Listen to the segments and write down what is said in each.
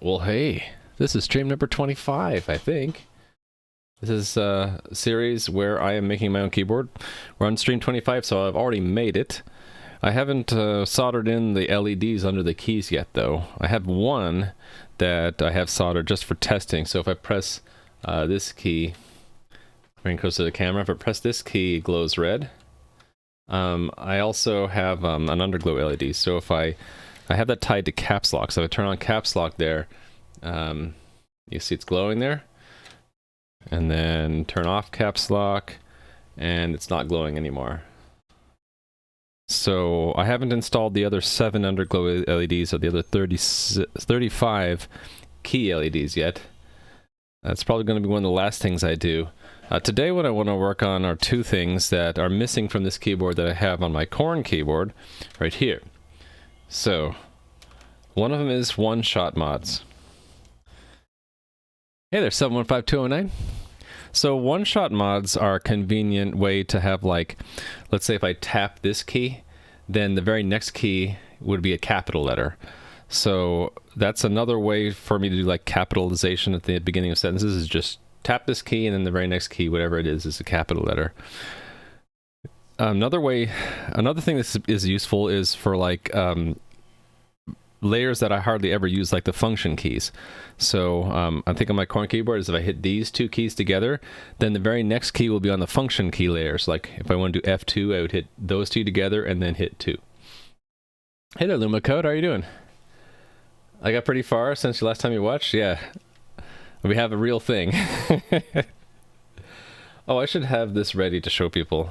Well, hey, this is stream number 25, I think. This is a series where I am making my own keyboard. We're on stream 25, so I've already made it. I haven't soldered in the LEDs under the keys yet, though. I have one that I have soldered just for testing, so if I press this key, bring it close to the camera, if I press this key, it glows red. I also have an underglow LED, so if I have that tied to caps lock, so if I turn on caps lock there, you see it's glowing there, and then turn off caps lock, and it's not glowing anymore. So I haven't installed the other 7 underglow LEDs or the other 35 key LEDs yet. That's probably going to be one of the last things I do. Today what I want to work on are 2 things that are missing from this keyboard that I have on my Qmk keyboard right here. So one of them is one-shot mods. Hey there, 715209. So one-shot mods are a convenient way to have, like, let's say if I tap this key, then the very next key would be a capital letter. So that's another way for me to do like capitalization at the beginning of sentences, is just tap this key and then the very next key, whatever it is a capital letter. Another thing that is useful is for like layers that I hardly ever use, like the function keys. So I think on my Qmk keyboard is if I hit these 2 keys together, then the very next key will be on the function key layers. Like if I want to do F2, I would hit those 2 together and then hit 2. Hey there, Luma Code, how are you doing? I got pretty far since the last time you watched. Yeah, we have a real thing. Oh, I should have this ready to show people.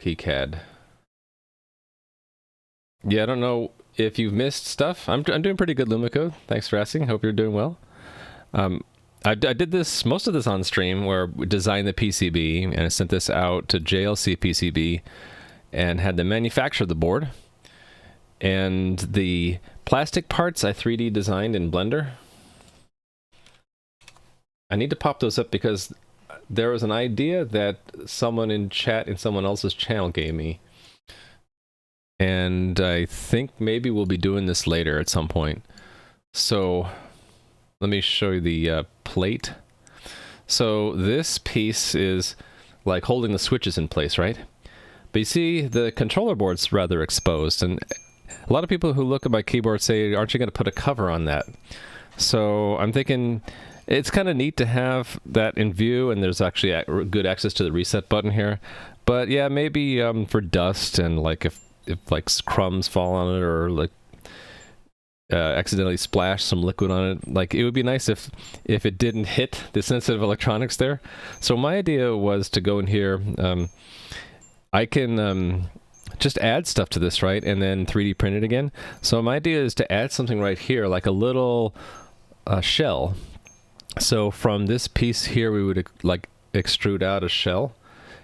KiCad. Yeah, I don't know if you've missed stuff. I'm doing pretty good, Lumicode. Thanks for asking. Hope you're doing well. I did most of this on stream, where we designed the PCB, and I sent this out to JLC PCB and had them manufacture the board. And the plastic parts I 3D designed in Blender. I need to pop those up because there was an idea that someone in chat in someone else's channel gave me. And I think maybe we'll be doing this later at some point. So let me show you the plate. So this piece is like holding the switches in place, right? But you see the controller board's rather exposed, and a lot of people who look at my keyboard say, aren't you going to put a cover on that? So I'm thinking it's kind of neat to have that in view, and there's actually good access to the reset button here. But yeah, maybe for dust and like if like crumbs fall on it, or like accidentally splash some liquid on it, like it would be nice if it didn't hit the sensitive electronics there. So my idea was to go in here. I can just add stuff to this, right, and then 3D print it again. So my idea is to add something right here, like a little shell. So from this piece here, we would like extrude out a shell,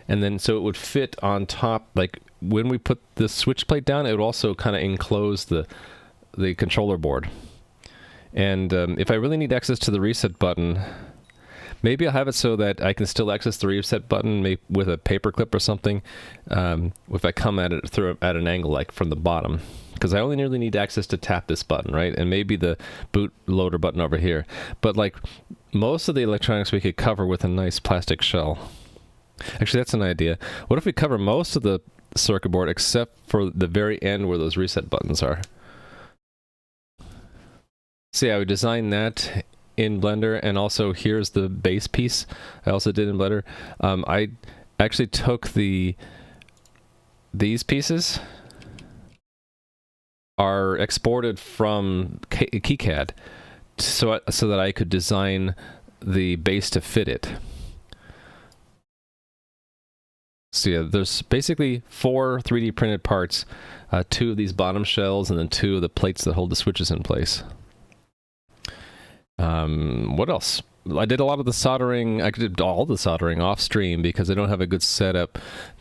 and then so it would fit on top. Like when we put the switch plate down, it would also kind of enclose the controller board. And if I really need access to the reset button, maybe I'll have it so that I can still access the reset button maybe with a paper clip or something, if I come at it at an angle, like from the bottom. Because I only really need access to tap this button, right? And maybe the bootloader button over here. But like most of the electronics we could cover with a nice plastic shell. Actually, that's an idea. What if we cover most of the circuit board except for the very end where those reset buttons are? So yeah, I would design that in Blender, and also here's the base piece I also did in Blender. I actually took these pieces are exported from KiCad so that I could design the base to fit it. So yeah, there's basically 4 3D printed parts, 2 of these bottom shells, and then 2 of the plates that hold the switches in place. What else? I did a lot of the soldering. I did all the soldering off stream because I don't have a good setup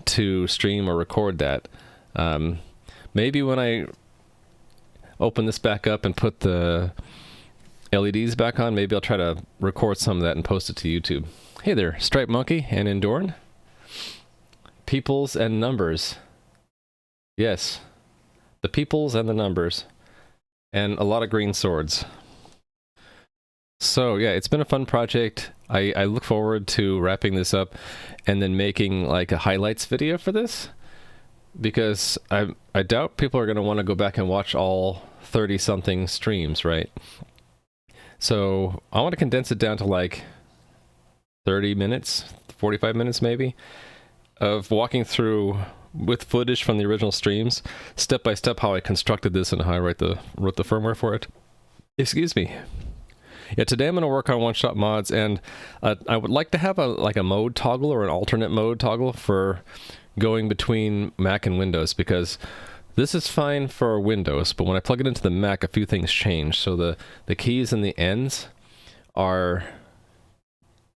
to stream or record that. Maybe when I open this back up and put the LEDs back on, maybe I'll try to record some of that and post it to YouTube. Hey there, Stripe Monkey and Endorn. Peoples and numbers. Yes, the peoples and the numbers. and a lot of green swords. So yeah, it's been a fun project. I look forward to wrapping this up and then making like a highlights video for this, because I doubt people are going to want to go back and watch all 30 something streams, right? So I want to condense it down to like 30 minutes, 45 minutes maybe, of walking through with footage from the original streams, step by step, how I constructed this and how I wrote the firmware for it. Excuse me. Yeah, today I'm going to work on one-shot mods, and I would like to have a mode toggle or an alternate mode toggle for going between Mac and Windows, because this is fine for Windows, but when I plug it into the Mac, a few things change. So the keys and the ends are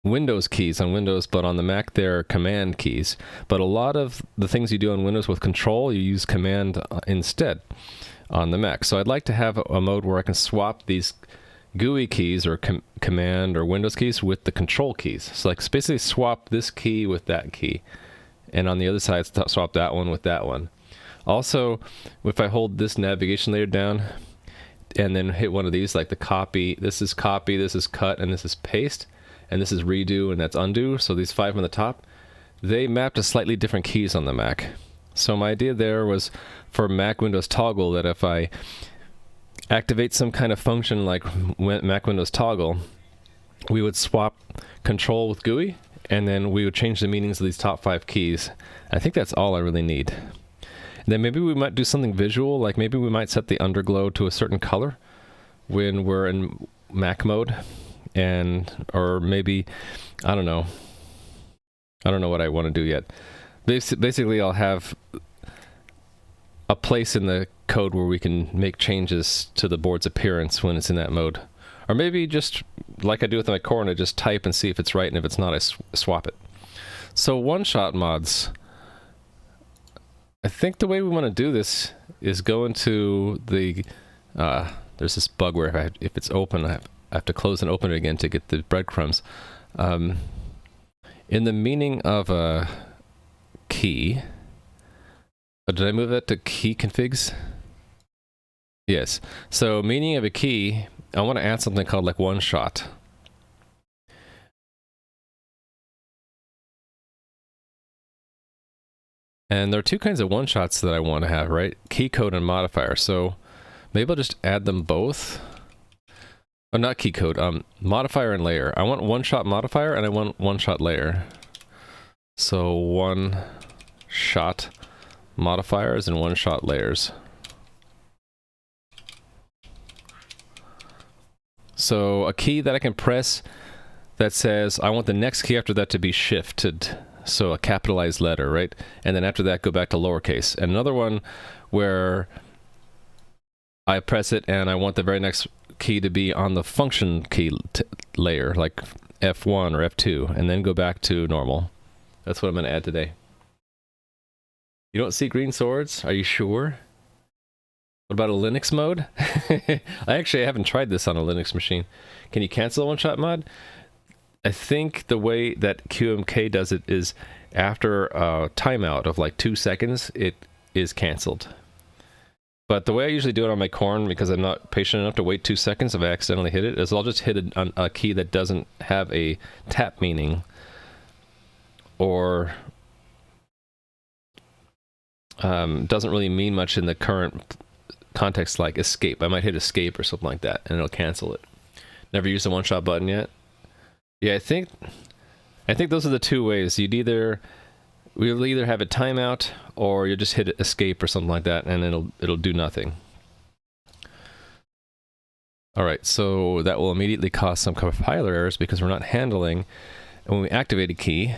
Windows keys on Windows, but on the Mac they're command keys. But a lot of the things you do on Windows with control, you use command instead on the Mac. So I'd like to have a mode where I can swap these GUI keys or command or Windows keys with the control keys. So like basically swap this key with that key, and on the other side swap that one with that one. Also, if I hold this navigation layer down and then hit one of these, like the copy, this is cut, and this is paste, and this is redo, and that's undo. So these 5 on the top, they map to slightly different keys on the Mac. So my idea there was for Mac Windows toggle, that if I activate some kind of function like Mac Windows toggle, we would swap control with GUI, and then we would change the meanings of these top 5 keys. I think that's all I really need. And then maybe we might do something visual, like maybe we might set the underglow to a certain color when we're in Mac mode, or maybe, I don't know what I want to do yet. Basically, I'll have a place in the code where we can make changes to the board's appearance when it's in that mode. Or maybe just like I do with my core, and I just type and see if it's right, and if it's not, I swap it. So one-shot mods. I think the way we want to do this is go into the... there's this bug where if it's open, I have to close and open it again to get the breadcrumbs. In the meaning of a key... did I move that to key configs? Yes. So meaning of a key, I want to add something called like one shot. And there are 2 kinds of one shots that I want to have, right? Key code and modifier. So maybe I'll just add them both. Oh, not key code, modifier and layer. I want one shot modifier and I want one shot layer. So one shot modifiers and one shot layers. So a key that I can press that says I want the next key after that to be shifted, so a capitalized letter, right? And then after that go back to lowercase. And another one where I press it and I want the very next key to be on the function key layer, like F1 or F2, and then go back to normal. That's what I'm going to add today. You don't see green swords? Are you sure? What about a Linux mode? I haven't tried this on a Linux machine. Can you cancel a one-shot mod? I think the way that Qmk does it is after a timeout of like 2 seconds, it is canceled. But the way I usually do it on my corn, because I'm not patient enough to wait 2 seconds if I accidentally hit it, is I'll just hit a key that doesn't have a tap meaning, or doesn't really mean much in the current context, like escape. I might hit escape or something like that, and it'll cancel it. Never used the one-shot button yet? Yeah, I think those are the 2 ways. We'll either have a timeout, or you'll just hit escape or something like that, and it'll do nothing. All right, so that will immediately cause some compiler errors because we're not handling, and when we activate a key,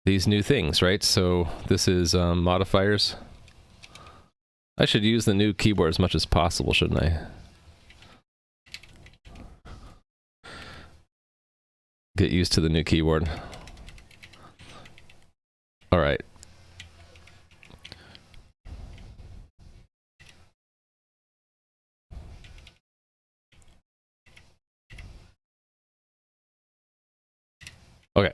these new things, right? So this is modifiers. I should use the new keyboard as much as possible, shouldn't I? Get used to the new keyboard. All right. Okay.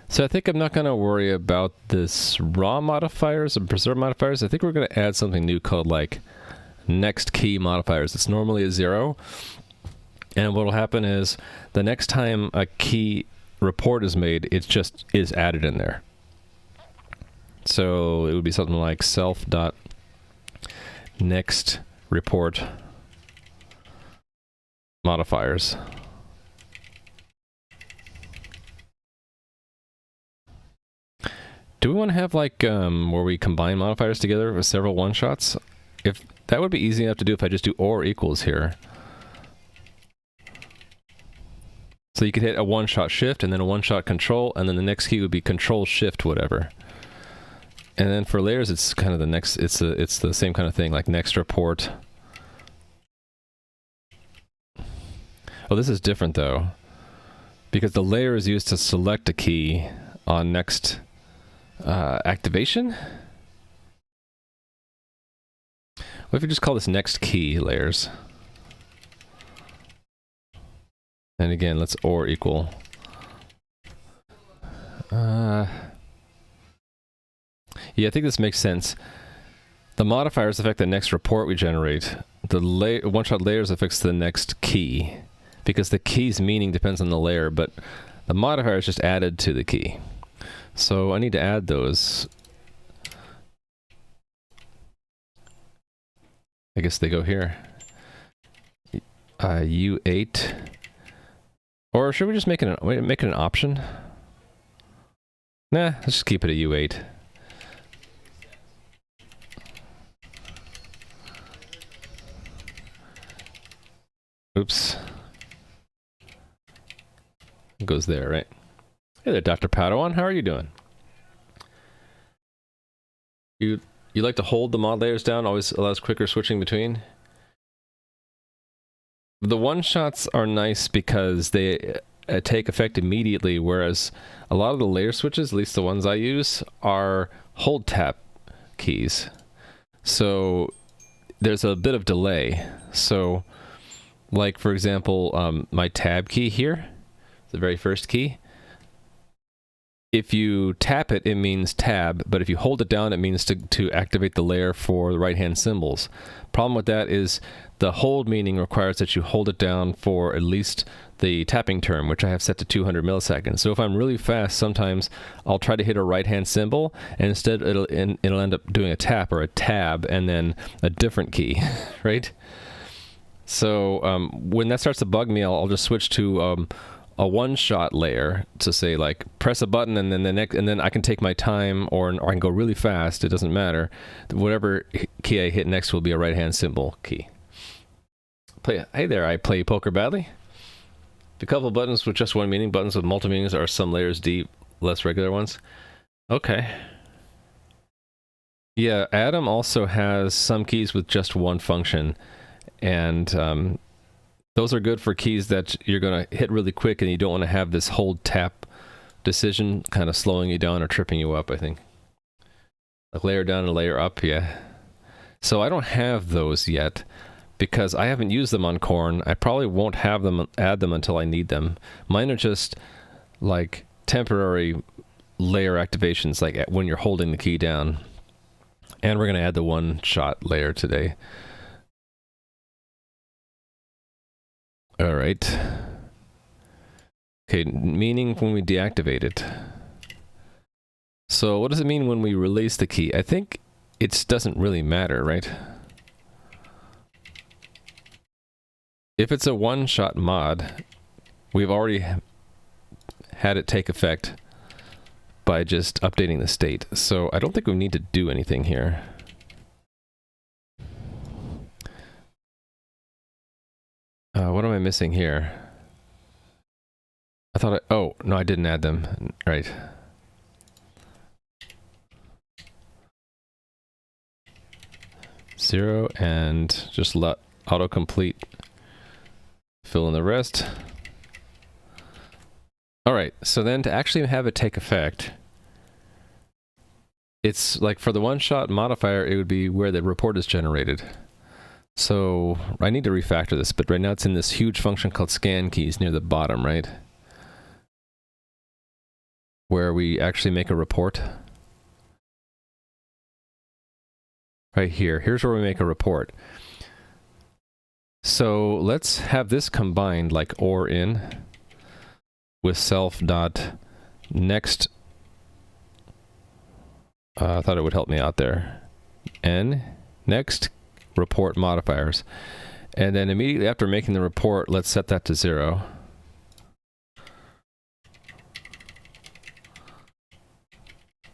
So I think I'm not going to worry about this raw modifiers and preserve modifiers. I think we're going to add something new called like next key modifiers. It's normally a 0. And what will happen is the next time a key report is made, it just is added in there. So it would be something like self.next report modifiers. Do we want to have like where we combine modifiers together with several one-shots? If that would be easy enough to do if I just do or equals here. So you could hit a one-shot shift and then a one-shot control, and then the next key would be control shift whatever. And then for layers, it's kind of the next. It's the same kind of thing, like next report. Oh, this is different though, because the layer is used to select a key on next activation. What if we just call this next key layers? And again, let's or equal. Yeah, I think this makes sense. The modifiers affect the next report we generate. The one-shot layers affects the next key, because the key's meaning depends on the layer, but the modifier is just added to the key. So I need to add those. I guess they go here. U8. Or should we just make it an option? Nah, let's just keep it a U8. Oops. It goes there, right? Hey there, Dr. Padawan. How are you doing? You like to hold the mod layers down, always allows quicker switching between? The one-shots are nice because they take effect immediately, whereas a lot of the layer switches, at least the ones I use, are hold tap keys. So there's a bit of delay. So like, for example, my tab key here, the very first key, if you tap it, it means tab, but if you hold it down, it means to activate the layer for the right-hand symbols. Problem with that is the hold meaning requires that you hold it down for at least the tapping term, which I have set to 200 milliseconds. So if I'm really fast, sometimes I'll try to hit a right-hand symbol, and instead it'll end up doing a tap or a tab and then a different key, right? So when that starts to bug me, I'll just switch to a one-shot layer to say, like, press a button and then the next, and then I can take my time, or I can go really fast. It doesn't matter. Whatever key I hit next will be a right-hand symbol key. Hey there, I play poker badly. A couple buttons with just one meaning. Buttons with multiple meanings are some layers deep, less regular ones. Okay. Yeah, Atom also has some keys with just one function, and those are good for keys that you're going to hit really quick and you don't want to have this hold tap decision kind of slowing you down or tripping you up, I think. Like layer down and layer up, yeah. So I don't have those yet because I haven't used them on Korn. I probably won't have them, add them until I need them. Mine are just like temporary layer activations, like when you're holding the key down. And we're going to add the one-shot layer today. All right. Okay, meaning when we deactivate it. So what does it mean when we release the key? I think it doesn't really matter, right? If it's a one-shot mod, we've already had it take effect by just updating the state. So I don't think we need to do anything here. What am I missing here? I thought oh, no, I didn't add them. Right. Zero, and just let autocomplete fill in the rest. All right, so then to actually have it take effect, it's like for the one-shot modifier, it would be where the report is generated. So I need to refactor this, but right now it's in this huge function called scan keys near the bottom, right? where we actually make a report. Right here. Here's where we make a report. So let's have this combined like or in with self dot next. I thought it would help me out there. N next report modifiers. And then immediately after making the report, let's set that to 0.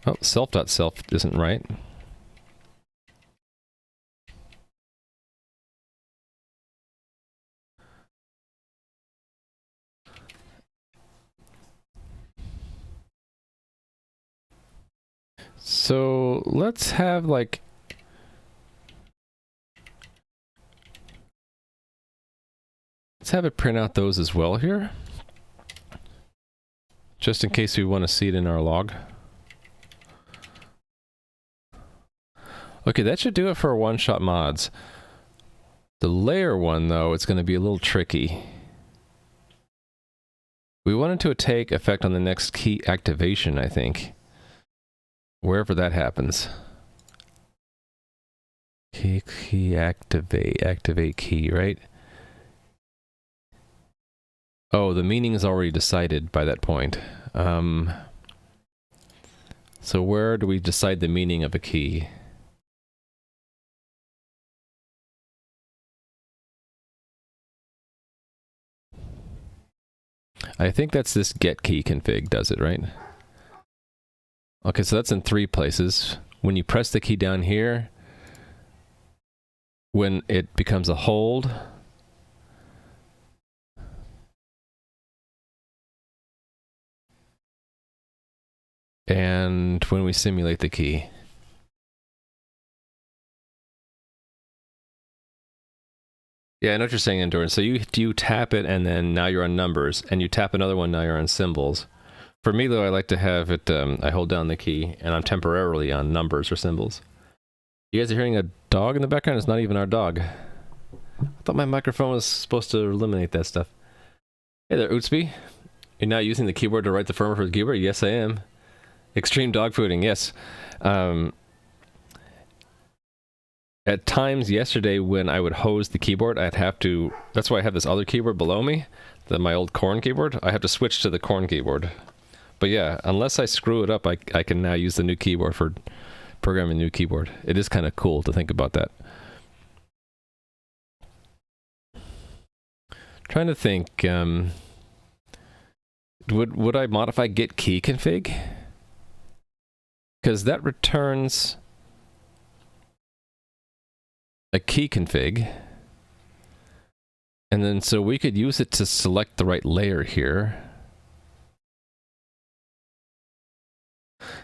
Oh, self.self isn't right. So let's have like let's have it print out those as well here, just in case we want to see it in our log. Okay, that should do it for one-shot mods. The layer one, though, it's going to be a little tricky. We want it to take effect on the next key activation, I think. Wherever that happens. Key activate key, right? Oh, the meaning is already decided by that point. So where do we decide the meaning of a key? I think that's this get key config does it, right? Okay, so that's in 3 places. When you press the key down here, when it becomes a hold, and when we simulate the key. Yeah, I know what you're saying, Endurance. So you tap it, and then now you're on numbers, and you tap another one, now you're on symbols. For me, though, I like to have it, I hold down the key, and I'm temporarily on numbers or symbols. You guys are hearing a dog in the background? It's not even our dog. I thought my microphone was supposed to eliminate that stuff. Hey there, Utsby. You're now using the keyboard to write the firmware for the keyboard? Yes, I am. Extreme dog fooding, yes. At times yesterday when I would hose the keyboard, I'd have to... That's why I have this other keyboard below me, my old corn keyboard. I have to switch to the corn keyboard. But yeah, unless I screw it up, I can now use the new keyboard for programming a new keyboard. It is kind of cool to think about that. Trying to think, would I modify get key config? Because that returns a key config, and then so we could use it to select the right layer here.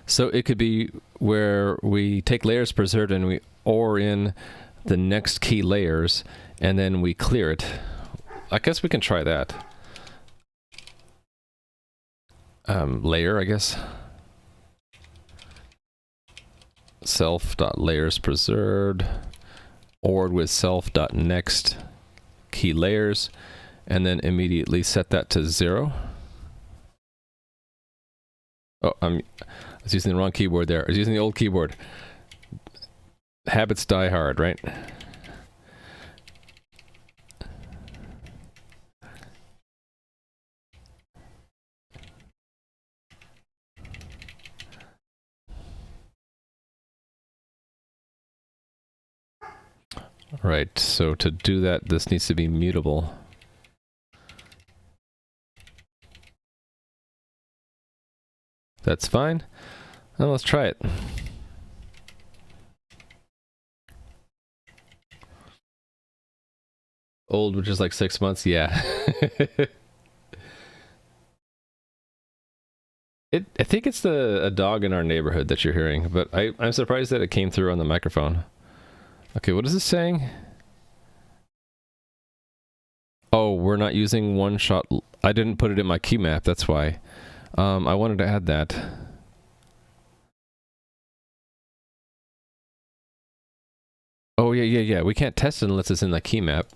So it could be where we take layers preserved and we OR in the next key layers, and then we clear it. I guess we can try that. Layer, I guess. Self.layers preserved. ORed with self.next key layers, and then immediately set that to 0. Oh, I was using the wrong keyboard there. I was using the old keyboard. Habits die hard, right? Right, so to do that, this needs to be mutable. That's fine. Now let's try it. Old, which is like 6 months, yeah. I think it's a dog in our neighborhood that you're hearing, but I'm surprised that it came through on the microphone. Okay, what is this saying? Oh, we're not using one-shot. I didn't put it in my key map, that's why. I wanted to add that. Oh, yeah. We can't test it unless it's in the key map.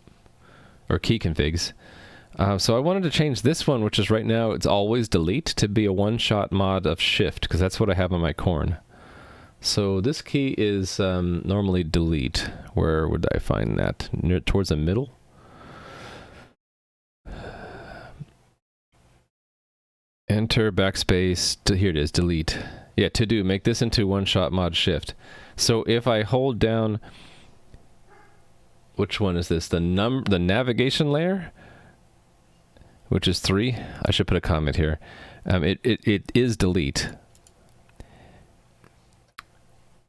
Or key configs. So I wanted to change this one, which is right now, it's always delete, to be a one-shot mod of shift, because that's what I have on my corn. So this key is normally delete. Where would I find that? Near, towards the middle? Enter, backspace, here it is, delete. Yeah, to do, make this into one-shot mod shift. So if I hold down, which one is this? The navigation layer, which is 3. I should put a comment here. It is delete.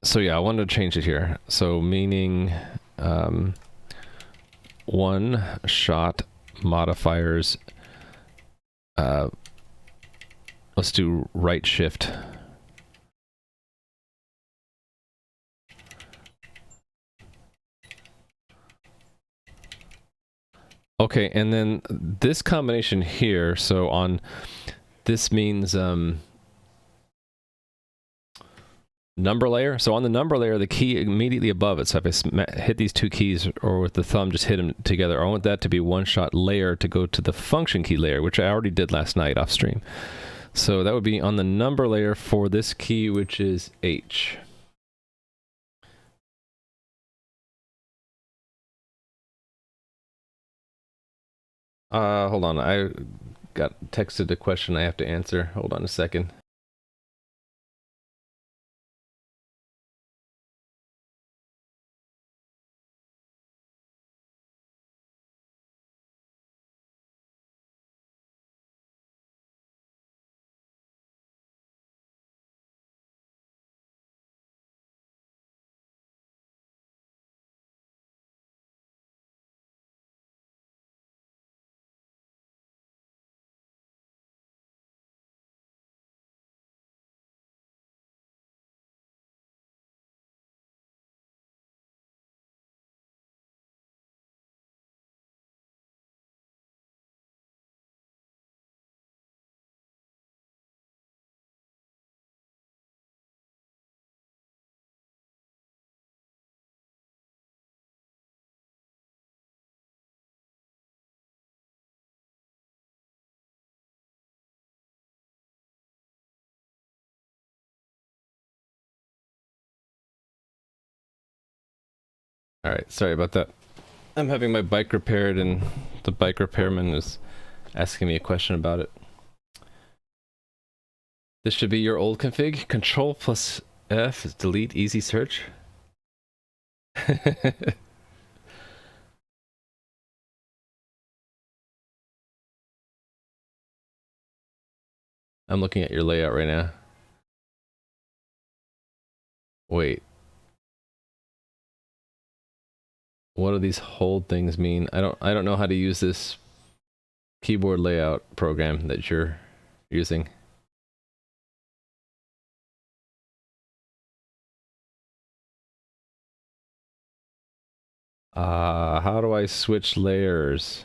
So yeah, I wanted to change it here. So meaning one shot modifiers. Let's do right shift. Okay, and then this combination here, so on, this means number layer. So on the number layer, the key immediately above it, so if I hit these two keys or with the thumb, just hit them together, I want that to be one-shot layer to go to the function key layer, which I already did last night off stream. So that would be on the number layer for this key, which is H. Hold on, I got texted a question I have to answer. Hold on a second. All right, sorry about that. I'm having my bike repaired and the bike repairman is asking me a question about it. This should be your old config. Control plus F is delete easy search. I'm looking at your layout right now. Wait. What do these hold things mean? I don't know how to use this keyboard layout program that you're using. How do I switch layers?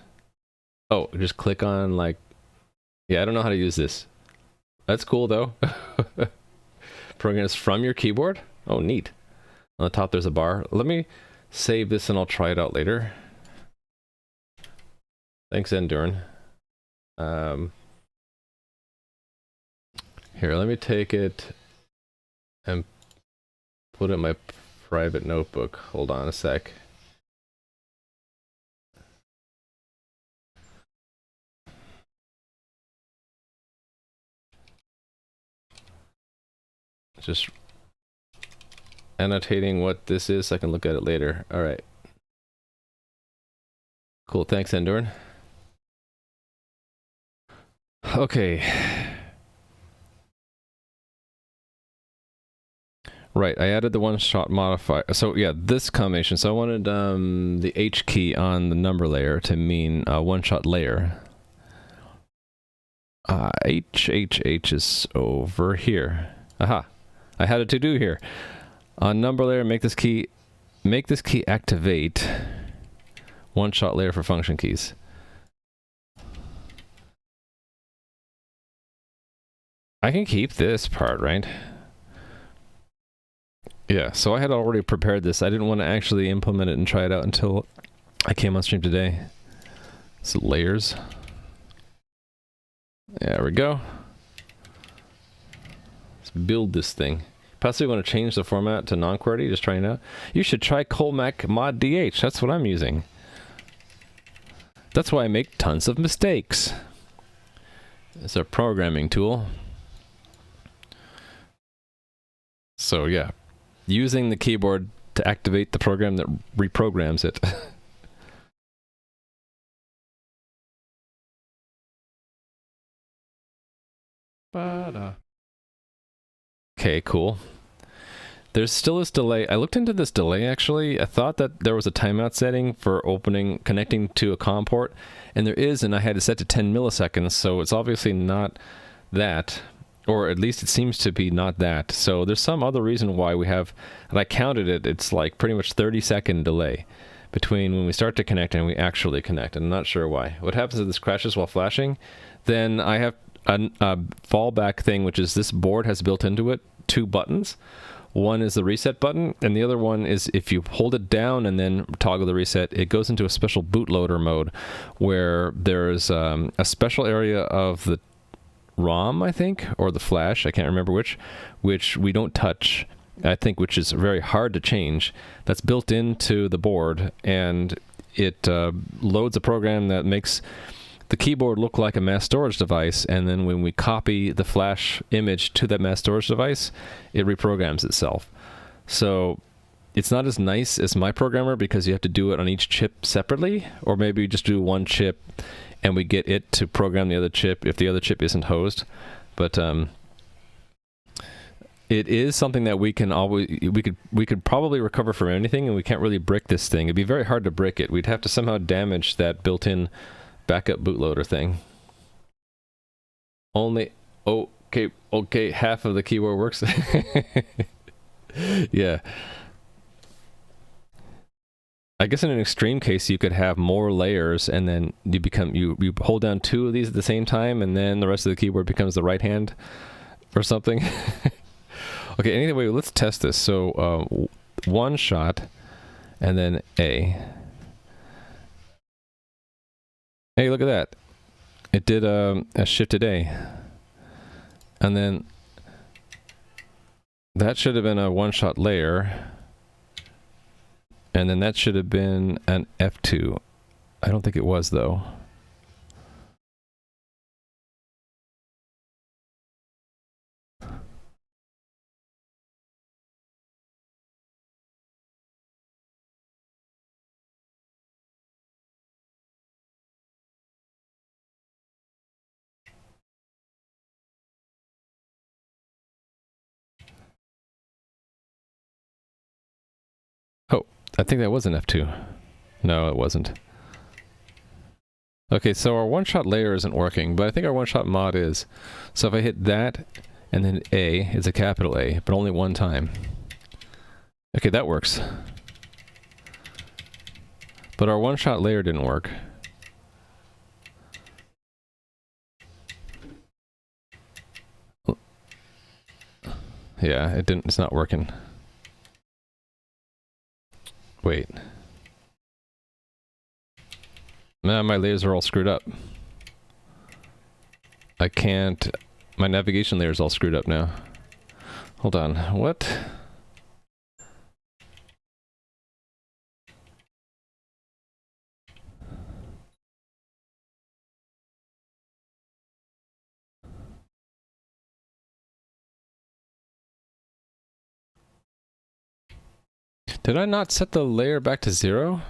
Oh, just click on like, yeah, I don't know how to use this. That's cool though. Programs from your keyboard? Oh, neat. On the top there's a bar. Let me save this and I'll try it out later. Thanks, Endurin. Here, let me take it and put it in my private notebook. Hold on a sec. Just annotating what this is so I can look at it later. All right. Cool. Thanks, Endurin. Okay. Right, I added the one-shot modifier. So yeah, this combination. So I wanted the H key on the number layer to mean one-shot layer. H is over here. Aha. I had a to-do here. On number layer, make this key activate one-shot layer for function keys. I can keep this part, right? Yeah, so I had already prepared this. I didn't want to actually implement it and try it out until I came on stream today. So layers. There we go. Let's build this thing. Possibly want to change the format to non-QWERTY, just trying it out. You should try Qmk mod DH. That's what I'm using. That's why I make tons of mistakes. It's a programming tool. So yeah, using the keyboard to activate the program that reprograms it. Okay, cool. There's still this delay. I looked into this delay actually. I thought that there was a timeout setting for connecting to a COM port, and there is, and I had it set to 10 milliseconds, so it's obviously not that, or at least it seems to be not that. So there's some other reason why we have, and I counted it, it's like pretty much 30-second delay between when we start to connect and we actually connect, and I'm not sure why. What happens if this crashes while flashing? Then I have a fallback thing, which is this board has built into it 2 buttons. One is the reset button, and the other one is if you hold it down and then toggle the reset, it goes into a special bootloader mode where there's a special area of the ROM, I think, or the flash, I can't remember which we don't touch, I think, which is very hard to change. That's built into the board, and it loads a program that makes the keyboard look like a mass storage device, and then when we copy the flash image to that mass storage device, it reprograms itself. So it's not as nice as my programmer because you have to do it on each chip separately, or maybe you just do one chip and we get it to program the other chip if the other chip isn't hosed. But it is something that we can always, we could probably recover from anything, and we can't really brick this thing. It'd be very hard to brick it. We'd have to somehow damage that built-in backup bootloader thing. Only okay, half of the keyboard works. Yeah. I guess in an extreme case you could have more layers, and then you hold down 2 of these at the same time, and then the rest of the keyboard becomes the right hand or something. Okay, anyway, let's test this. So 1 shot and then A. Hey, look at that. It did a shifted A. And then that should have been a 1-shot layer. And then that should have been an F2. I don't think it was, though. Oh, I think that was an F2. No, it wasn't. Okay, so our 1-shot layer isn't working, but I think our 1-shot mod is. So if I hit that, and then A, it's a capital A, but only 1 time. Okay, that works. But our 1-shot layer didn't work. Yeah, it didn't, it's not working. Wait. Nah, my layers are all screwed up. I can't... My navigation layer is all screwed up now. Hold on, what? Did I not set the layer back to 0?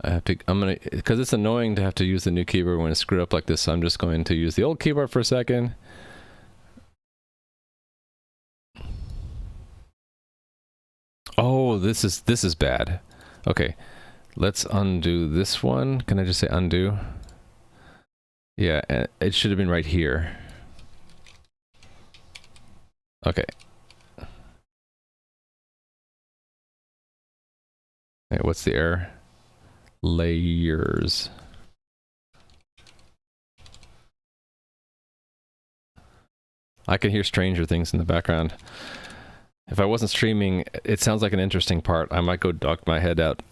I'm gonna, because it's annoying to have to use the new keyboard when it's screwed up like this, so I'm just going to use the old keyboard for a second. Oh, this is bad. Okay, let's undo this one. Can I just say undo? Yeah, it should have been right here. Okay. Hey, what's the error? Layers. I can hear Stranger Things in the background. If I wasn't streaming, it sounds like an interesting part. I might go duck my head out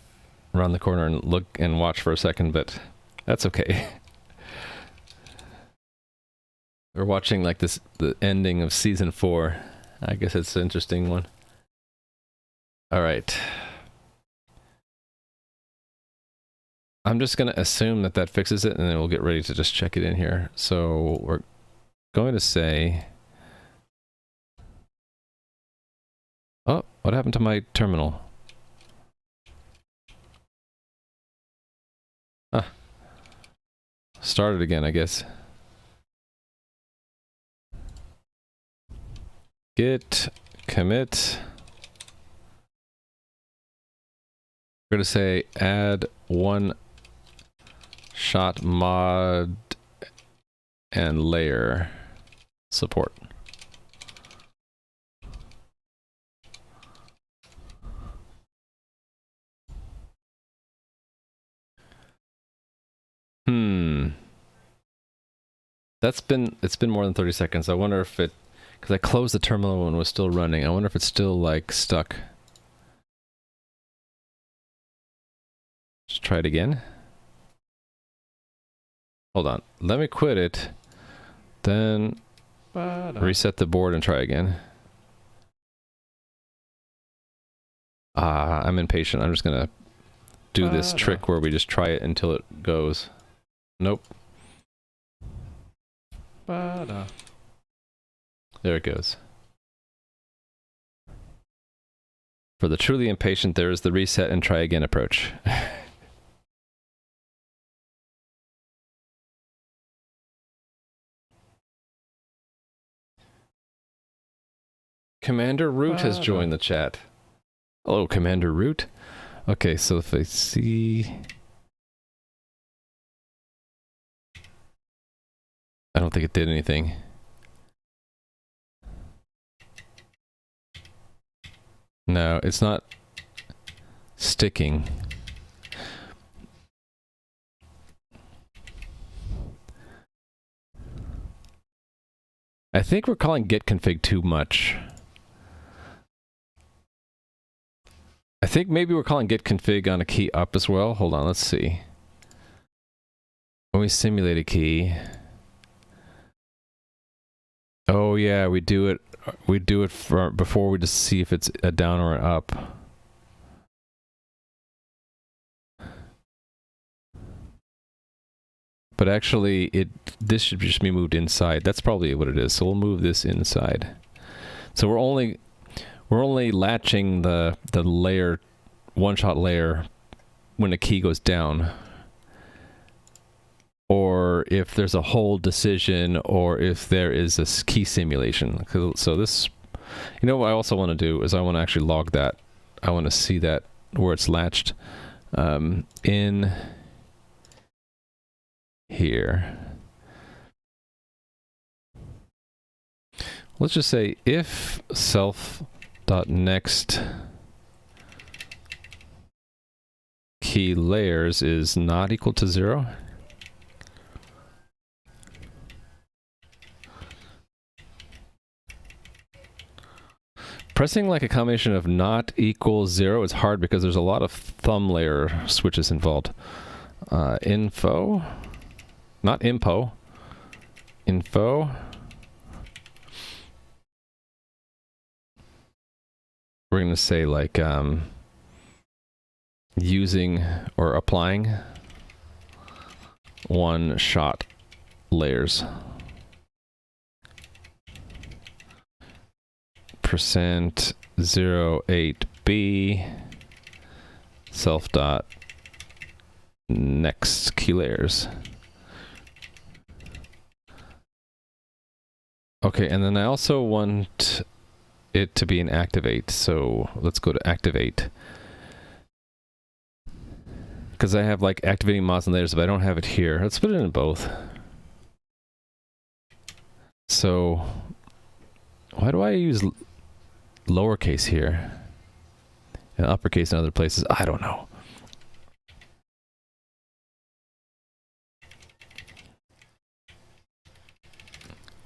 around the corner and look and watch for a second, but that's okay. We're watching like this, the ending of season 4. I guess it's an interesting one. All right. I'm just going to assume that that fixes it, and then we'll get ready to just check it in here. So we're going to say... Oh, what happened to my terminal? Ah. Started again, I guess. Git commit. We're going to say add one shot mod and layer support. It's been more than 30 seconds. I wonder if it, because I closed the terminal when it was still running. I wonder if it's still like stuck. Just try it again. Hold on. Let me quit it. Then reset the board and try again. I'm impatient. I'm just gonna do this trick where we just try it until it goes. Nope. There it goes. For the truly impatient, there is the reset and try again approach. Commander Root has joined the chat. Hello, Commander Root. Okay, so if I see... I don't think it did anything. No, it's not sticking. I think we're calling git config too much. I think maybe we're calling git config on a key up as well. Hold on, let's see. When we simulate a key... Oh yeah, we do it for before we just see if it's a down or an up. But actually this should just be moved inside. That's probably what it is. So we'll move this inside. So we're only latching the layer, one-shot layer when a key goes down. Or if there's a hold decision, or if there is a key simulation. So this, you know what I also want to do is I want to actually log that. I want to see that where it's latched in here. Let's just say if self.next key layers is not equal to 0. Pressing like a combination of not equals 0 is hard because there's a lot of thumb layer switches involved. Info, not impo, info. We're going to say like using or applying one-shot layers. %08b self dot next key layers. Okay, and then I also want it to be an activate, so let's go to activate. Because I have like activating mods and layers, but I don't have it here. Let's put it in both. So why do I use lowercase here and uppercase in other places? I don't know.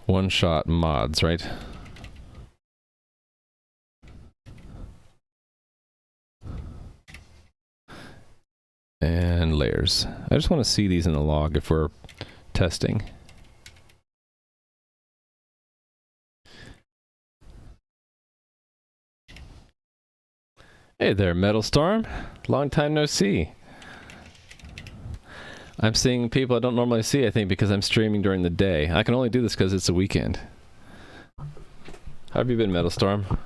One-shot mods, right? layers. I just want to see these in the log if we're testing. Hey there, Metal Storm. Long time no see. I'm seeing people I don't normally see, I think, because I'm streaming during the day. I can only do this because it's a weekend. How have you been, Metal Storm?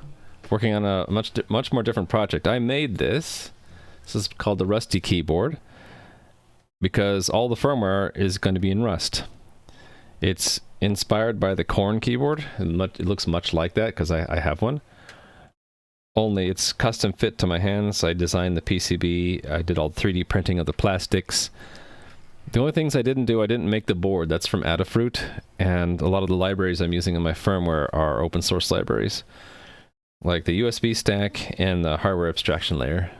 Working on a much more different project. I made this. This is called the Rusty keyboard because all the firmware is going to be in Rust. It's inspired by the Korn keyboard, and it looks much like that because I have one. Only it's custom fit to my hands. I designed the PCB. I did all 3D printing of the plastics. The only things I didn't do, I didn't make the board. That's from Adafruit, and a lot of the libraries I'm using in my firmware are open source libraries, like the USB stack and the hardware abstraction layer.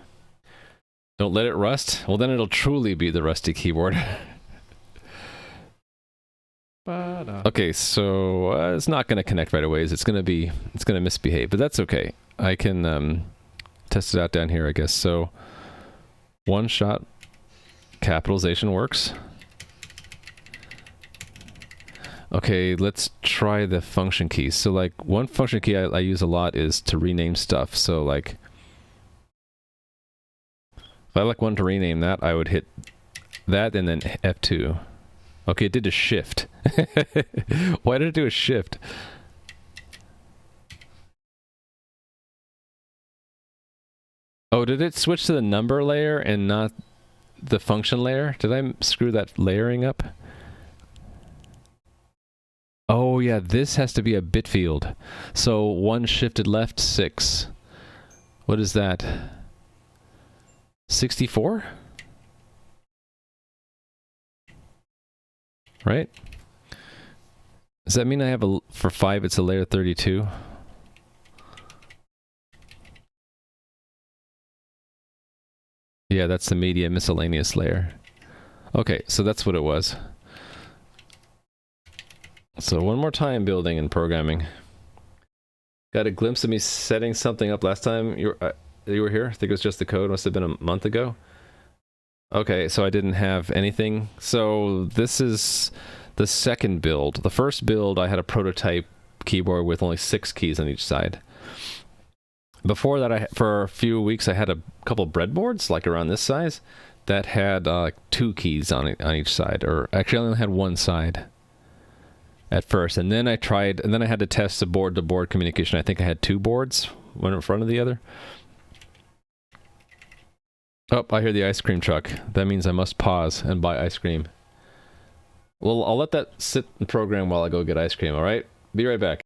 Don't let it rust. Well, then it'll truly be the Rusty keyboard. Okay, so it's not going to connect right away. It's going to misbehave, but that's okay. I can test it out down here, I guess. So one shot capitalization works. Okay, let's try the function keys. So like one function key I use a lot is to rename stuff. So like if I like one to rename that, I would hit that and then F2. Okay, it did a shift. Why did it do a shift? Oh, did it switch to the number layer and not the function layer? Did I screw that layering up? Oh yeah, this has to be a bit field. So 1 shifted left, 6. What is that? 64? Right? Does that mean I have a, for 5 it's a layer 32? Yeah, that's the media miscellaneous layer. Okay, so that's what it was. So one more time building and programming. Got a glimpse of me setting something up last time you were here? I think it was just the code. Must have been a month ago. Okay, so I didn't have anything. So this is the second build. The first build, I had a prototype keyboard with only 6 keys on each side. Before that, for a few weeks, I had a couple breadboards, like around this size, that had 2 keys on each side. Or actually, I only had one side at first. And then I had to test the board-to-board communication. I think I had 2 boards, one in front of the other. Oh, I hear the ice cream truck. That means I must pause and buy ice cream. Well, I'll let that sit and program while I go get ice cream, all right? Be right back.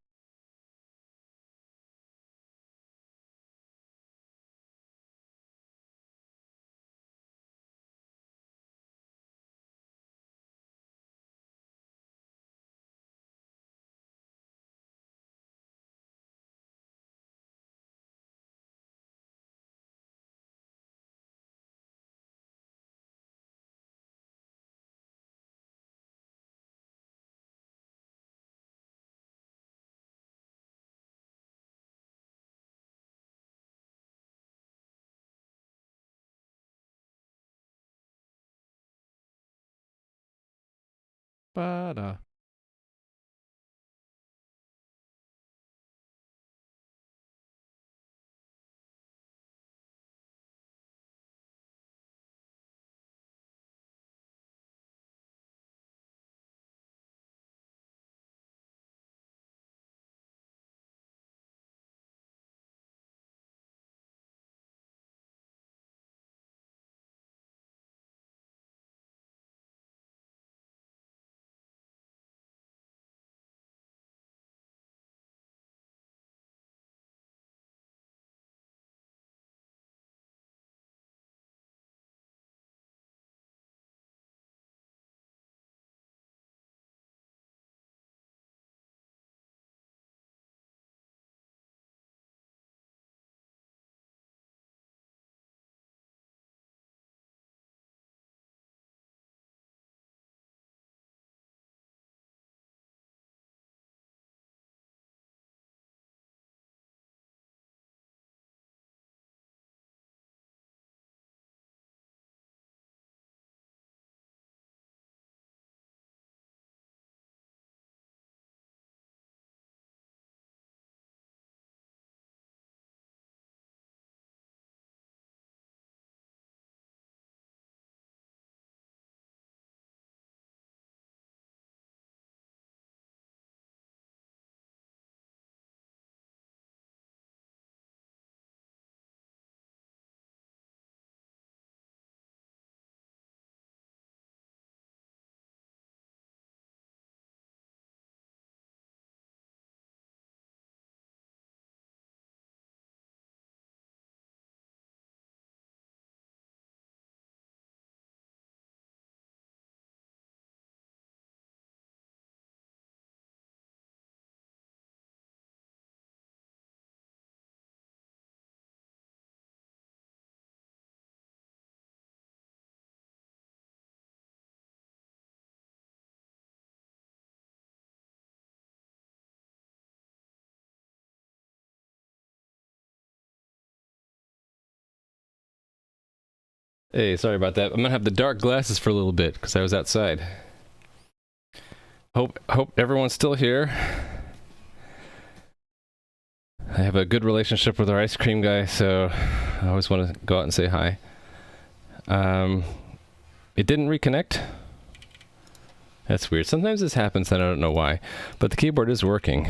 Ba-da. Hey, sorry about that. I'm gonna have the dark glasses for a little bit because I was outside. Hope everyone's still here. I have a good relationship with our ice cream guy, so I always want to go out and say hi. It didn't reconnect. That's weird. Sometimes this happens and I don't know why, but the keyboard is working.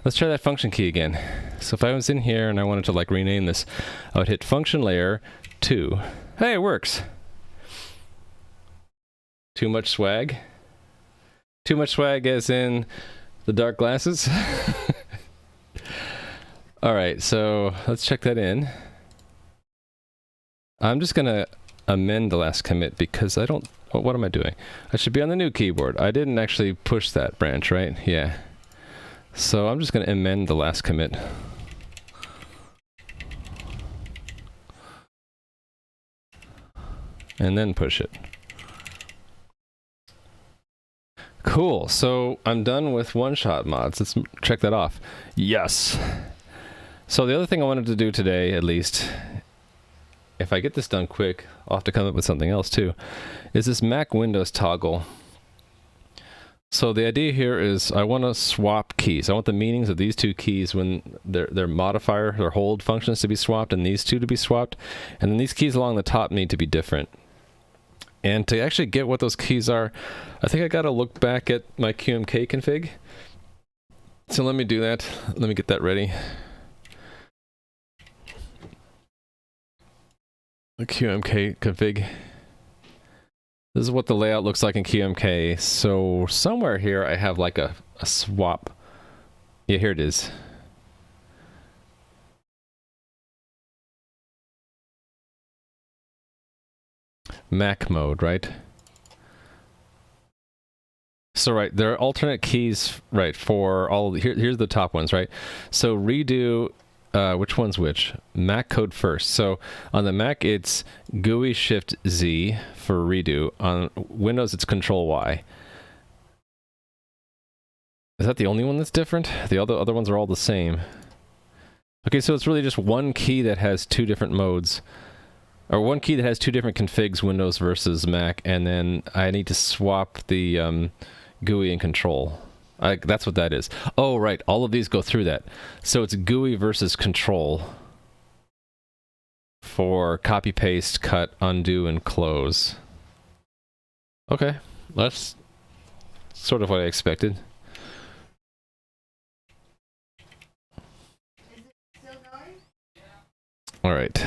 Let's try that function key again. So if I was in here and I wanted to like rename this, I would hit function layer 2. Hey, it works. Too much swag? Too much swag as in the dark glasses? Alright, so let's check that in. I'm just gonna amend the last commit because I don't... What am I doing? I should be on the new keyboard. I didn't actually push that branch, right? Yeah. So I'm just gonna amend the last commit. And then push it. Cool, so I'm done with one-shot mods. Let's check that off. Yes! So the other thing I wanted to do today, at least, if I get this done quick, I'll have to come up with something else too, is this Mac Windows toggle. So the idea here is I want to swap keys. I want the meanings of these two keys when their modifier, their hold functions to be swapped, and these two to be swapped. And then these keys along the top need to be different. And to actually get what those keys are, I think I gotta look back at my Qmk config. So let me do that. Let me get that ready. The Qmk config. This is what the layout looks like in Qmk. So somewhere here I have like a swap. Yeah, here it is. Mac mode, right? So right, there are alternate keys, right, for all, here's the top ones, right? So redo, which one's which? Mac code first. So on the Mac, it's GUI Shift Z for redo. On Windows, it's Control Y. Is that the only one that's different? The other ones are all the same. Okay, so it's really just one key that has two different modes. Or one key that has two different configs, Windows versus Mac, and then I need to swap the GUI and control. That's what that is. Oh, right. All of these go through that. So it's GUI versus control for copy, paste, cut, undo, and close. Okay. That's sort of what I expected. All right.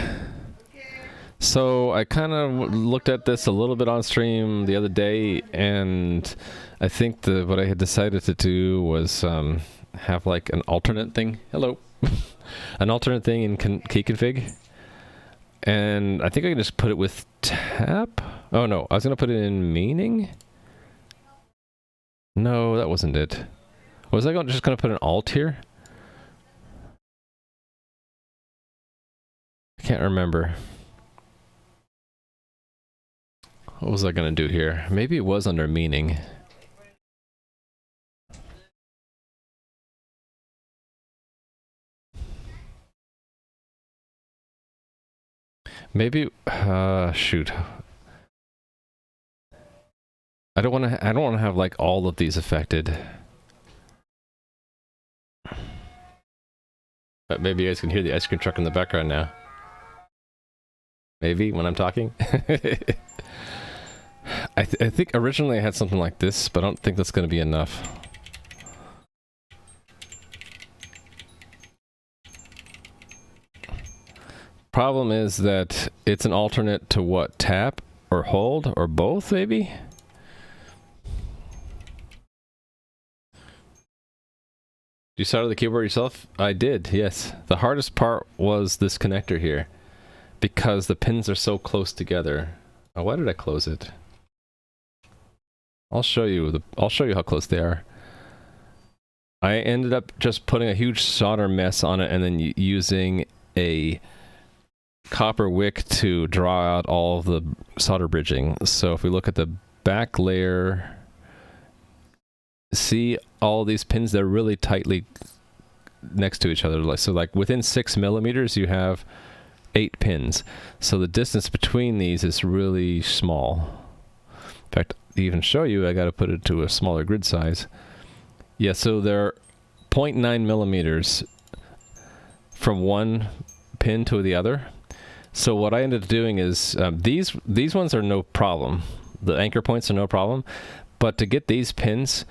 So I kind of looked at this a little bit on stream the other day, and I think what I had decided to do was have like an alternate thing. Hello. An alternate thing in key config. And I think I can just put it with tap. Oh no, I was going to put it in meaning. No, that wasn't it. Was I just going to put an alt here? I can't remember. What was I going to do here? Maybe it was under meaning. Maybe, shoot. I don't want to have like all of these affected. But maybe you guys can hear the ice cream truck in the background now. Maybe when I'm talking. I think originally I had something like this, but I don't think that's going to be enough. Problem is that it's an alternate to what? Tap or hold or both, maybe? You started the keyboard yourself? I did, yes. The hardest part was this connector here, because the pins are so close together. Oh, why did I close it? I'll show you how close they are. I ended up just putting a huge solder mess on it and then using a copper wick to draw out all of the solder bridging. So if we look at the back layer, see all these pins, they're really tightly next to each other. So like within 6 millimeters you have 8 pins. So the distance between these is really small. In fact, to even show you, I got to put it to a smaller grid size. Yeah, so they're 0.9 millimeters from one pin to the other. So what I ended up doing is, these ones are no problem. The anchor points are no problem. But to get these pins,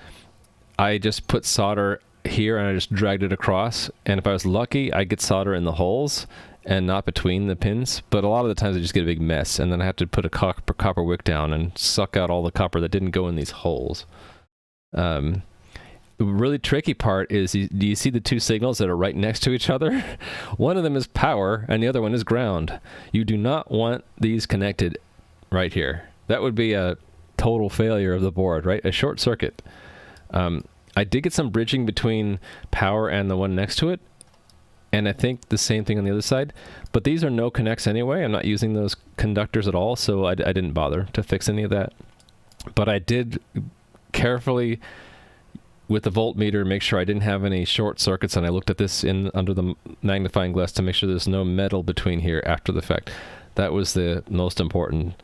I just put solder here and I just dragged it across. And if I was lucky, I get solder in the holes and not between the pins. But a lot of the times I just get a big mess, and then I have to put a copper wick down and suck out all the copper that didn't go in these holes. The really tricky part is, do you see the two signals that are right next to each other? One of them is power and the other one is ground. You do not want these connected right here. That would be a total failure of the board, right? A short circuit. I did get some bridging between power and the one next to it, and I think the same thing on the other side, but these are no connects anyway. I'm not using those conductors at all, so I didn't bother to fix any of that. But I did carefully, with the voltmeter, make sure I didn't have any short circuits, and I looked at this under the magnifying glass to make sure there's no metal between here after the fact. That was the most important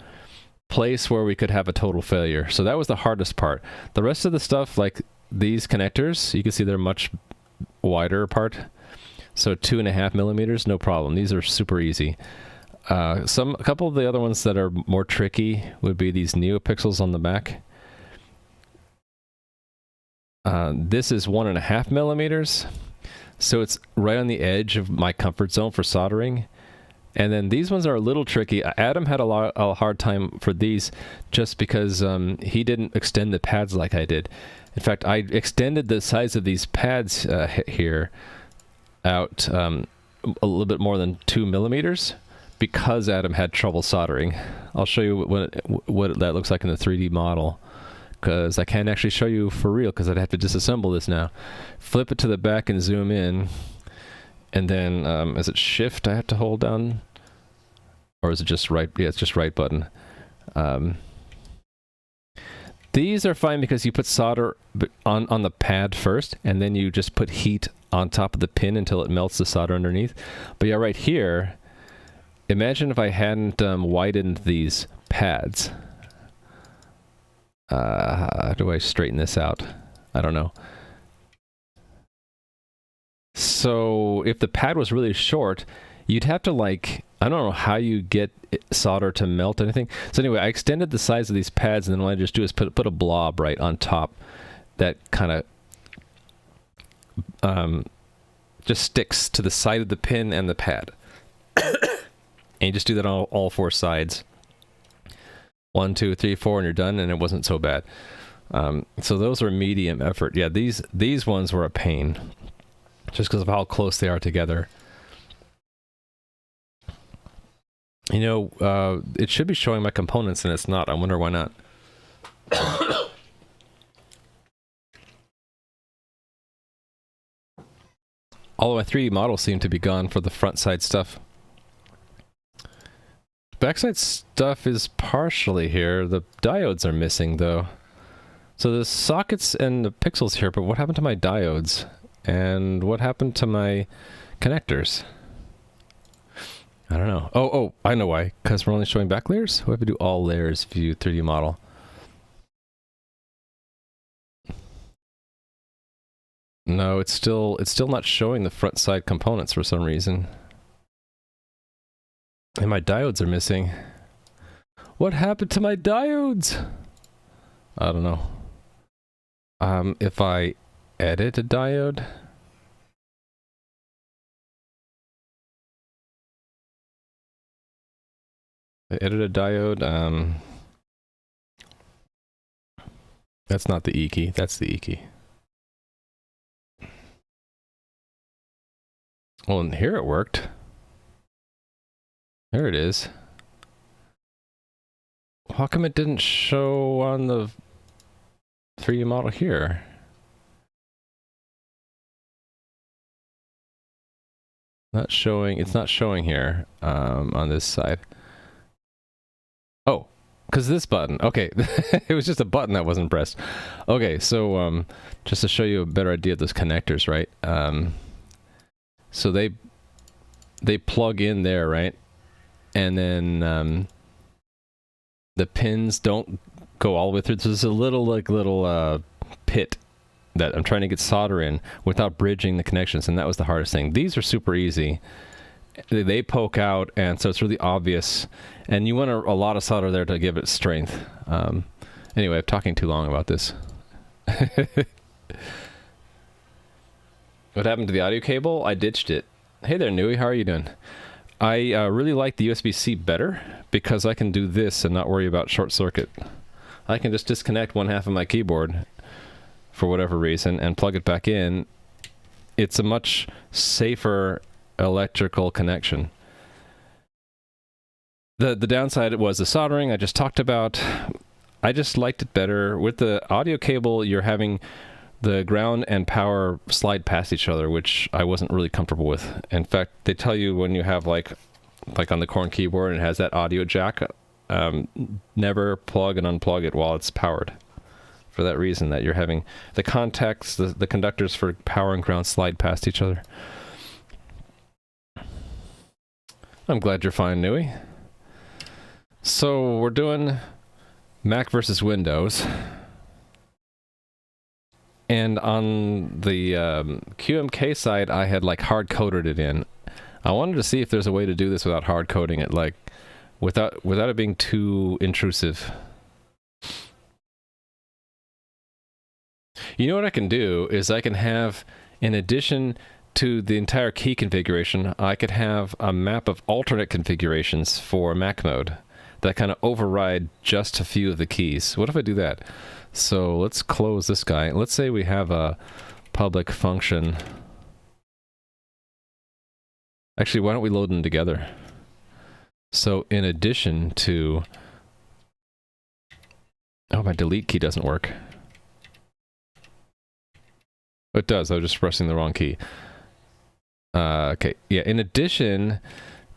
place where we could have a total failure. So that was the hardest part. The rest of the stuff, like these connectors, you can see they're much wider apart. So 2.5 millimeters, no problem. These are super easy. A couple of the other ones that are more tricky would be these neopixels on the back. This is 1.5 millimeters, so it's right on the edge of my comfort zone for soldering. And then these ones are a little tricky. Adam had a hard time for these just because he didn't extend the pads like I did. In fact, I extended the size of these pads here out a little bit more than 2 millimeters because Adam had trouble soldering. I'll show you what that looks like in the 3D model, because I can't actually show you for real because I'd have to disassemble this now. Flip it to the back and zoom in, and then is it shift I have to hold down, or is it just right? Yeah, it's just right button. These are fine because you put solder on the pad first, and then you just put heat on top of the pin until it melts the solder underneath. But yeah, right here, imagine if I hadn't widened these pads. How do I straighten this out? I don't know. So if the pad was really short, you'd have to, like, I don't know how you get solder to melt anything. So anyway, I extended the size of these pads, and then what I just do is put a blob right on top that kind of just sticks to the side of the pin and the pad. And you just do that on all 4 sides. 1, 2, 3, 4, and you're done, and it wasn't so bad. So those are medium effort. Yeah, these ones were a pain, just because of how close they are together. You know, it should be showing my components, and it's not. I wonder why not. All of my 3D models seem to be gone for the front side stuff. Backside stuff is partially here. The diodes are missing, though. So the sockets and the pixels here, but what happened to my diodes? And what happened to my connectors? I don't know. Oh, I know why. Because we're only showing back layers? We have to do all layers view 3D model. No, it's still not showing the front side components for some reason. And my diodes are missing. What happened to my diodes? I don't know. If I edit a diode, that's not the E key, that's the E key. Well, and here it worked. There it is. How come it didn't show on the 3D model here? Not showing, it's not showing here on this side. Oh, because this button, okay. It was just a button that wasn't pressed. Okay, so just to show you a better idea of those connectors, right? So they plug in there, right? and then the pins don't go all the way through. There's a little pit that I'm trying to get solder in without bridging the connections, and that was the hardest thing. These are super easy. They poke out, and so it's really obvious, and you want a lot of solder there to give it strength. Anyway, I'm talking too long about this. What happened to the audio cable? I ditched it. Hey there, Nui. How are you doing? I really like the USB-C better because I can do this and not worry about short circuit. I can just disconnect one half of my keyboard for whatever reason and plug it back in. It's a much safer electrical connection. The downside was the soldering I just talked about. I just liked it better. With the audio cable, you're having the ground and power slide past each other, which I wasn't really comfortable with. In fact, they tell you when you have like on the Korn keyboard and it has that audio jack, never plug and unplug it while it's powered. For that reason, that you're having the contacts, the conductors for power and ground slide past each other. I'm glad you're fine, Nui. So we're doing Mac versus Windows. And on the QMK side, I had like hard-coded it in. I wanted to see if there's a way to do this without hard-coding it, like without it being too intrusive. You know what I can do is I can have, in addition to the entire key configuration, I could have a map of alternate configurations for Mac mode that kind of override just a few of the keys. What if I do that? So let's close this guy. Let's say we have a public function. Actually, why don't we load them together? So in addition to... Oh, my delete key doesn't work. It does. I was just pressing the wrong key. Okay. Yeah, in addition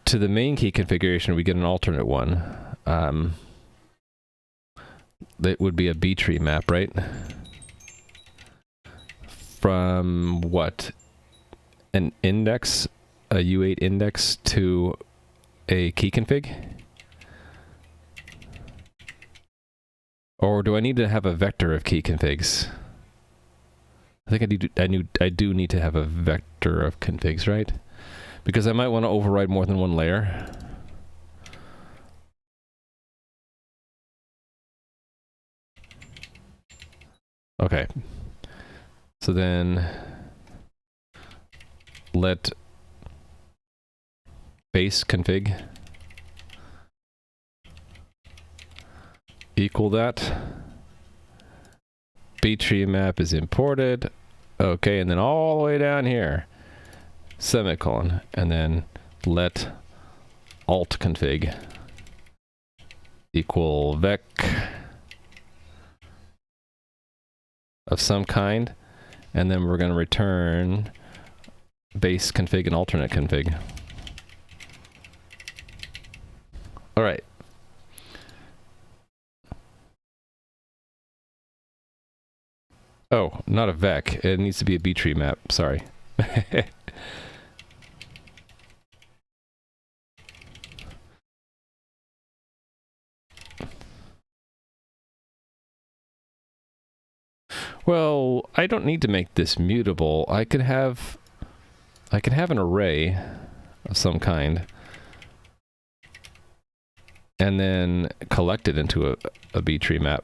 to the main key configuration, we get an alternate one. That would be a B-tree map, right? From what? An index, a U8 index to a key config? Or do I need to have a vector of key configs? I think I do need to have a vector of configs, right? Because I might want to override more than one layer. Okay. So then let base config equal that. B-tree map is imported. Okay, and then all the way down here, semicolon, and then let alt config equal vec of some kind, and then we're going to return base config and alternate config. All right. Oh, not a vec. It needs to be a B-tree map. Sorry. Well, I don't need to make this mutable. I can have an array of some kind and then collect it into a B-tree map.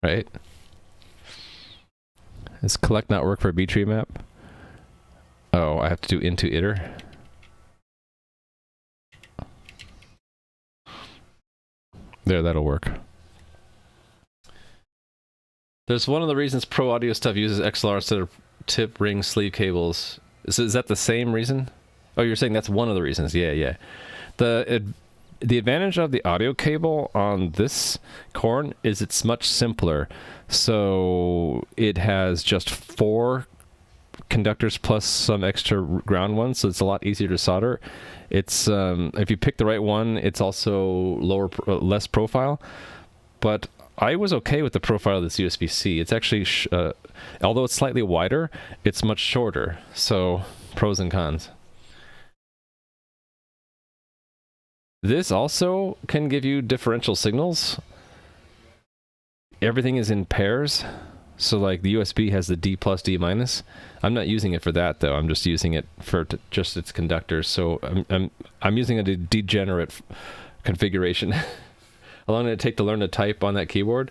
Right? Does collect not work for a B-tree map? Oh, I have to do into iter. There, that'll work. There's one of the reasons Pro Audio stuff uses XLR instead of tip ring sleeve cables. Is that the same reason? Oh, you're saying that's one of the reasons. Yeah, yeah. The advantage of the audio cable on this Korn is it's much simpler. So it has just 4 conductors plus some extra ground ones, so it's a lot easier to solder. It's if you pick the right one, it's also less profile, but I was okay with the profile of this USB-C. It's actually, although it's slightly wider, it's much shorter. So, pros and cons. This also can give you differential signals. Everything is in pairs. So like the USB has the D plus, D minus. I'm not using it for that though. I'm just using it for just its conductors. So I'm using a degenerate configuration. How long did it take to learn to type on that keyboard?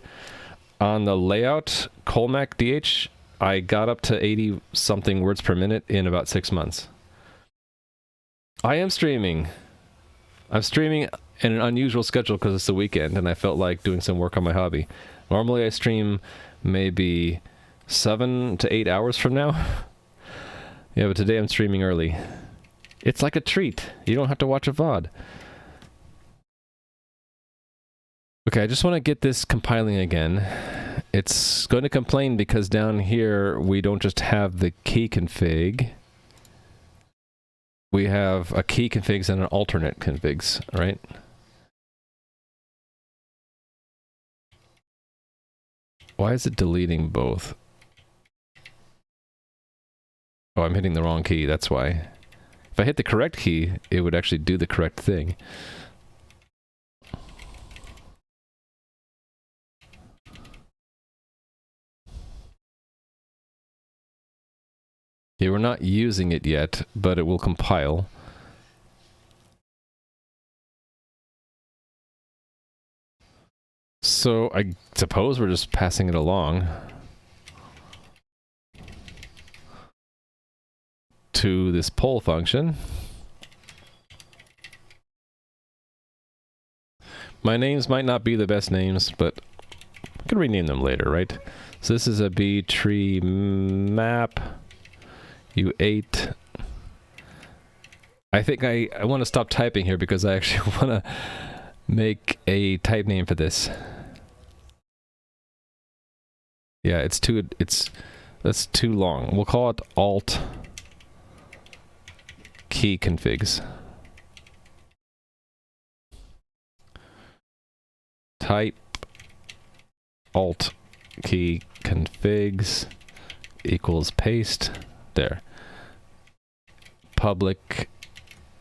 On the layout Qmk DH, I got up to 80 something words per minute in about 6 months. I am streaming. I'm streaming in an unusual schedule because it's the weekend and I felt like doing some work on my hobby. Normally I stream maybe 7 to 8 hours from now. Yeah, but today I'm streaming early. It's like a treat. You don't have to watch a VOD. Okay, I just want to get this compiling again. It's going to complain because down here we don't just have the key config. We have a key configs and an alternate configs, right? Why is it deleting both? Oh, I'm hitting the wrong key, that's why. If I hit the correct key, it would actually do the correct thing. Okay, we're not using it yet, but it will compile. So I suppose we're just passing it along to this poll function. My names might not be the best names, but I can rename them later, right? So this is a B tree map. U8. I think I want to stop typing here because I actually want to make a type name for this. Yeah, that's too long. We'll call it alt key configs. Type alt key configs equals paste. There. Public,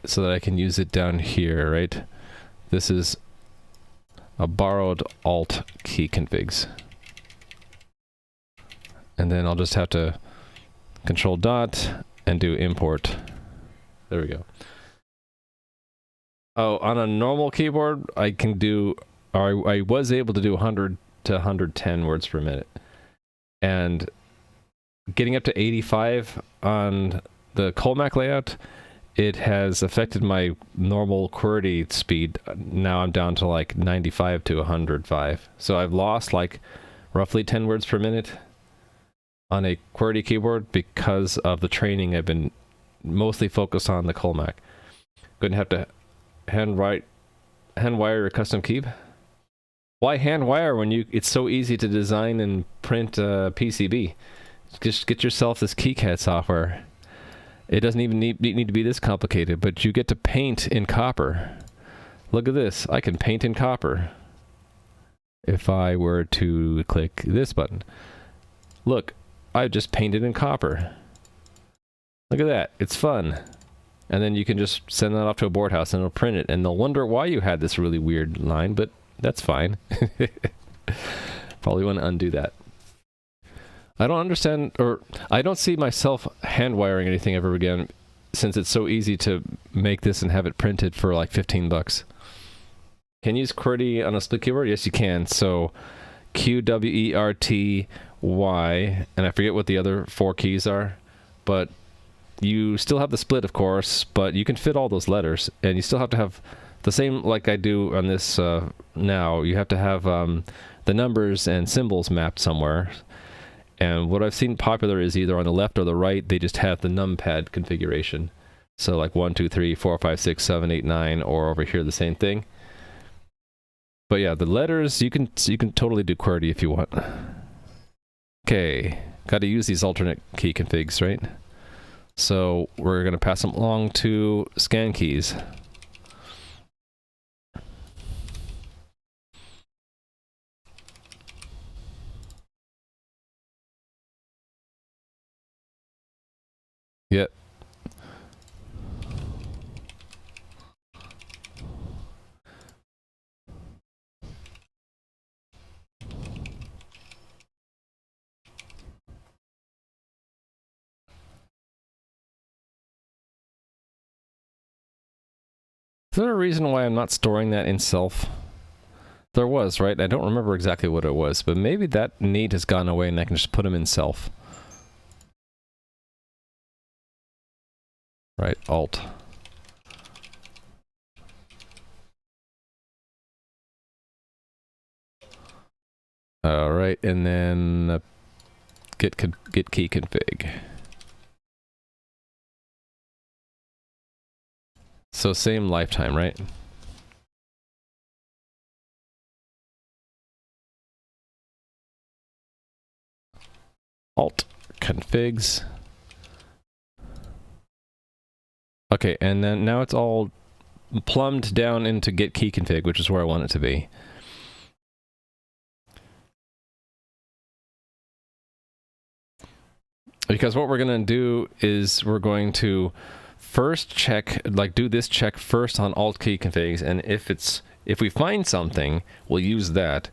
so that I can use it down here, right? This is a borrowed alt key configs. And then I'll just have to control dot and do import. There we go. Oh, on a normal keyboard, I can do, or I was able to do 100 to 110 words per minute. And getting up to 85 on the Qmk layout, it has affected my normal QWERTY speed. Now I'm down to like 95 to 105. So I've lost like roughly 10 words per minute on a QWERTY keyboard because of the training. I've been mostly focused on the Qmk. Going to have to hand wire your custom key. Why hand wire when it's so easy to design and print PCB? Just get yourself this KiCad software. It doesn't even need to be this complicated, but you get to paint in copper. Look at this. I can paint in copper. If I were to click this button. Look, I just painted in copper. Look at that. It's fun. And then you can just send that off to a board house and it'll print it. And they'll wonder why you had this really weird line, but that's fine. Probably want to undo that. I don't understand, or I don't see myself hand wiring anything ever again, since it's so easy to make this and have it printed for like 15 bucks. Can you use QWERTY on a split keyboard? Yes, you can. So QWERTY, and I forget what the other 4 keys are, but you still have the split, of course, but you can fit all those letters, and you still have to have the same like I do on this now. You have to have the numbers and symbols mapped somewhere. And what I've seen popular is either on the left or the right, they just have the numpad configuration. So like 1, 2, 3, 4, 5, 6, 7, 8, 9, or over here the same thing. But yeah, the letters, you can totally do QWERTY if you want. Okay, got to use these alternate key configs, right? So we're going to pass them along to scan keys. Is there a reason why I'm not storing that in self? There was, right? I don't remember exactly what it was, but maybe that need has gone away and I can just put them in self. Right, Alt. All right, and then git key config. So same lifetime, right? Alt configs. Okay, and then now it's all plumbed down into git key config, which is where I want it to be. Because what we're going to do is we're going to first check, like do this check first on alt key configs, and if we find something, we'll use that.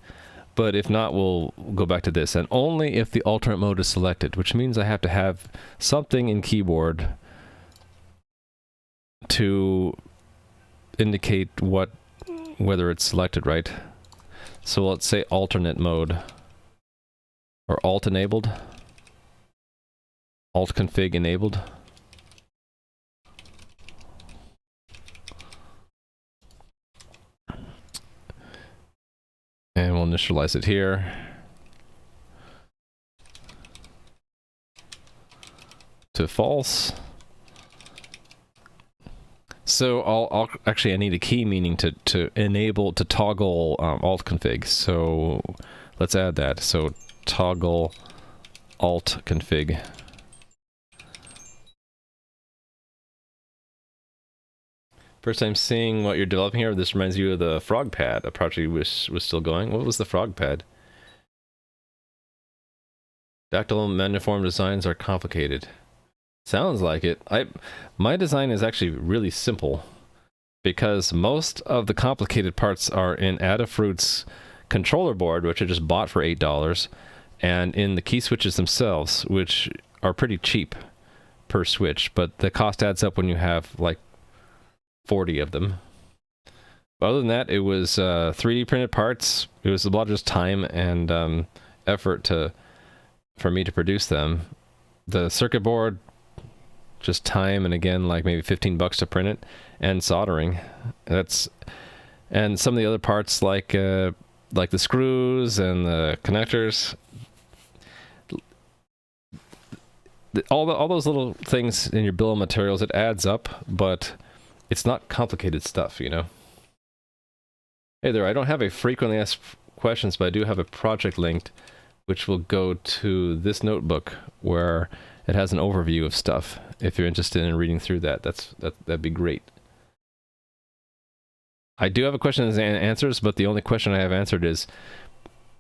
But if not, we'll go back to this, and only if the alternate mode is selected, which means I have to have something in keyboard to indicate whether it's selected, right? So let's say alternate mode, or alt enabled. Alt config enabled. And we'll initialize it here. To false. So I'll actually I need a key meaning to enable, to toggle alt config. So let's add that. So toggle alt config. First time seeing what you're developing here. This reminds you of the frog pad, a project was still going. What was the frog pad? Dactyl maniform designs are complicated. Sounds like it. My design is actually really simple because most of the complicated parts are in Adafruit's controller board, which I just bought for $8, and in the key switches themselves, which are pretty cheap per switch, but the cost adds up when you have like 40 of them. But other than that, it was 3D printed parts. It was a lot of just time and effort for me to produce them. The circuit board, just time, and again, like maybe $15 to print it, and soldering. And some of the other parts, like the screws and the connectors. All those little things in your bill of materials, it adds up, but it's not complicated stuff, you know? Hey there, I don't have a frequently asked questions, but I do have a project linked, which will go to this notebook where it has an overview of stuff. If you're interested in reading through that, that'd be great. I do have a questions and answers, but the only question I have answered is,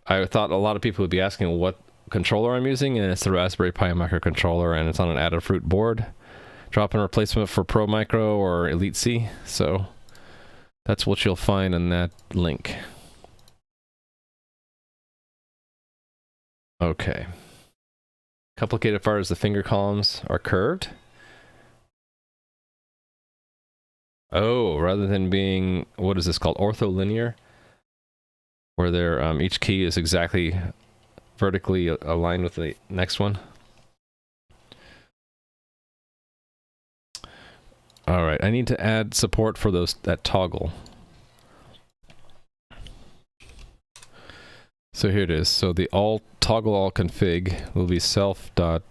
I thought a lot of people would be asking what controller I'm using, and it's the Raspberry Pi microcontroller, and it's on an Adafruit board. Drop-in replacement for Pro Micro or Elite C, so that's what you'll find in that link. Okay. Complicated part is the finger columns are curved. Oh, rather than being, what is this called, ortholinear, where they're each key is exactly vertically aligned with the next one. All right, I need to add support for that toggle. So here it is. So the toggle all config will be self dot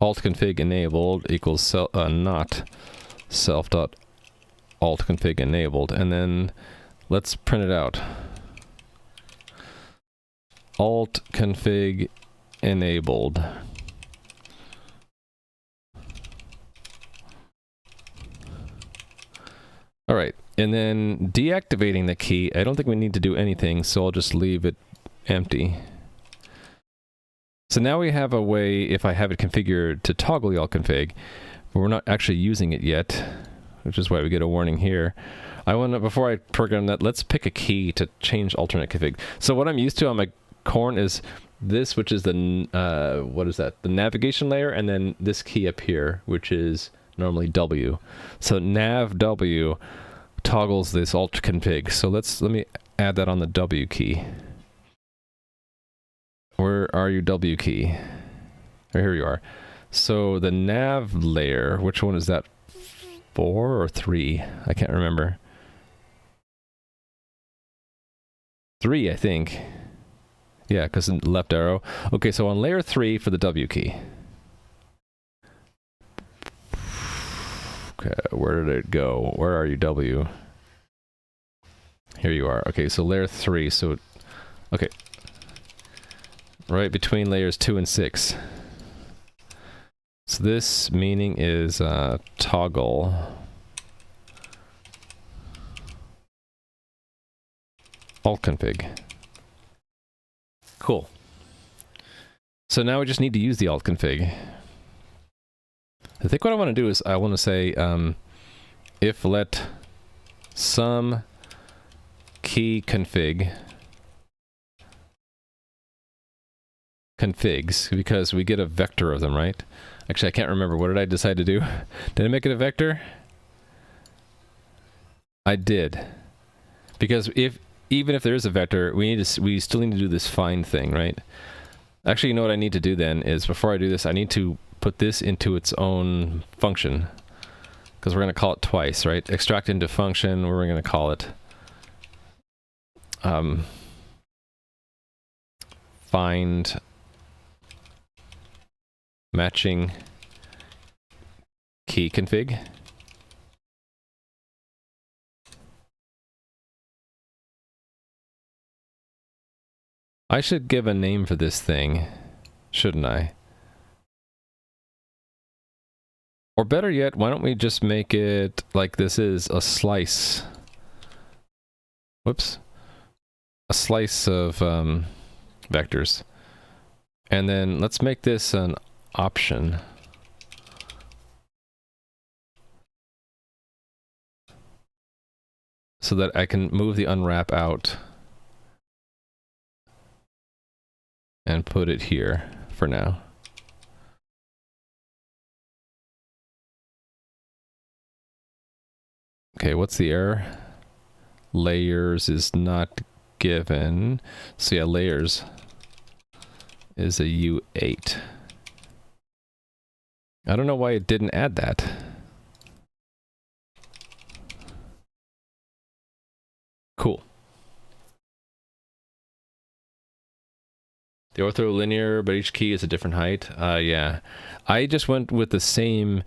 alt config enabled equals not self dot alt config enabled, and then let's print it out. Alt config enabled. All right, and then deactivating the key, I don't think we need to do anything, so I'll just leave it empty. So now we have a way, if I have it configured, to toggle the alt config, but we're not actually using it yet, which is why we get a warning here. I want to, before I program that, let's pick a key to change alternate config. So what I'm used to on my Korn is this, which is the, what is that? The navigation layer, and then this key up here, which is normally W. So nav W toggles this alt config. So let me add that on the W key. Where are you, W key? Oh, here you are. So the nav layer, which one is that? 4 or 3? I can't remember. 3, I think. Yeah, because left arrow. Okay, so on layer 3 for the W key. Okay, where did it go? Where are you, W? Here you are. Okay, so layer 3. So, okay. Right between layers 2 and 6. So this meaning is toggle alt config. Cool. So now we just need to use the alt config. I think what I want to do is I want to say if let some key configs, because we get a vector of them, right? Actually, I can't remember. What did I decide to do? Did I make it a vector? I did. Because even if there is a vector, we still need to do this find thing, right? Actually, you know what I need to do then is, before I do this, I need to put this into its own function. Because we're going to call it twice, right? Extract into function, we're going to call it find matching key config. I should give a name for this thing, shouldn't I? Or better yet, why don't we just make it like this is a slice. Whoops. A slice of vectors. And then let's make this an option. So that I can move the unwrap out and put it here for now. Okay, what's the error? Layers is not given. So yeah, layers is a U8. I don't know why it didn't add that. Cool. The ortholinear, but each key is a different height. Yeah. I just went with the same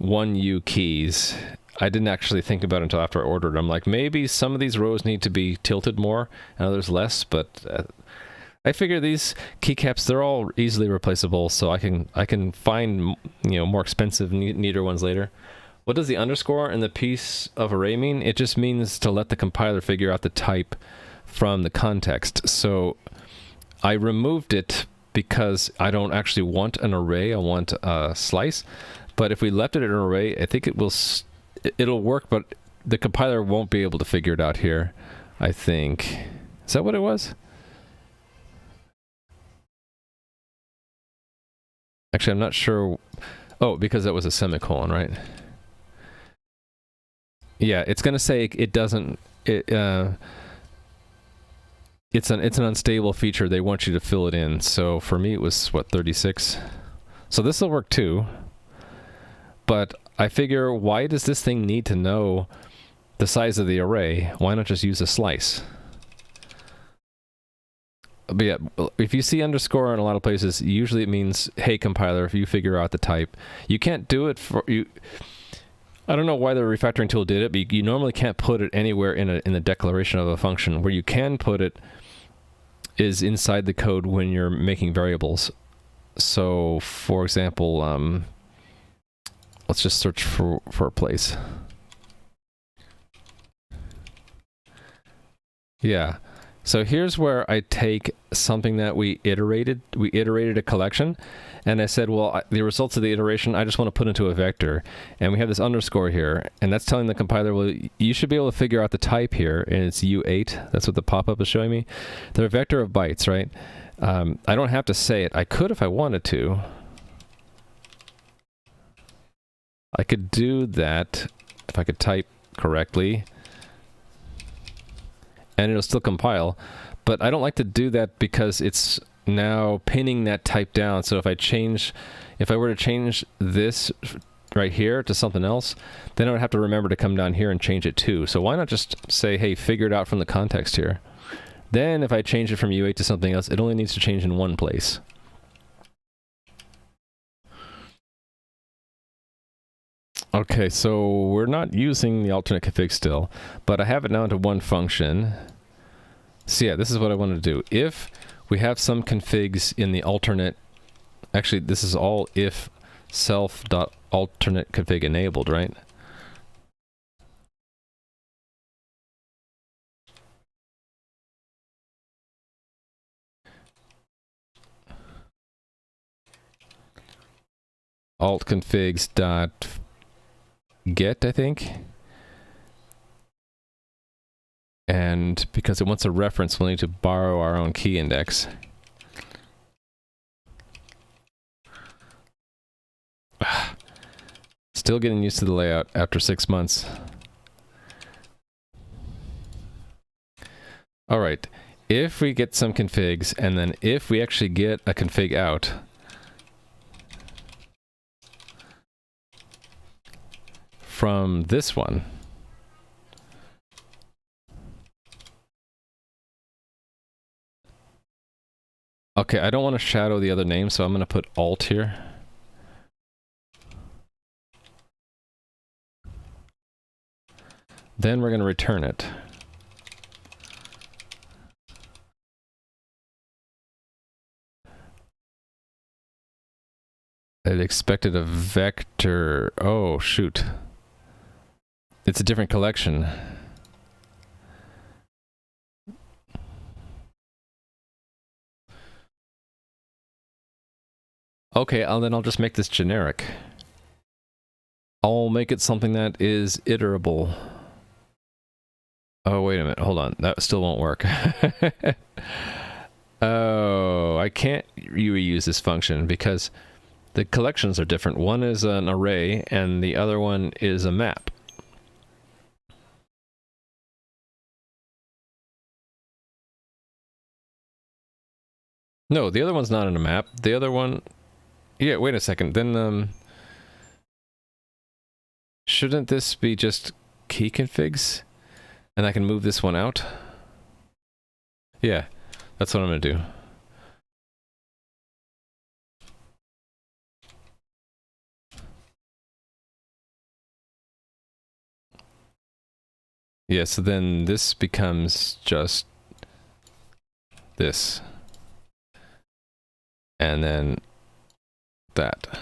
1U keys. I didn't actually think about it until after I ordered. I'm like, maybe some of these rows need to be tilted more and others less, but I figure these keycaps, they're all easily replaceable, so I can find, you know, more expensive, neater ones later. What does the underscore in the piece of array mean? It just means to let the compiler figure out the type from the context. So I removed it because I don't actually want an array, I want a slice. But if we left it in an array, I think it'll work, but the compiler won't be able to figure it out here, I think. Is that what it was? Actually, I'm not sure. Oh, because that was a semicolon, right? Yeah, it's going to say it doesn't... It's an unstable feature. They want you to fill it in. So for me, it was, what, 36? So this will work too. But I figure, why does this thing need to know the size of the array? Why not just use a slice? But yeah, if you see underscore in a lot of places, usually it means, hey compiler, if you figure out the type. You can't do it for you. I don't know why the refactoring tool did it, but you normally can't put it anywhere in the declaration of a function. Where you can put it is inside the code when you're making variables. So, for example, let's just search for a place. Yeah. So here's where I take something that we iterated a collection, and I said, well, the results of the iteration, I just want to put into a vector. And we have this underscore here, and that's telling the compiler, well, you should be able to figure out the type here, and it's U8. That's what the pop-up is showing me. They're a vector of bytes, right? I don't have to say it. I could if I wanted to. I could do that if I could type correctly. And it'll still compile. But I don't like to do that because it's now pinning that type down. So if I were to change this right here to something else, then I would have to remember to come down here and change it too. So why not just say, hey, figure it out from the context here. Then if I change it from U8 to something else, it only needs to change in one place. Okay, so we're not using the alternate config still, but I have it now into one function. So yeah, this is what I want to do. If we have some configs in the alternate, actually this is all if self.alternate config enabled, right? Alt configs dot get, I think. And because it wants a reference, we'll need to borrow our own key index. Still getting used to the layout after 6 months. All right, if we get some configs, and then if we actually get a config out, from this one, okay, I don't want to shadow the other name, so I'm going to put alt here. Then we're going to return it. It expected a vector. Oh, shoot. It's a different collection. Okay, then I'll just make this generic. I'll make it something that is iterable. Oh, wait a minute. Hold on. That still won't work. Oh, I can't reuse this function because the collections are different. One is an array and the other one is a map. No, the other one's not in a map. The other one... Yeah, wait a second. Then, shouldn't this be just key configs? And I can move this one out? Yeah, that's what I'm going to do. Yeah, so then this becomes just this. And then that.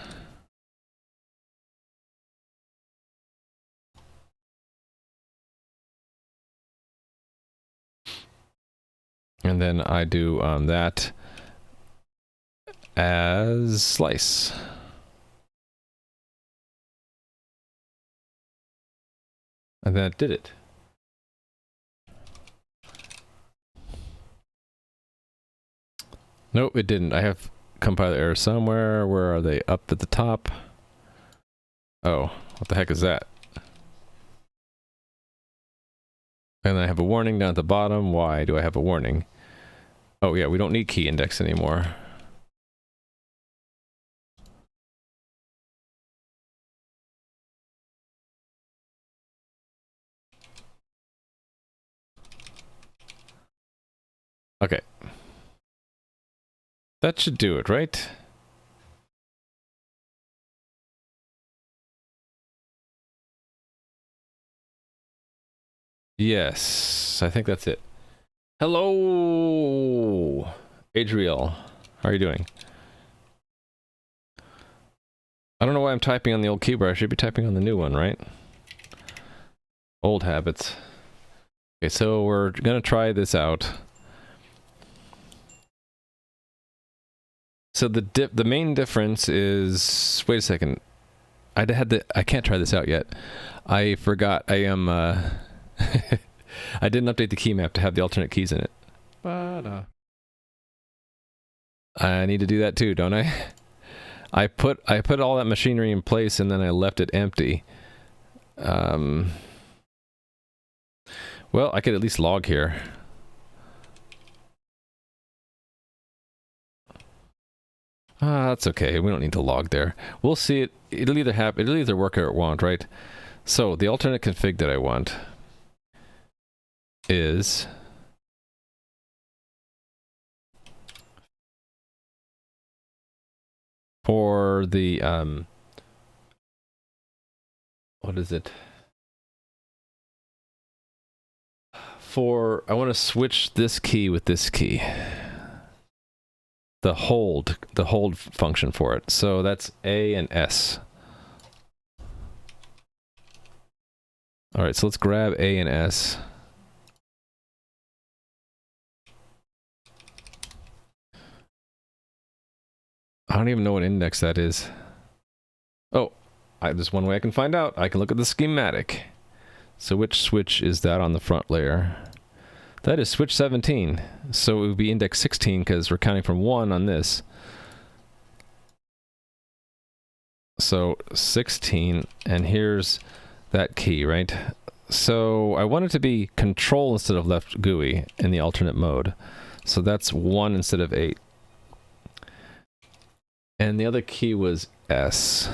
And then I do that as slice. And that did it. Nope, it didn't. I have compiler error somewhere. Where are they? Up at the top. Oh, what the heck is that? And then I have a warning down at the bottom. Why do I have a warning? Oh yeah, we don't need key index anymore. Okay. That should do it, right? Yes, I think that's it. Hello, Adriel. How are you doing? I don't know why I'm typing on the old keyboard. I should be typing on the new one, right? Old habits. Okay, so we're gonna try this out. So the main difference is, wait a second. I can't try this out yet. I forgot. I am I didn't update the key map to have the alternate keys in it. But I need to do that too, don't I? I put all that machinery in place and then I left it empty. Well, I could at least log here. That's okay. We don't need to log there. We'll see it. It'll either happen. It'll either work or it won't, right? So the alternate config that I want is for the what is it? I want to switch this key with this key. The hold function for it. So that's A and S. All right, so let's grab A and S. I don't even know what index that is. Oh, there's one way I can find out. I can look at the schematic. So which switch is that on the front layer? That is switch 17. So it would be index 16 because we're counting from 1 on this. So 16, and here's that key, right? So I want it to be control instead of left GUI in the alternate mode. So that's 1 instead of 8. And the other key was S.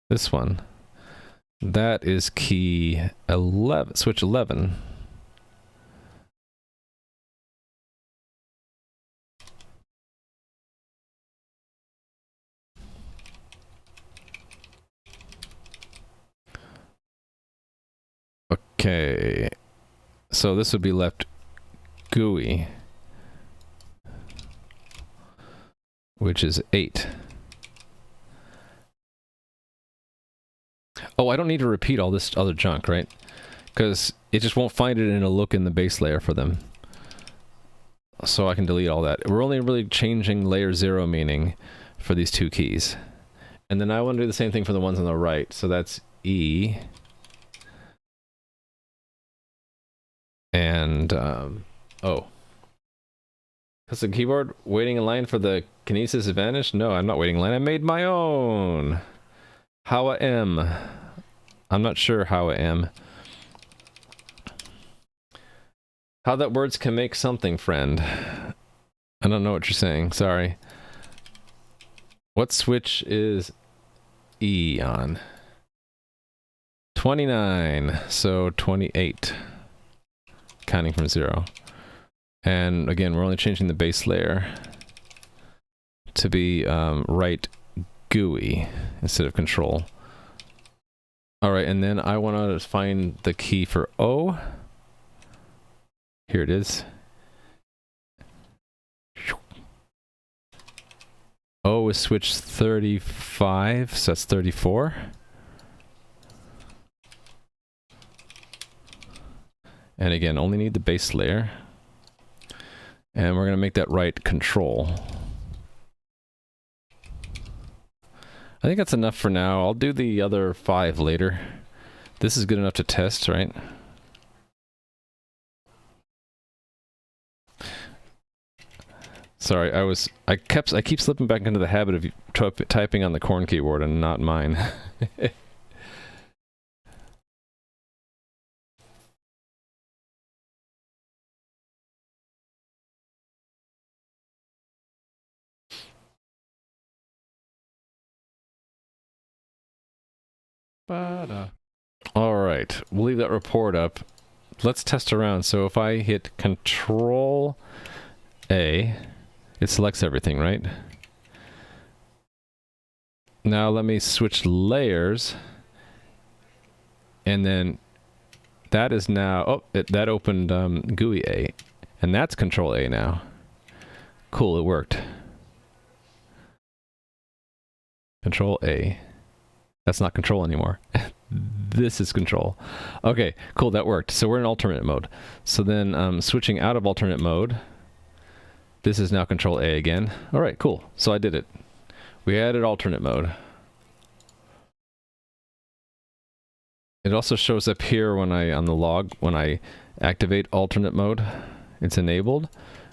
This one. That is key 11, switch 11. Okay. So this would be left GUI, which is 8. Oh, I don't need to repeat all this other junk, right? Because it just won't find it in a look in the base layer for them. So I can delete all that. We're only really changing layer 0 meaning for these two keys. And then I want to do the same thing for the ones on the right. So that's E. And, oh. Because the keyboard waiting in line for the kinesis vanished? No, I'm not waiting in line. I made my own. How I am. I'm not sure how I am. How that words can make something, friend. I don't know what you're saying. Sorry. What switch is E on? 29. So 28. Counting from 0. And again, we're only changing the base layer to be right GUI instead of control. Alright, and then I want to find the key for O. Here it is. O is switch 35, so that's 34. And again, only need the base layer. And we're going to make that right control. I think that's enough for now. I'll do the other 5 later. This is good enough to test, right? Sorry, I keep slipping back into the habit of typing on the corn keyboard and not mine. Alright, we'll leave that report up. Let's test around. So if I hit Control A, it selects everything, right? Now let me switch layers. And then that is now, oh, that opened GUI A. And that's Control A now. Cool, it worked. Control A. That's not control anymore. This is control. Okay, cool, that worked. So we're in alternate mode. So then switching out of alternate mode, this is now Control A again. All right, cool. So I did it. We added alternate mode. It also shows up here when on the log, when I activate alternate mode. it's enabled,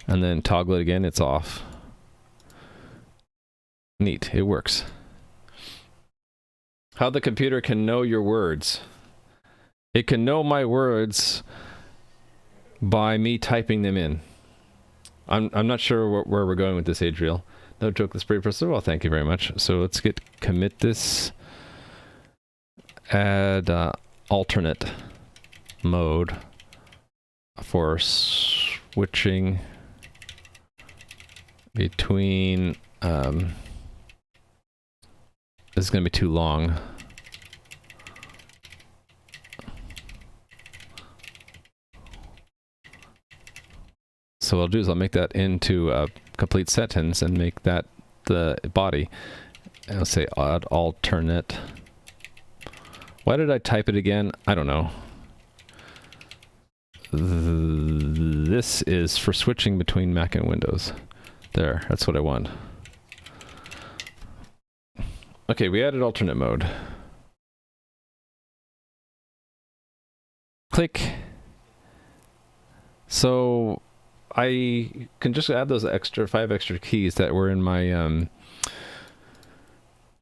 and then toggle it again, it's off. Neat, it works. How the computer can know your words. It can know my words by me typing them in. I'm not sure where we're going with this, Adriel. No joke, that's pretty impressive. Well, thank you very much. So let's commit this. Add alternate mode for switching between this is going to be too long. So what I'll do is I'll make that into a complete sentence and make that the body. And I'll say add alternate. Why did I type it again? I don't know. This is for switching between Mac and Windows. There, that's what I want. Okay, we added alternate mode. Click. So I can just add those 5 extra keys that were in my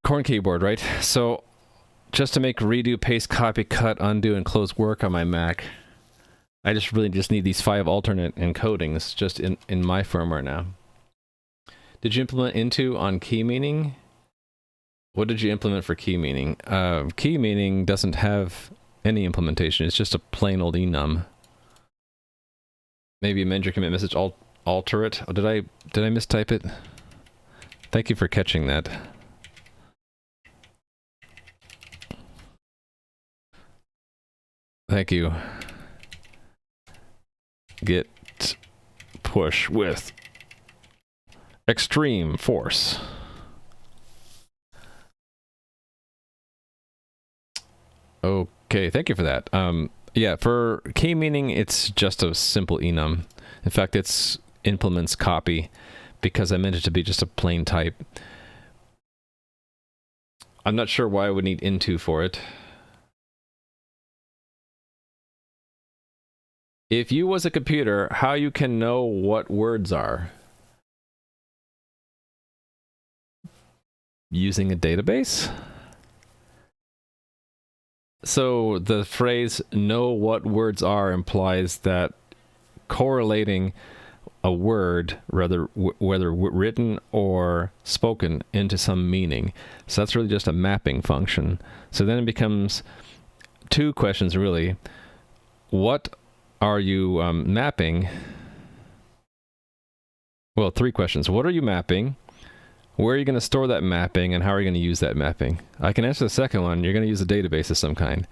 corn keyboard, right? So just to make redo, paste, copy, cut, undo, and close work on my Mac, I really just need these 5 alternate encodings just in my firmware now. Did you implement into on key meaning? What did you implement for key meaning? Key meaning doesn't have any implementation. It's just a plain old enum. Maybe amend your commit message, alter it. Oh, did I mistype it? Thank you for catching that. Thank you. Git push with extreme force. Okay, thank you for that. Yeah, for key meaning, it's just a simple enum. In fact, it's implements copy because I meant it to be just a plain type. I'm not sure why I would need into for it. If you was a computer, how you can know what words are? Using a database? So the phrase know what words are implies that correlating a word, whether written or spoken, into some meaning. So that's really just a mapping function. So then it becomes 2 questions really. What are you mapping? Well, 3 questions. What are you mapping? Where are you going to store that mapping, and how are you going to use that mapping? I can answer the second one. You're going to use a database of some kind.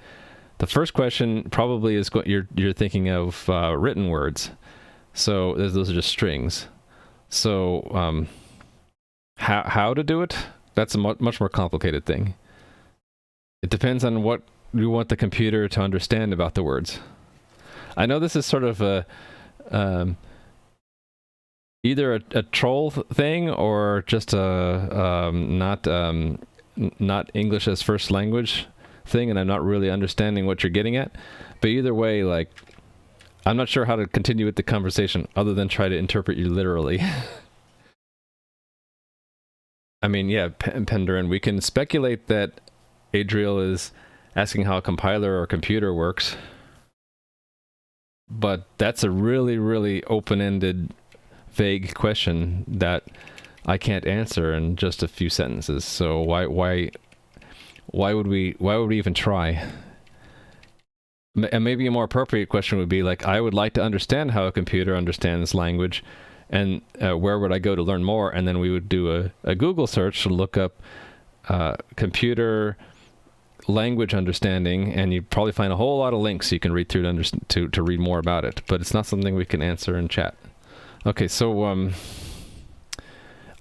The first question probably is you're thinking of written words. So those are just strings. So how to do it? That's a much more complicated thing. It depends on what you want the computer to understand about the words. I know this is sort of a either a troll thing or just a not English as first language thing, and I'm not really understanding what you're getting at. But either way, like, I'm not sure how to continue with the conversation other than try to interpret you literally. I mean, yeah, Penderin, we can speculate that Adriel is asking how a compiler or computer works, but that's a really, really open-ended, vague question that I can't answer in just a few sentences. So why would we even try? And maybe a more appropriate question would be like, I would like to understand how a computer understands language, and where would I go to learn more? And then we would do a Google search to look up computer language understanding, and you'd probably find a whole lot of links you can read through to read more about it. But it's not something we can answer in chat. Okay, so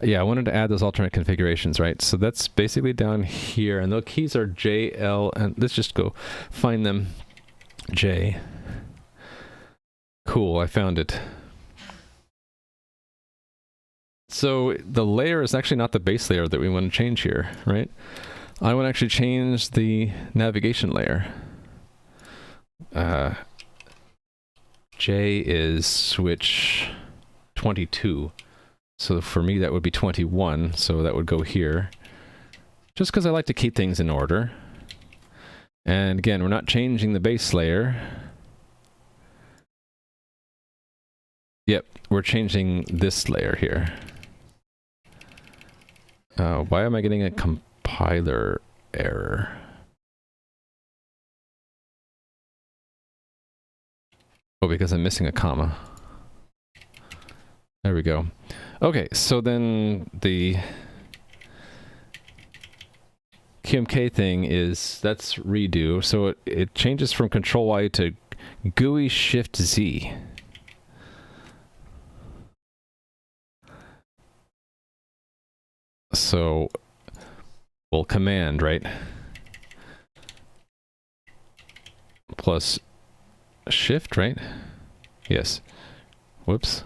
yeah, I wanted to add those alternate configurations, right? So that's basically down here, and the keys are J, L, and let's just go find them. J. Cool, I found it. So the layer is actually not the base layer that we want to change here, right? I want to actually change the navigation layer. J is switch 22. So for me, that would be 21. So that would go here. Just because I like to keep things in order. And again, we're not changing the base layer. Yep, we're changing this layer here. Why am I getting a compiler error? Oh, because I'm missing a comma. There we go. Okay, so then the Qmk thing is, that's redo. So it changes from Control Y to GUI Shift Z. So, well, command, right? Plus shift, right? Yes. Whoops.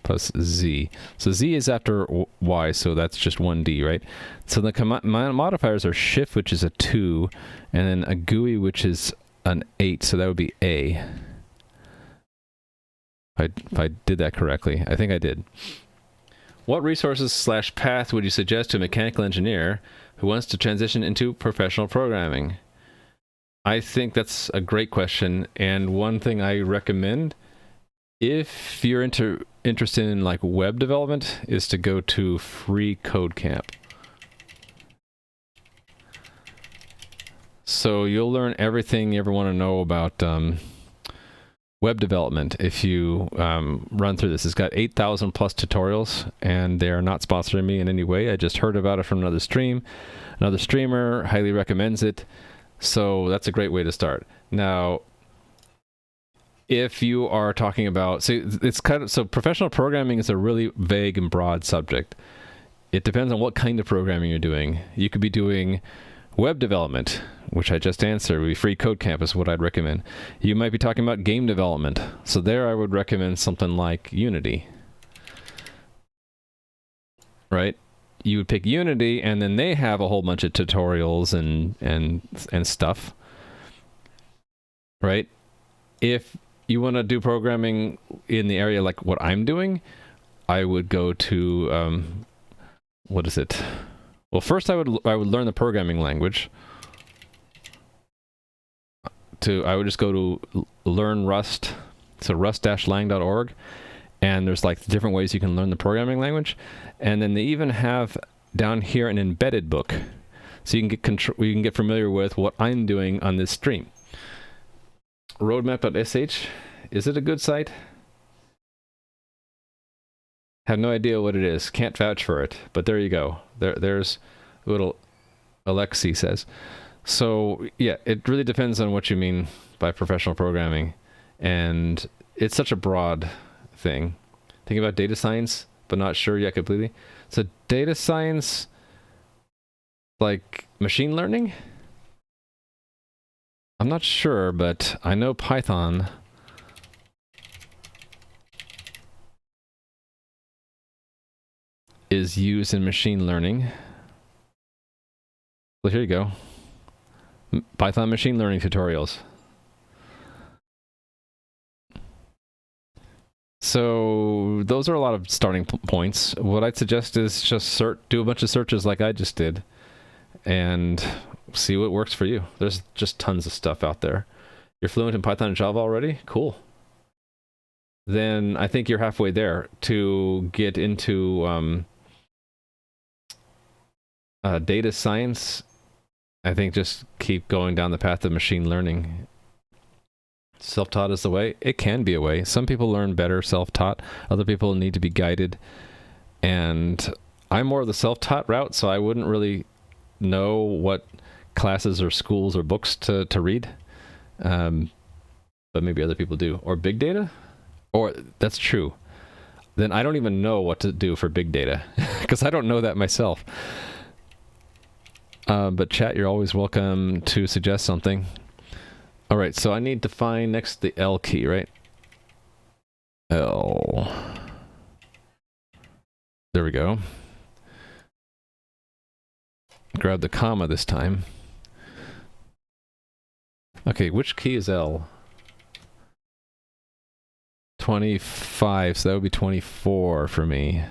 Plus Z. So Z is after Y, so that's just 1D, right? So the modifiers are shift, which is a 2, and then a GUI, which is an 8, so that would be A. If I did that correctly. I think I did. What resources / path would you suggest to a mechanical engineer who wants to transition into professional programming? I think that's a great question, and one thing I recommend, if you're interested in like web development, is to go to Free Code Camp. So you'll learn everything you ever want to know about web development if you run through this. It's got 8,000 plus tutorials, and they are not sponsoring me in any way. I just heard about it from another stream. Another streamer highly recommends it. So that's a great way to start. Now, if you are talking about, so professional programming is a really vague and broad subject. It depends on what kind of programming you're doing. You could be doing web development, which I just answered. Free Code Camp is what I'd recommend. You might be talking about game development. So there I would recommend something like Unity. Right? You would pick Unity, and then they have a whole bunch of tutorials and stuff. Right? If you want to do programming in the area like what I'm doing, I would go to what is it? Well, first I would learn the programming language. I would just go to learn Rust, so rust-lang.org, and there's like different ways you can learn the programming language, and then they even have down here an embedded book, so you can get familiar with what I'm doing on this stream. Roadmap.sh, is it a good site? Have no idea what it is. Can't vouch for it, but there you go. There's little Alexi says. So yeah, it really depends on what you mean by professional programming, and it's such a broad thing. Thinking about data science, but not sure yet completely. So data science, like machine learning? I'm not sure, but I know Python is used in machine learning. Well, here you go. Python machine learning tutorials. So those are a lot of starting points. What I'd suggest is just do a bunch of searches like I just did and see what works for you. There's just tons of stuff out there. You're fluent in Python and Java already? Cool. Then I think you're halfway there to get into data science. I think just keep going down the path of machine learning. Self-taught is the way. It can be a way. Some people learn better self-taught. Other people need to be guided. And I'm more of the self-taught route, so I wouldn't really know what classes or schools or books to read. But maybe other people do. Or big data? Or that's true. Then I don't even know what to do for big data because I don't know that myself. But chat, you're always welcome to suggest something. All right, so I need to find next the L key, right? L. There we go. Grab the comma this time. Okay, which key is L? 25, so that would be 24 for me.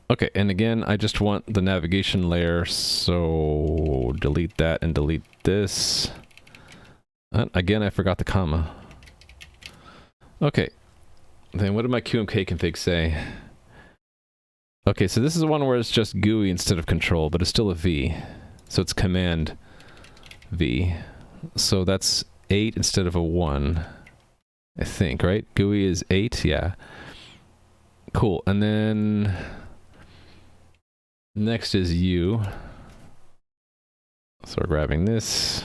Okay, and again, I just want the navigation layer, so delete that and delete this. Again, I forgot the comma. Okay, then what did my QMK config say? Okay, so this is the one where it's just GUI instead of control, but it's still a V. So it's command V. So that's 8 instead of a 1, I think, right? GUI is 8, yeah. Cool, and then next is U. So we're grabbing this.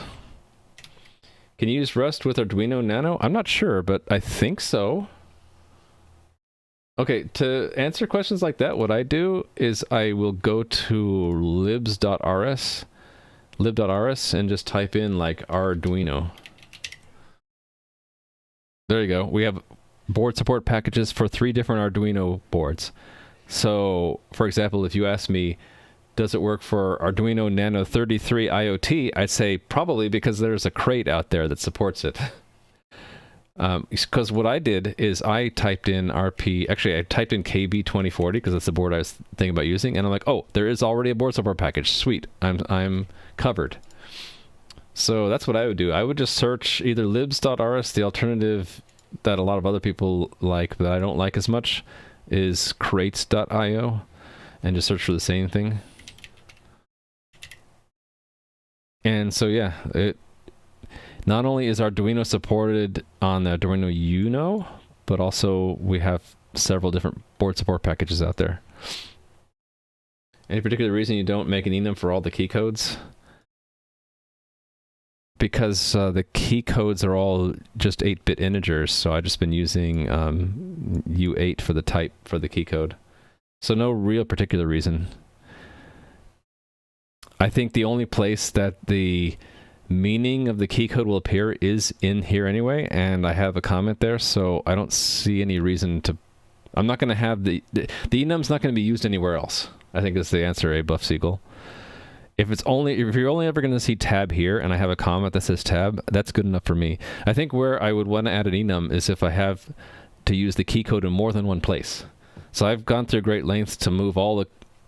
Can you use Rust with Arduino Nano? I'm not sure, but I think so. Okay, to answer questions like that, what I do is I will go to libs.rs, and just type in like Arduino. There you go. We have board support packages for 3 different Arduino boards. So, for example, if you ask me, does it work for Arduino Nano 33 IoT? I'd say probably, because there's a crate out there that supports it. Because what I did is I typed in RP, actually I typed in KB2040 because that's the board I was thinking about using, and I'm like, oh, there is already a board support package. Sweet, I'm covered. So that's what I would do. I would just search either libs.rs, the alternative that a lot of other people like but I don't like as much is crates.io, and just search for the same thing. And so yeah, not only is Arduino supported on the Arduino Uno, but also we have several different board support packages out there. Any particular reason you don't make an enum for all the key codes? Because the key codes are all just 8-bit integers, so I've just been using U8 for the type for the key code. So no real particular reason. I think the only place that the meaning of the key code will appear is in here anyway, and I have a comment there, so I don't see any reason to... I'm not going to have the enum's not going to be used anywhere else, I think is the answer, Buff Siegel. If you're only ever going to see tab here, and I have a comment that says tab, that's good enough for me. I think where I would want to add an enum is if I have to use the key code in more than one place. So I've gone through great lengths to move all the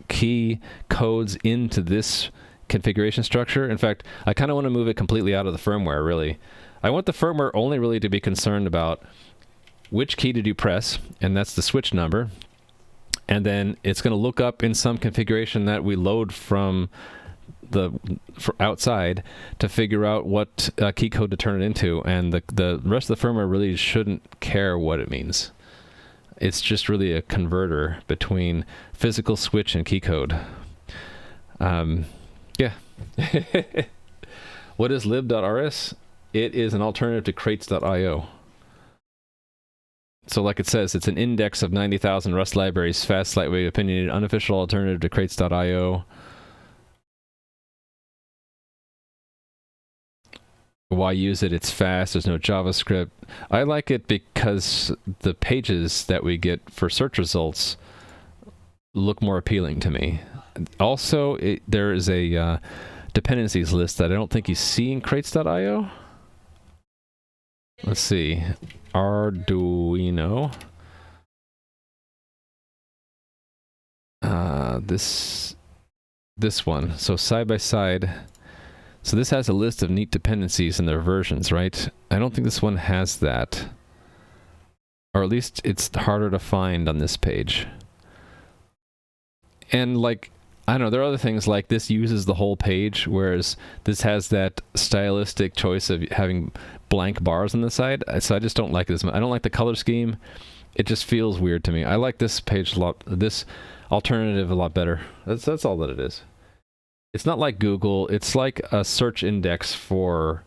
key codes into this configuration structure. In fact, I kind of want to move it completely out of the firmware, really. I want the firmware only really to be concerned about which key did you press, and that's the switch number. And then it's going to look up in some configuration that we load from outside to figure out what key code to turn it into, and the rest of the firmware really shouldn't care what it means. It's just really a converter between physical switch and key code. Yeah. What is lib.rs? It is an alternative to crates.io. So like it says, it's an index of 90,000 Rust libraries, fast, lightweight, opinionated, unofficial alternative to crates.io. Why use it? It's fast. There's no JavaScript. I like it because the pages that we get for search results look more appealing to me. Also, there is a dependencies list that I don't think you see in crates.io. Let's see. Arduino. This one. So side by side. So this has a list of neat dependencies and their versions, right? I don't think this one has that. Or at least it's harder to find on this page. And like, I don't know, there are other things like this uses the whole page, whereas this has that stylistic choice of having blank bars on the side. So I just don't like this. I don't like the color scheme. It just feels weird to me. I like this page a lot, this alternative a lot better. That's all that it is. It's not like Google. It's like a search index for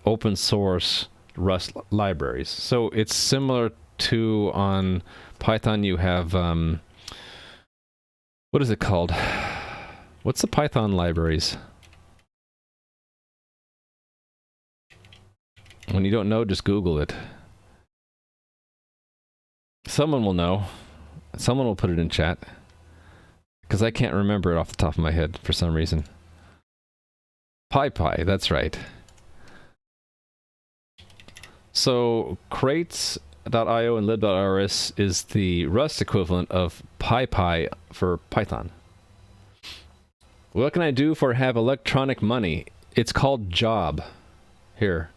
open source Rust libraries. So it's similar to on Python you have, what is it called? What's the Python libraries? When you don't know, just Google it. Someone will know. Someone will put it in chat. Because I can't remember it off the top of my head for some reason. PyPy, that's right. So crates.io and lib.rs is the Rust equivalent of PyPy for Python. What can I do for have electronic money? It's called job. Here.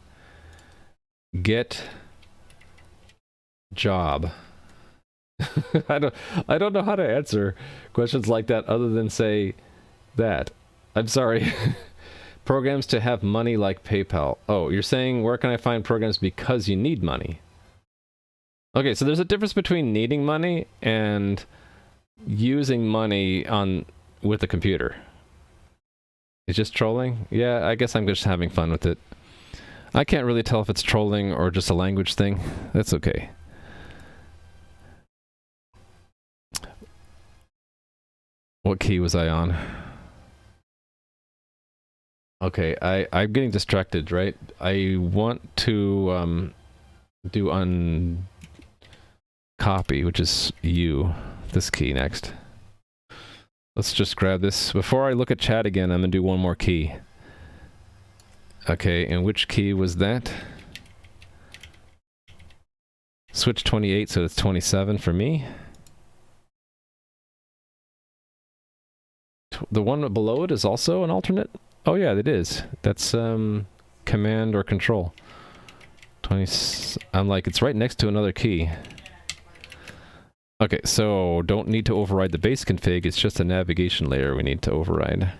Get job. I don't know how to answer questions like that other than say that. I'm sorry. Programs to have money like PayPal. Oh, you're saying where can I find programs because you need money? Okay, so there's a difference between needing money and using money with a computer. It's just trolling? Yeah, I guess I'm just having fun with it. I can't really tell if it's trolling or just a language thing. That's okay. What key was I on? Okay, I'm getting distracted, right? I want to do copy, which is this key next. Let's just grab this. Before I look at chat again, I'm gonna do one more key. Okay, and which key was that? Switch 28, so it's 27 for me. The one below it is also an alternate? Oh yeah, it is. That's command or control. I'm like, it's right next to another key. Okay, so don't need to override the base config, it's just a navigation layer we need to override.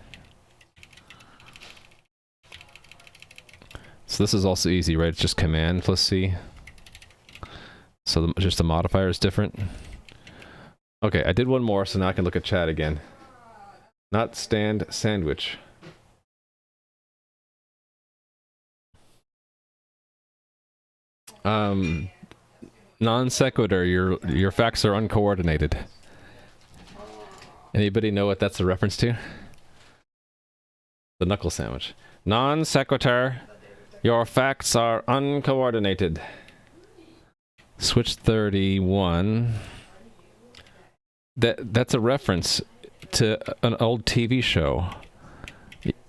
So this is also easy, right? It's just command plus C. So just the modifier is different. Okay, I did one more, so now I can look at chat again. Not stand sandwich. Non sequitur, your facts are uncoordinated. Anybody know what that's a reference to? The knuckle sandwich. Non sequitur, your facts are uncoordinated. Switch 31. That's a reference to an old TV show.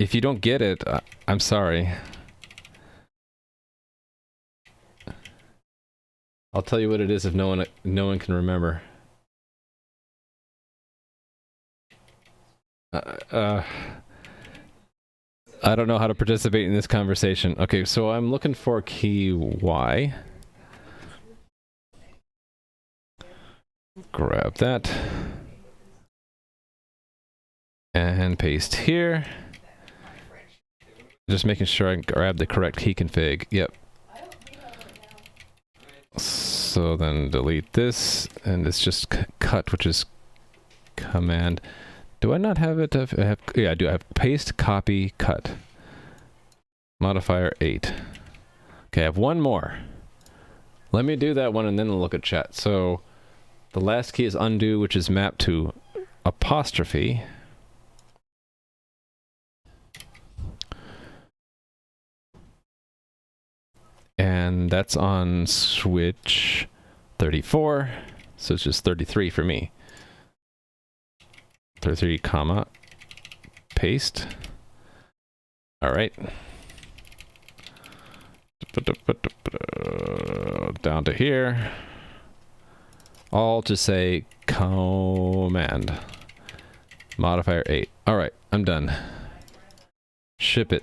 If you don't get it, I'm sorry. I'll tell you what it is if no one can remember. I don't know how to participate in this conversation. Okay, so I'm looking for key Y. Grab that. And paste here. Just making sure I grab the correct key config. Yep. So then delete this, and it's just cut, which is command. Do I not have it? Yeah, I do. I have paste, copy, cut. Modifier 8. Okay, I have one more. Let me do that one and then we'll look at chat. So the last key is undo, which is mapped to apostrophe. And that's on switch 34, so it's just 33 for me. 33, comma, paste. All right. Down to here. All to say command. Modifier 8. All right, I'm done. Ship it.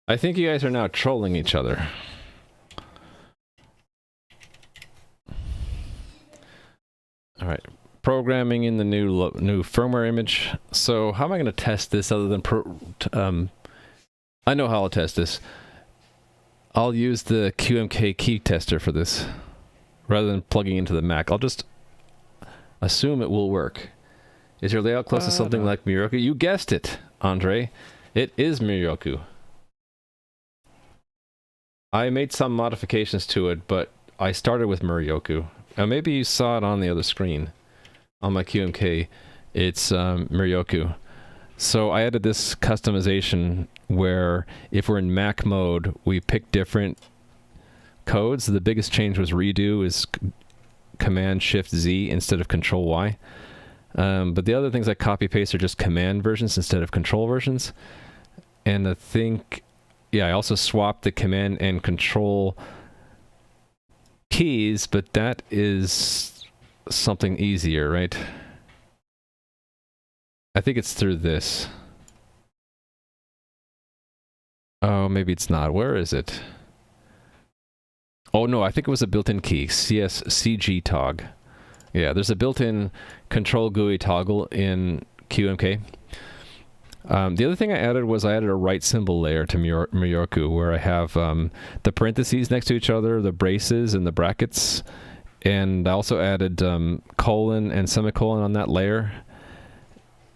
I think you guys are now trolling each other. All right, programming in the new firmware image. So how am I going to test this other than I know how I'll test this. I'll use the Qmk Tester for this rather than plugging into the Mac. I'll just assume it will work. Is your layout close to something like Muryoku? You guessed it, Andre. It is Muryoku. I made some modifications to it, but I started with Muryoku. Maybe you saw it on the other screen. On my QMK, it's Muryoku. So I added this customization where if we're in Mac mode, we pick different codes. The biggest change was redo is Command-Shift-Z instead of Control-Y. But the other things I copy-paste are just command versions instead of control versions. And I think, yeah, I also swapped the command and control keys, but that is something easier, right? I think it's through this. Oh, maybe it's not. Where is it? Oh no, I think it was a built-in key. CG tog. Yeah, there's a built-in control GUI toggle in Qmk. The other thing I added was I added a right symbol layer to Myorku, where I have the parentheses next to each other, the braces and the brackets, and I also added colon and semicolon on that layer,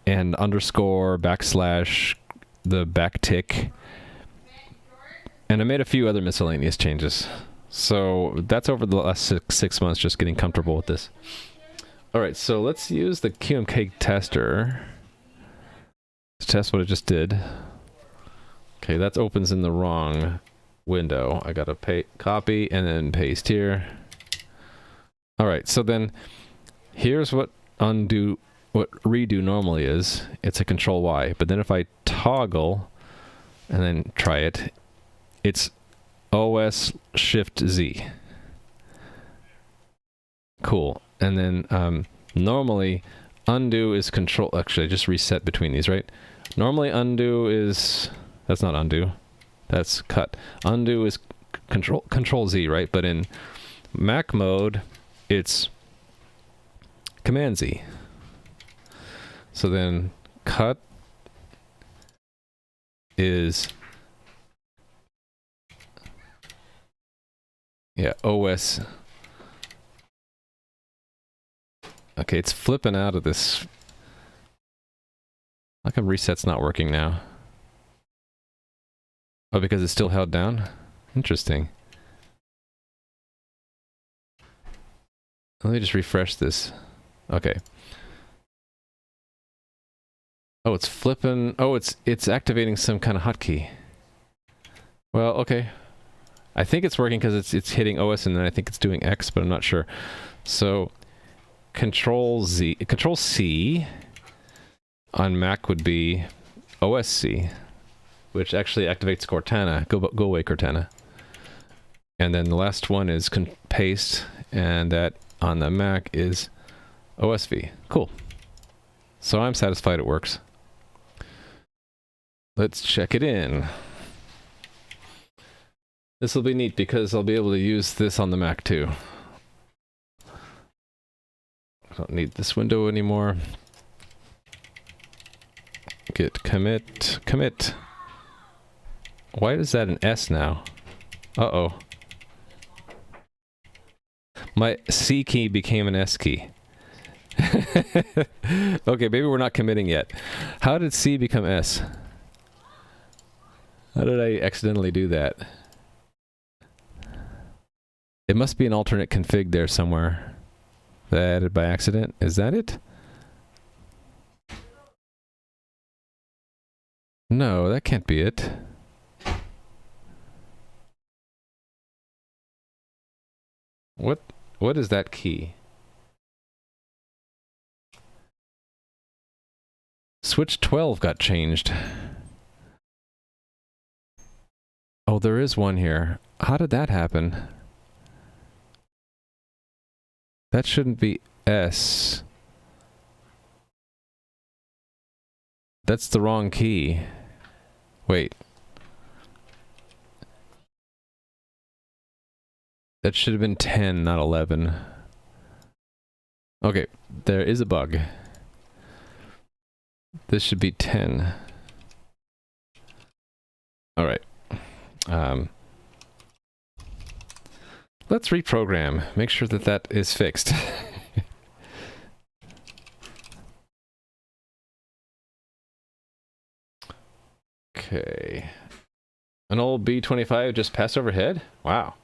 and underscore, backslash, the backtick, and I made a few other miscellaneous changes. So that's over the last six months, just getting comfortable with this. All right, so let's use the Qmk Tester to test what it just did. Okay, that opens in the wrong window. I gotta copy and then paste here. All right, so then here's what redo normally is. It's a Control Y, but then if I toggle and then try it, it's OS Shift Z. Cool. And then normally undo is control. Actually, I just reset between these, right? Normally undo is, that's not undo, that's cut. Undo is control Z, right? But in Mac mode, it's Command Z. So then cut is, yeah, OS. Okay, it's flipping out of this. How come reset's not working now? Oh, because it's still held down? Interesting. Let me just refresh this. Okay. Oh, it's flipping. Oh, it's activating some kind of hotkey. Well, okay. I think it's working because it's hitting OS and then I think it's doing X, but I'm not sure. So Control C on Mac would be OSC, which actually activates Cortana. Go away, Cortana. And then the last one is paste, and that on the Mac is OSV. Cool. So I'm satisfied it works. Let's check it in. This will be neat because I'll be able to use this on the Mac too. I don't need this window anymore. Git commit. Why is that an S now? Uh-oh. My C key became an S key. Okay, maybe we're not committing yet. How did C become S? How did I accidentally do that? It must be an alternate config there somewhere that I added by accident. Is that it? No, that can't be it. What is that key? Switch 12 got changed. Oh, there is one here. How did that happen? That shouldn't be S. That's the wrong key. Wait. That should have been 10, not 11. Okay, there is a bug. This should be 10. All right. Let's reprogram. Make sure that that is fixed. Okay. An old B25 just passed overhead? Wow.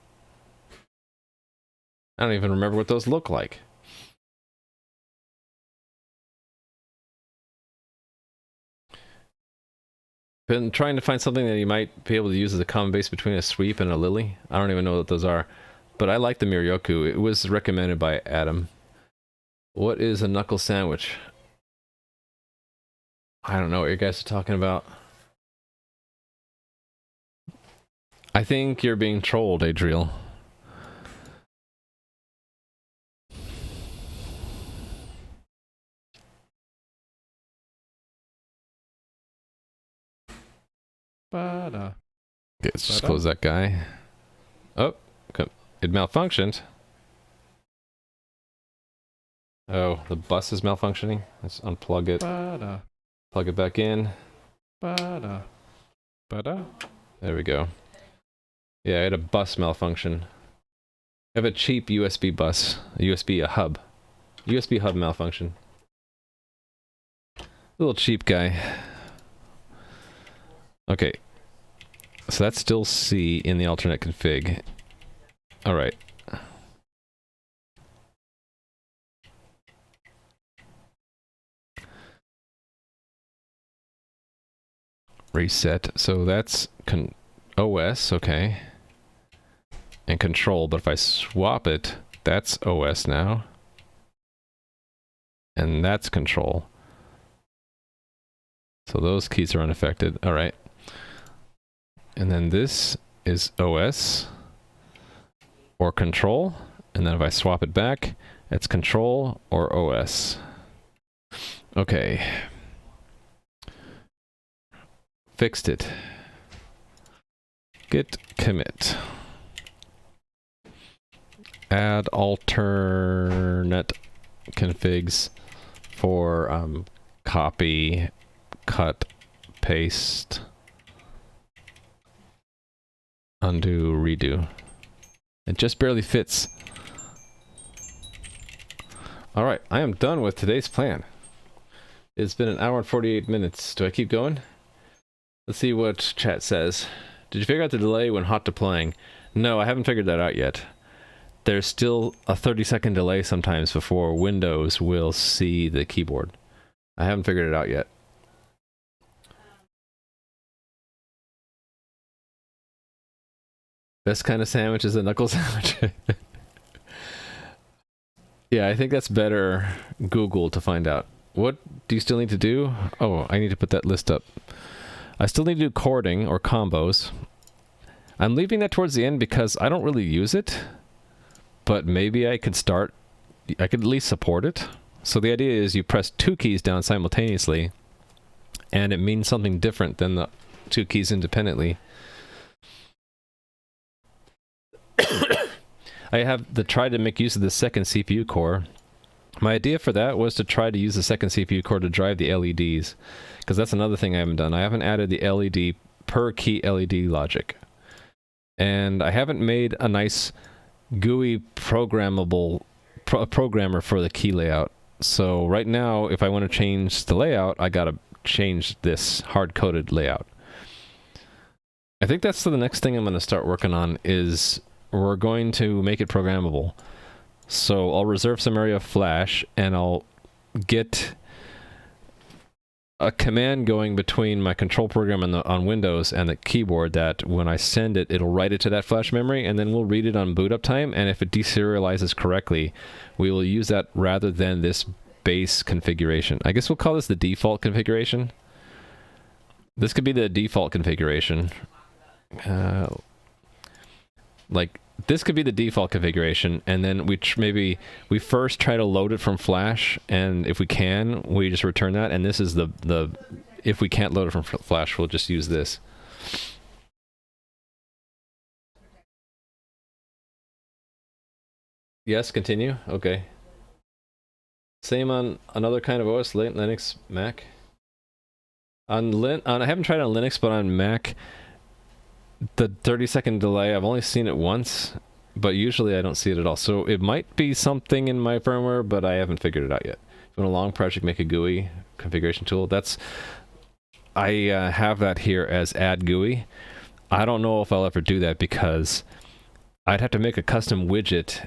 I don't even remember what those look like. Been trying to find something that you might be able to use as a common base between a sweep and a lily. I don't even know what those are. but I like the Miryoku. It was recommended by Adam. What is a knuckle sandwich? I don't know what you guys are talking about. I think you're being trolled, Adriel. Ba-da. Okay, let's just close that guy. Oh, it malfunctioned. Oh, the bus is malfunctioning. Let's unplug it. Ba-da. Plug it back in. Ba-da. Ba-da. There we go. Yeah, I had a bus malfunction. I have a cheap USB bus. A hub. USB hub malfunction. Little cheap guy. Okay. So that's still C in the alternate config. Alright. Reset. So that's OS, okay. And control, but if I swap it, that's OS now. And that's control. So those keys are unaffected. Alright. And then this is OS or control. And then if I swap it back, it's control or OS. Okay. Fixed it. Git commit. Add alternate configs for copy, cut, paste, undo, redo. It just barely fits. Alright, I am done with today's plan. It's been 1 hour and 48 minutes. Do I keep going? Let's see what chat says. Did you figure out the delay when hot deploying? No, I haven't figured that out yet. There's still a 30-second delay sometimes before Windows will see the keyboard. I haven't figured it out yet. Best kind of sandwich is a knuckle sandwich. Yeah, I think that's better Google to find out. What do you still need to do? Oh, I need to put that list up. I still need to do chording or combos. I'm leaving that towards the end because I don't really use it. But maybe I could at least support it. So the idea is you press 2 keys down simultaneously, and it means something different than the 2 keys independently. I have tried to make use of the second CPU core. My idea for that was to try to use the second CPU core to drive the LEDs, because that's another thing I haven't done. I haven't added the LED per key LED logic. And I haven't made a nice GUI programmable programmer for the key layout. So right now, if I want to change the layout, I gotta change this hard-coded layout. I think that's the next thing I'm going to start working on is we're going to make it programmable. So I'll reserve some area of flash and I'll get a command going between my control program on Windows and the keyboard that when I send it, it'll write it to that flash memory, and then we'll read it on boot up time, and if it deserializes correctly, we will use that rather than this base configuration. I guess we'll call this the default configuration. This could be the default configuration. This could be the default configuration, and then maybe we first try to load it from Flash, and if we can, we just return that, and this is the if we can't load it from Flash, we'll just use this. Yes, continue? Okay. Same on another kind of OS, Linux, Mac? I haven't tried on Linux, but on Mac, the 30-second delay, I've only seen it once, but usually I don't see it at all. So it might be something in my firmware, but I haven't figured it out yet. If you want a long project, make a GUI configuration tool. I have that here as add GUI. I don't know if I'll ever do that because I'd have to make a custom widget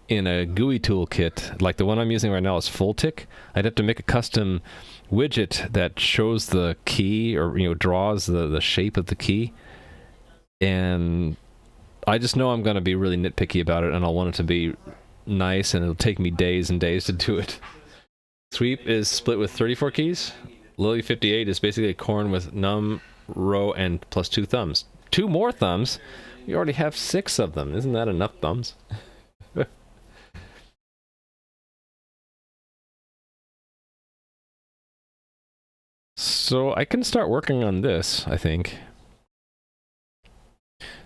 in a GUI toolkit. Like the one I'm using right now is full tick. I'd have to make a custom widget that shows the key or draws the shape of the key. And I just know I'm going to be really nitpicky about it, and I'll want it to be nice, and it'll take me days and days to do it. Sweep is split with 34 keys. Lily 58 is basically a corn with num, row, and plus 2 thumbs. 2 more thumbs? We already have 6 of them. Isn't that enough thumbs? So I can start working on this, I think.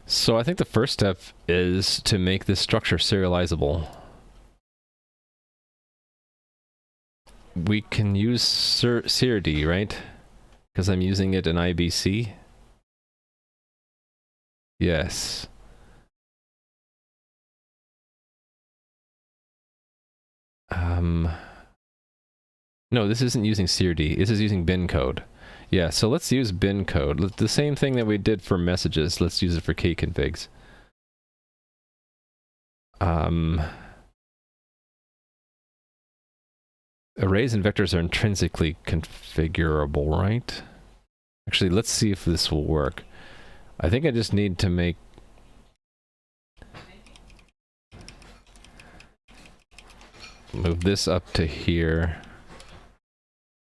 So I think the first step is to make this structure serializable. We can use SIRD, right? Because I'm using it in IBC. Yes. No, this isn't using SIRD. This is using bin code. Yeah, so let's use bin code. The same thing that we did for messages. Let's use it for keyconfigs. Arrays and vectors are intrinsically configurable, right? Actually, let's see if this will work. I think I just need to make... move this up to here.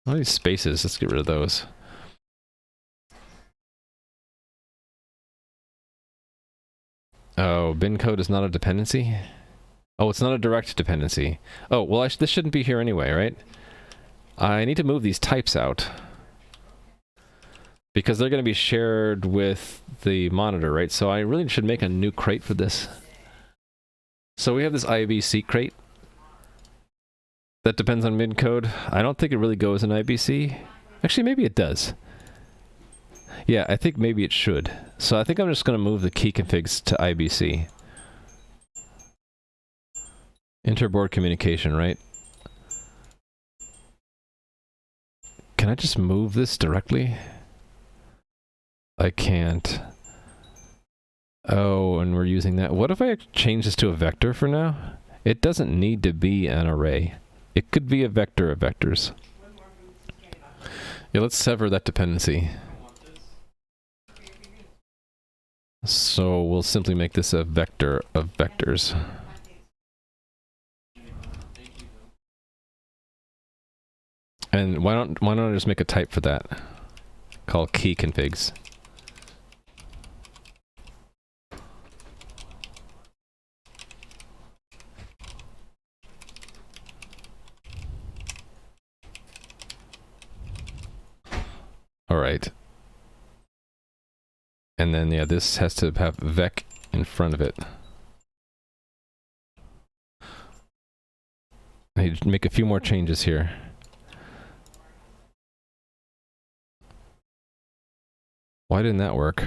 All these spaces, let's get rid of those. Oh, bin code is not a dependency? Oh, it's not a direct dependency. Oh, well, this shouldn't be here anyway, right? I need to move these types out. Because they're going to be shared with the monitor, right? So I really should make a new crate for this. So we have this IBC crate. That depends on bin code. I don't think it really goes in IBC. Actually, maybe it does. Yeah, I think maybe it should. So I think I'm just going to move the key configs to IBC. Interboard communication, right? Can I just move this directly? I can't. Oh, and we're using that. What if I change this to a vector for now? It doesn't need to be an array. It could be a vector of vectors. Yeah, let's sever that dependency. So we'll simply make this a vector of vectors. And why don't I just make a type for that? Called key configs. Alright. And then, yeah, this has to have vec in front of it. I need to make a few more changes here. Why didn't that work?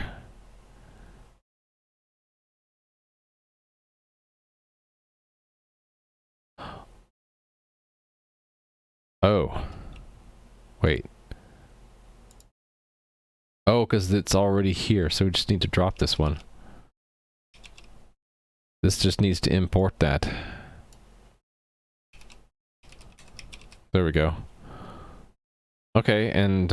Oh. Wait. Oh, because it's already here, so we just need to drop this one. This just needs to import that. There we go. Okay, and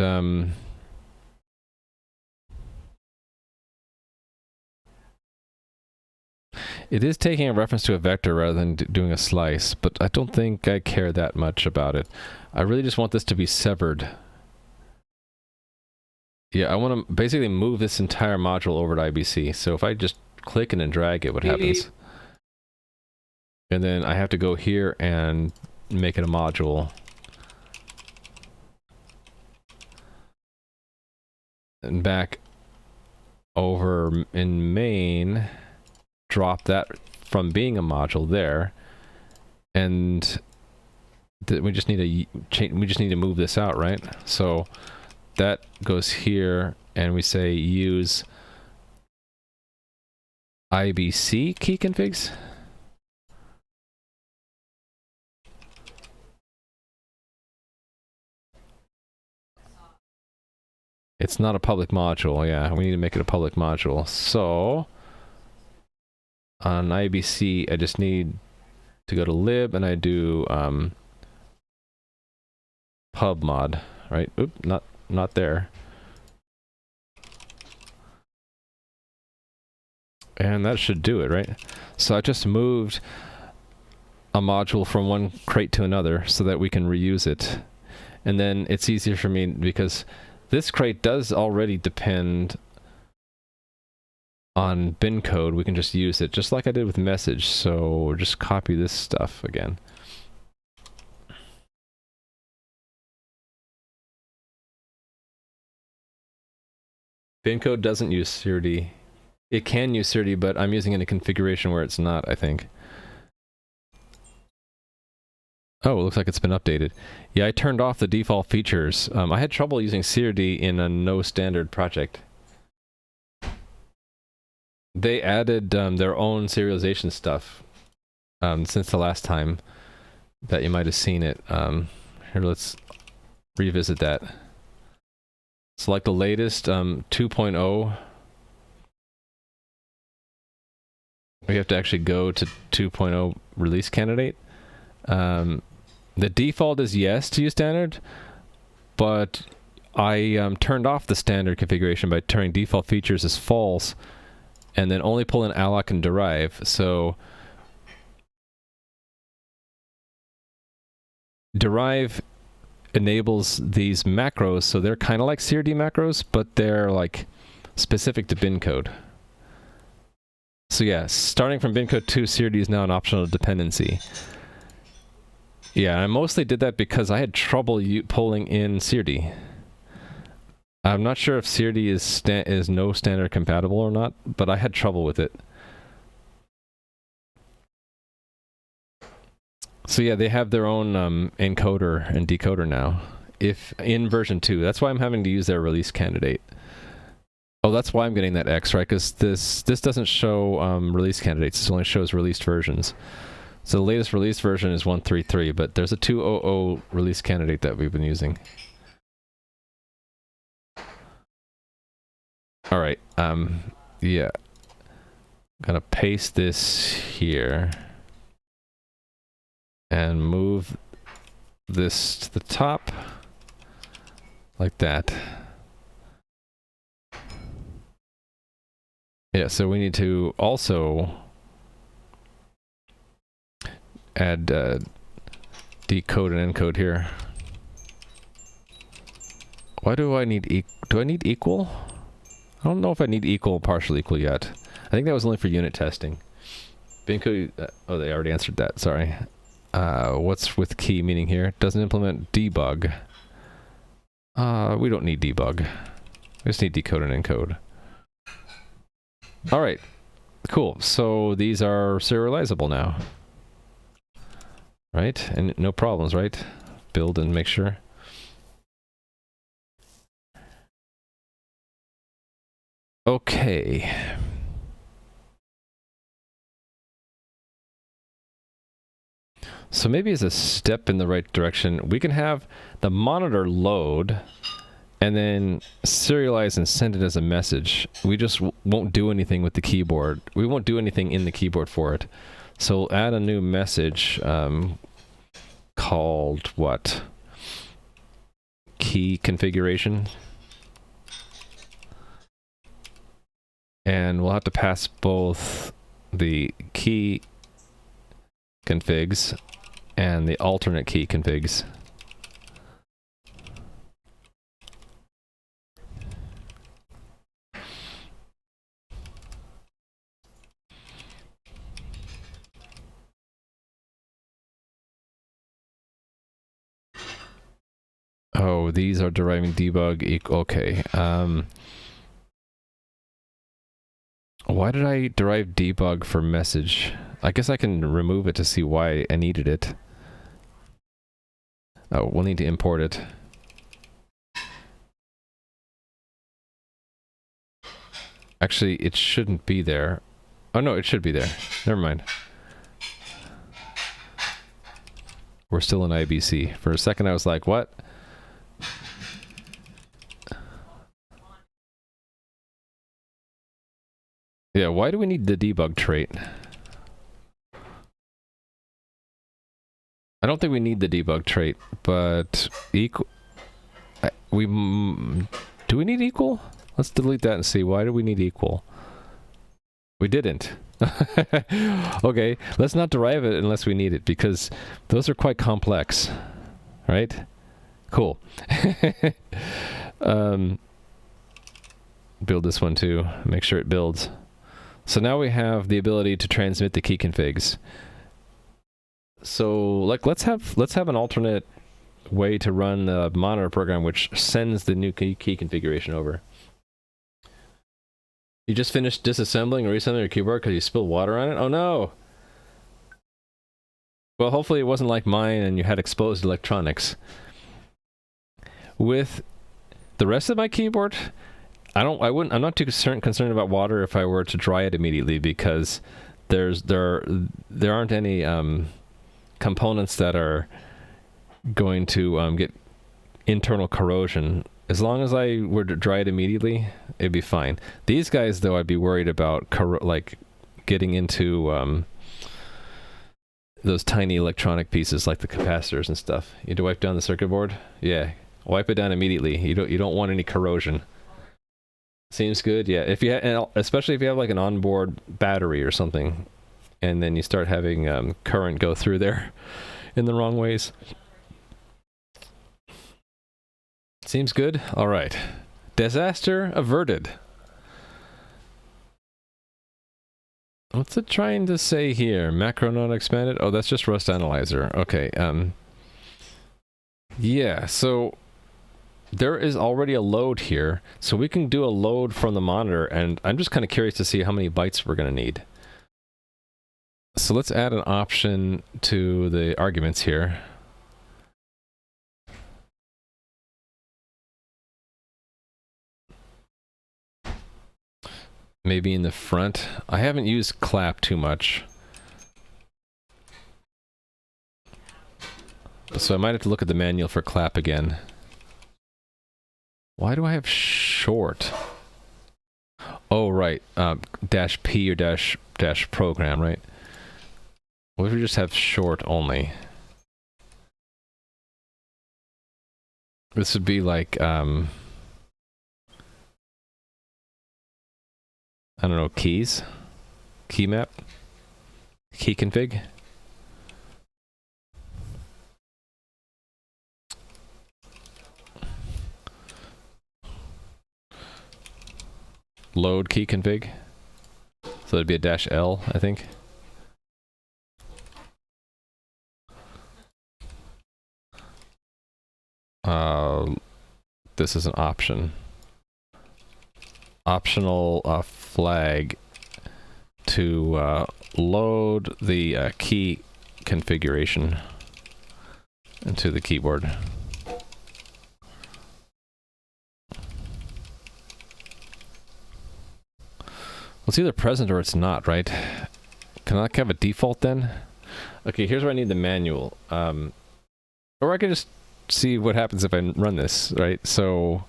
it is taking a reference to a vector rather than doing a slice, but I don't think I care that much about it. I really just want this to be severed. Yeah, I want to basically move this entire module over to IBC. So if I just click and then drag it, what happens? And then I have to go here and make it a module. And back over in main, drop that from being a module there. And we just need to move this out, right? So that goes here, and we say use IBC key configs. It's not a public module, yeah, we need to make it a public module. So on IBC, I just need to go to lib, and I do pub mod, right? Oop, not there. And that should do it, right? So I just moved a module from one crate to another so that we can reuse it. And then it's easier for me because this crate does already depend on bin code. We can just use it just like I did with message. So just copy this stuff again. Bin code doesn't use SIRD. It can use SIRD, but I'm using it in a configuration where it's not, I think. Oh, it looks like it's been updated. Yeah, I turned off the default features. I had trouble using SIRD in a no standard project. They added their own serialization stuff since the last time that you might have seen it. Here, let's revisit that. Select the latest 2.0. We have to actually go to 2.0 release candidate. The default is yes to use standard, but I turned off the standard configuration by turning default features as false, and then only pull in alloc and derive. So derive enables these macros, so they're kind of like SIRD macros, but they're like specific to bin code. So yeah, starting from bin code 2, SIRD is now an optional dependency. Yeah, I mostly did that because I had trouble pulling in SIRD. I'm not sure if SIRD is no standard compatible or not, but I had trouble with it. So yeah, they have their own encoder and decoder now, if in version 2. That's why I'm having to use their release candidate. Oh, that's why I'm getting that X, right? Because this doesn't show release candidates. It only shows released versions. So the latest release version is 1.3.3, but there's a 2.0.0 release candidate that we've been using. All right. Yeah. I'm gonna paste this here and move this to the top like that. Yeah, so we need to also add decode and encode here. Why do I need do I need equal? I don't know if I need equal, partial equal yet. I think that was only for unit testing. Bin code, oh, they already answered that, sorry. What's with key meaning here? Doesn't implement debug. We don't need debug. We just need decode and encode. All right, cool. So these are serializable now. Right? And no problems, right? Build and make sure. Okay. So maybe as a step in the right direction, we can have the monitor load and then serialize and send it as a message. We just won't do anything with the keyboard. We won't do anything in the keyboard for it. So we'll add a new message called what? Key configuration. And we'll have to pass both the key configs and the alternate key configs. Oh, these are deriving debug. Okay. Why did I derive debug for message? I guess I can remove it to see why I needed it. Oh, we'll need to import it. Actually, it shouldn't be there. Oh no, it should be there. Never mind. We're still in IBC. For a second I was like, what? Yeah, why do we need the debug trait? I don't think we need the debug trait, but equal. Do we need equal? Let's delete that and see. Why do we need equal? We didn't. Okay, let's not derive it unless we need it, because those are quite complex, right? Cool. Build this one too. Make sure it builds. So now we have the ability to transmit the key configs. So like let's have an alternate way to run the monitor program which sends the new key configuration over. You just finished disassembling or reassembling your keyboard because you spilled water on it? Oh no! Well, hopefully it wasn't like mine and you had exposed electronics. With the rest of my keyboard, I'm not too concerned about water if I were to dry it immediately, because there aren't any components that are going to get internal corrosion. As long as I were to dry it immediately, it'd be fine. These guys, though, I'd be worried about like getting into those tiny electronic pieces like the capacitors and stuff. You had to wipe down the circuit board? Yeah, wipe it down immediately. You don't want any corrosion. Seems good. Yeah, if you especially if you have like an onboard battery or something, and then you start having current go through there in the wrong ways. Seems good. All right. Disaster averted. What's it trying to say here? Macro not expanded? Oh, that's just Rust Analyzer. Okay. Yeah, so there is already a load here, so we can do a load from the monitor, and I'm just kind of curious to see how many bytes we're going to need. So let's add an option to the arguments here. Maybe in the front. I haven't used clap too much, so I might have to look at the manual for clap again. Why do I have short? Oh, right. Dash P or dash program, right? What if we just have short only? This would be like, I don't know, keys? Key map? Key config? Load key config? So it'd be a dash L, I think. This is an option. Optional flag to load the key configuration into the keyboard. Well, it's either present or it's not, right? Can I have a default then? Okay, here's where I need the manual. Or I can just see what happens if I run this, right? So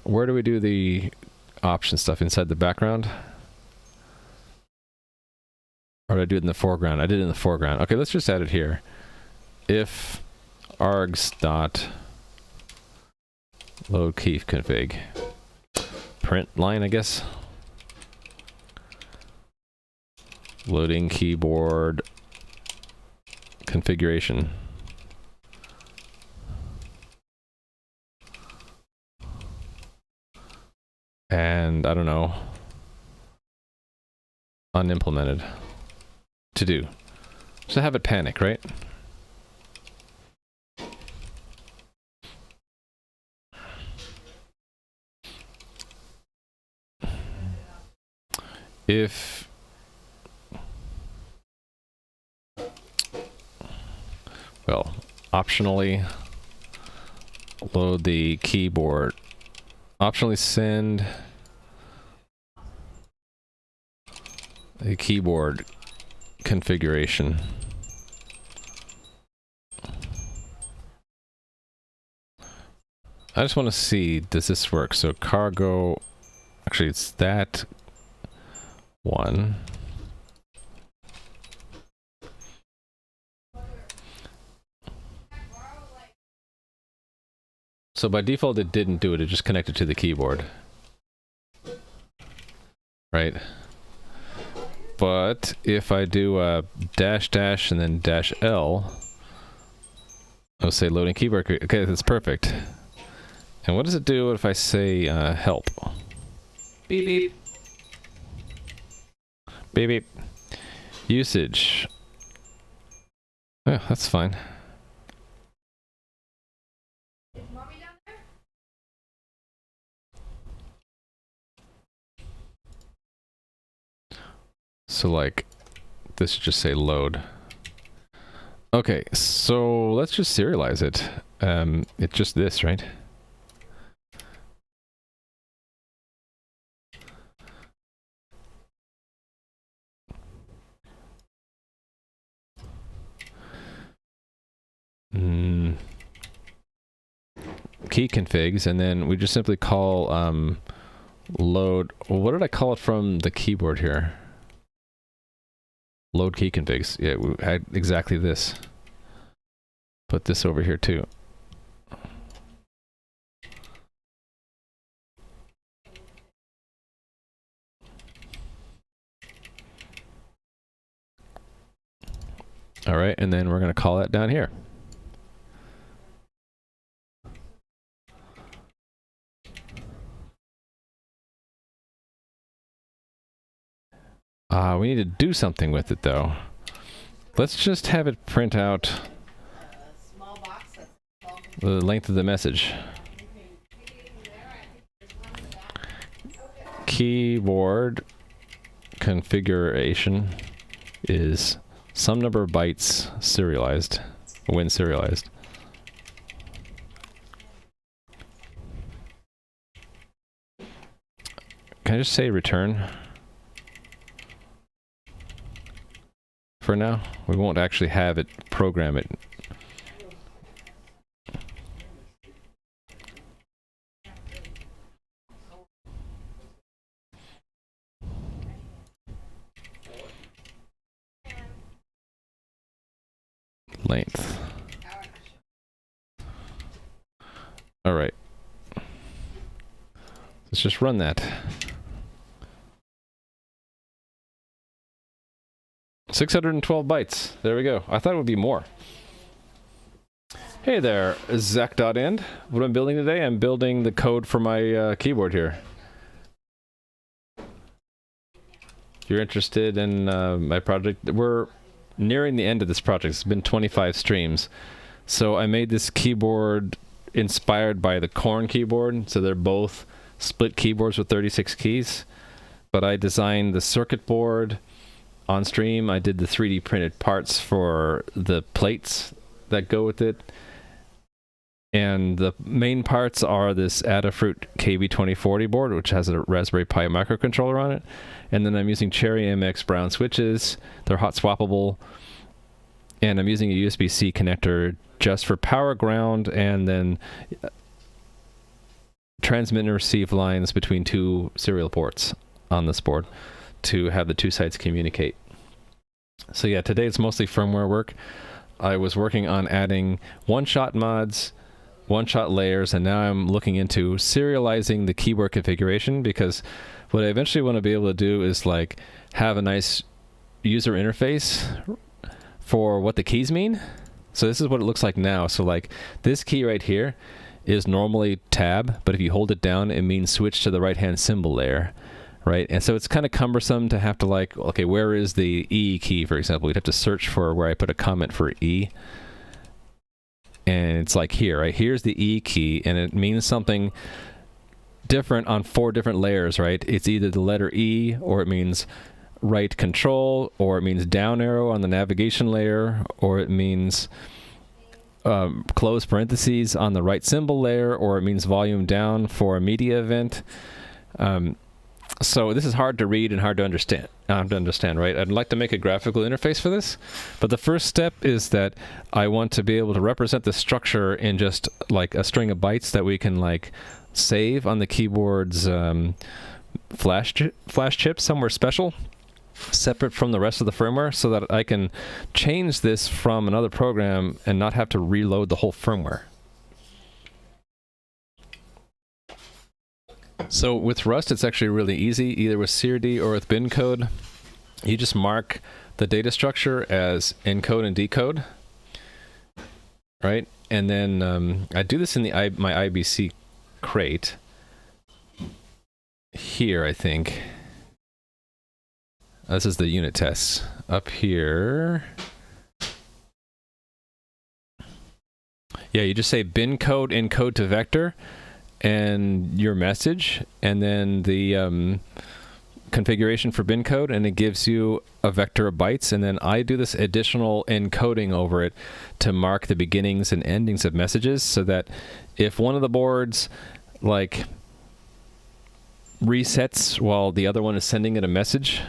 where do we do the option stuff? Inside the background? Or did I do it in the foreground? I did it in the foreground. Okay, let's just add it here. If args dot load key config. Print line, I guess. Loading keyboard configuration. And I don't know, unimplemented. To do. So have it panic, right? If well, optionally load the keyboard. Optionally send a keyboard configuration. I just want to see, does this work? So cargo, actually it's that one. So by default it didn't do it, it just connected to the keyboard. Right? But if I do a dash dash and then dash L, I'll say loading keyboard. Okay, that's perfect. And what does it do if I say help? Beep beep. Beep beep. Usage. Yeah, that's fine. So like, this should just say load. Okay, so let's just serialize it. It's just this, right? Key configs, and then we just simply call load. What did I call it from the keyboard here? Load key configs. Yeah, we had exactly this. Put this over here too. All right, and then we're going to call it down here. We need to do something with it though. Let's just have it print out the length of the message. Keyboard configuration is some number of bytes serialized when serialized. Can I just say return? For now, we won't actually have it program it. Length. All right. Let's just run that. 612 bytes. There we go. I thought it would be more. Hey there, Zach.end. What I'm building today, I'm building the code for my keyboard here. If you're interested in my project, we're nearing the end of this project. It's been 25 streams. So I made this keyboard inspired by the Korn keyboard. So they're both split keyboards with 36 keys. But I designed the circuit board on stream. I did the 3D printed parts for the plates that go with it. And the main parts are this Adafruit KB2040 board, which has a Raspberry Pi microcontroller on it. And then I'm using Cherry MX brown switches. They're hot swappable. And I'm using a USB-C connector just for power, ground, and then transmit and receive lines between two serial ports on this board to have the two sides communicate. So yeah, today it's mostly firmware work. I was working on adding one-shot mods, one-shot layers, and now I'm looking into serializing the keyboard configuration, because what I eventually want to be able to do is like have a nice user interface for what the keys mean. So this is what it looks like now. So like this key right here is normally tab, but if you hold it down, it means switch to the right-hand symbol layer. Right, and so it's kind of cumbersome to have to like, okay, where is the E key, for example? We'd have to search for where I put a comment for E. And it's like here, right? Here's the E key, and it means something different on 4 different layers, right? It's either the letter E, or it means right control, or it means down arrow on the navigation layer, or it means close parentheses on the right symbol layer, or it means volume down for a media event. So this is hard to read and hard to understand, right? I'd like to make a graphical interface for this, but the first step is that I want to be able to represent the structure in just like a string of bytes that we can like save on the keyboard's flash chip somewhere special, separate from the rest of the firmware, so that I can change this from another program and not have to reload the whole firmware. So with Rust, it's actually really easy, either with CRD or with bin code. you just mark the data structure as encode and decode, right? And then I do this in the my IBC crate here, I think. This is the unit tests. Up here. Yeah, you just say bin code encode to vector and your message, and then the configuration for bin code, and it gives you a vector of bytes, and then I do this additional encoding over it to mark the beginnings and endings of messages, so that if one of the boards like resets while the other one is sending it a message,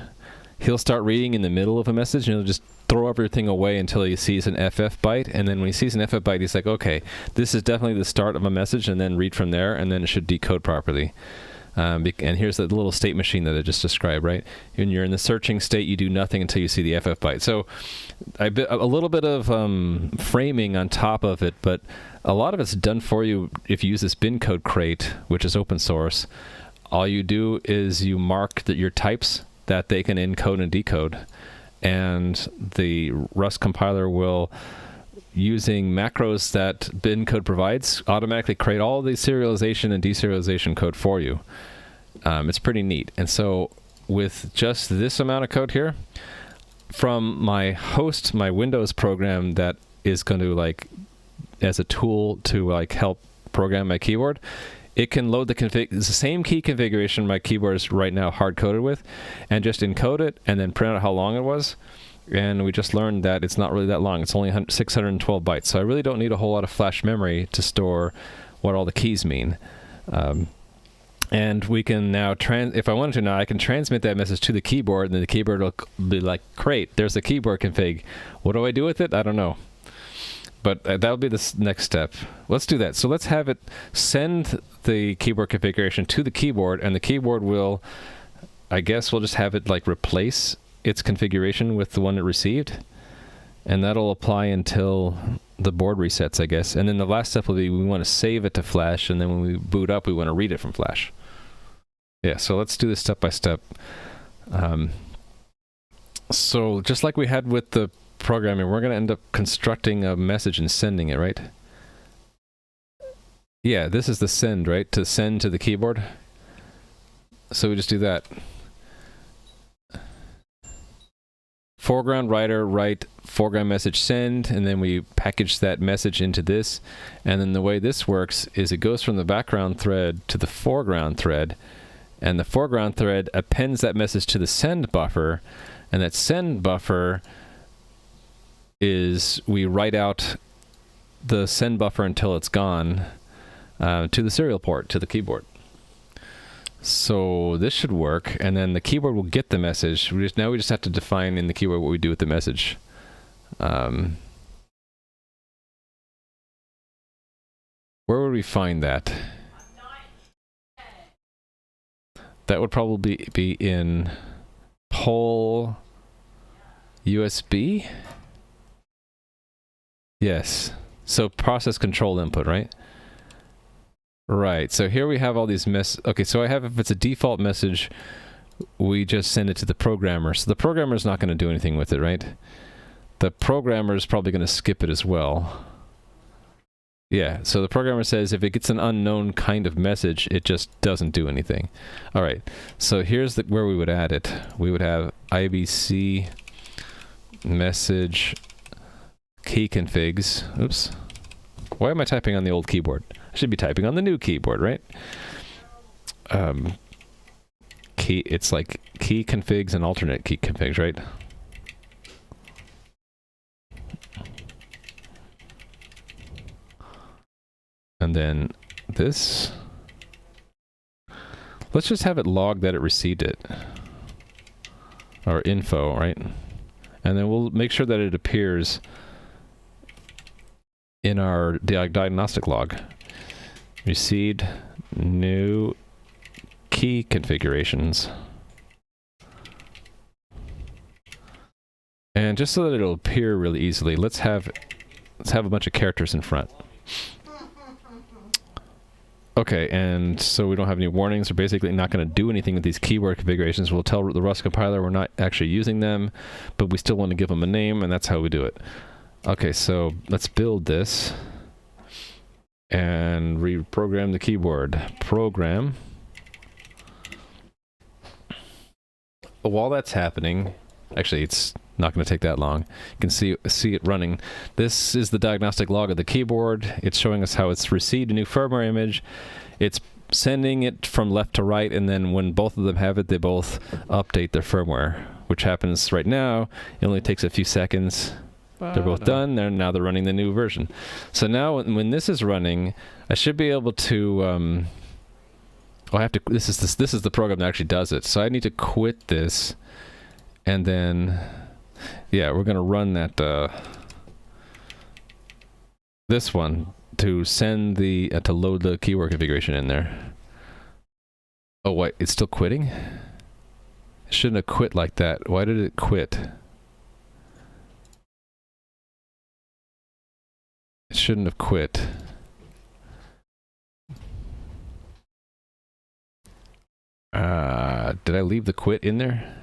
he'll start reading in the middle of a message and he'll just throw everything away until he sees an FF byte, and then when he sees an FF byte, he's like, okay, this is definitely the start of a message, and then read from there, and then it should decode properly. And here's the little state machine that I just described, right? When you're in the searching state, you do nothing until you see the FF byte. So a little bit of framing on top of it, but a lot of it's done for you if you use this bin code crate, which is open source. All you do is you mark your types that they can encode and decode, and the Rust compiler will, using macros that bin code provides, automatically create all the serialization and deserialization code for you. It's pretty neat. And so with just this amount of code here, from my host, my Windows program that is going to, like, as a tool to like help program my keyboard, it can load the config. It's the same key configuration my keyboard is right now hard-coded with, and just encode it and then print out how long it was. And we just learned that it's not really that long. It's only 612 bytes. So I really don't need a whole lot of flash memory to store what all the keys mean. And we can now, if I wanted to now, I can transmit that message to the keyboard, and then the keyboard will be like, great, there's the keyboard config. What do I do with it? I don't know. But that'll be the next step. Let's do that. So let's have it send the keyboard configuration to the keyboard, and the keyboard will, I guess we'll just have it like replace its configuration with the one it received, and that'll apply until the board resets, I guess. And then the last step will be we want to save it to flash, and then when we boot up, we want to read it from flash. Yeah, so let's do this step by step. So just like we had with the programming, we're going to end up constructing a message and sending it, right? Yeah, this is the send, right? To send to the keyboard. So we just do that. Foreground writer, write foreground message send, and then we package that message into this. And then the way this works is it goes from the background thread to the foreground thread, and the foreground thread appends that message to the send buffer, and that send buffer is we write out the send buffer until it's gone to the serial port, to the keyboard. So this should work, and then the keyboard will get the message. Now we just have to define in the keyboard what we do with the message. Where would we find that? That would probably be in poll USB. Yes. So process control input, right? Right. So here we have all these okay, so I have, if it's a default message, we just send it to the programmer. So the programmer is not going to do anything with it, right? The programmer is probably going to skip it as well. Yeah, so the programmer says if it gets an unknown kind of message, it just doesn't do anything. All right, so here's where we would add it. We would have IBC message key configs. Oops. Why am I typing on the old keyboard? I should be typing on the new keyboard, right? It's like key configs and alternate key configs, right? And then this. Let's just have it log that it received it. Or info, right? And then we'll make sure that it appears in our diagnostic log. Received new key configurations. And just so that it'll appear really easily, let's have a bunch of characters in front. Okay, and so we don't have any warnings. We're basically not going to do anything with these keyword configurations. We'll tell the Rust compiler we're not actually using them, but we still want to give them a name, and that's how we do it. Okay, so let's build this and reprogram the keyboard. Program. While that's happening, actually it's not going to take that long. You can see it running. This is the diagnostic log of the keyboard. It's showing us how it's received a new firmware image. It's sending it from left to right, and then when both of them have it, they both update their firmware, which happens right now. It only takes a few seconds. They're both done. Now they're running the new version. So now when this is running, I should be able to I have to. This is the program that actually does it. So I need to quit this, and then, yeah, we're gonna run that this one to send the to load the keyword configuration in there. Oh wait, it's still quitting? It shouldn't have quit like that. Why did it quit? It shouldn't have quit. Did I leave the quit in there?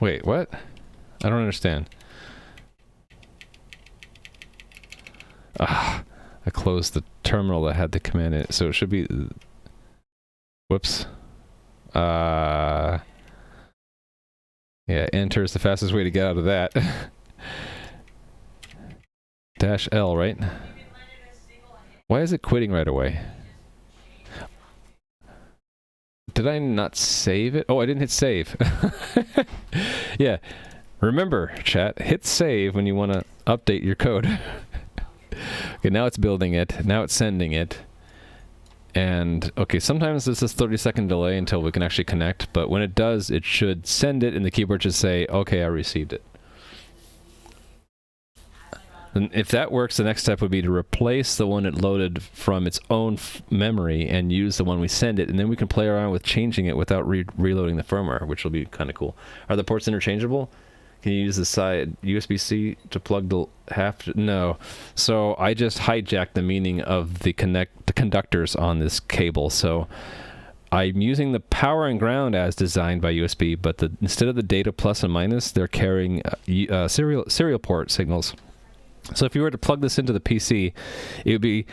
Wait, what? I don't understand. I closed the terminal that had the command in it, so it should be... Whoops. Yeah, enter is the fastest way to get out of that. Dash L, right? Why is it quitting right away? Did I not save it? Oh, I didn't hit save. Yeah. Remember, chat, hit save when you want to update your code. Okay, now it's building it. Now it's sending it. And, okay, sometimes there's this 30-second delay until we can actually connect, but when it does, it should send it, and the keyboard should say, okay, I received it. And if that works, the next step would be to replace the one it loaded from its own memory and use the one we send it, and then we can play around with changing it without reloading the firmware, which will be kind of cool. Are the ports interchangeable? Can you use the side USB-C to plug the no. So I just hijacked the meaning of the conductors on this cable. So I'm using the power and ground as designed by USB, but instead of the data plus and minus, they're carrying serial port signals. So if you were to plug this into the PC, it would be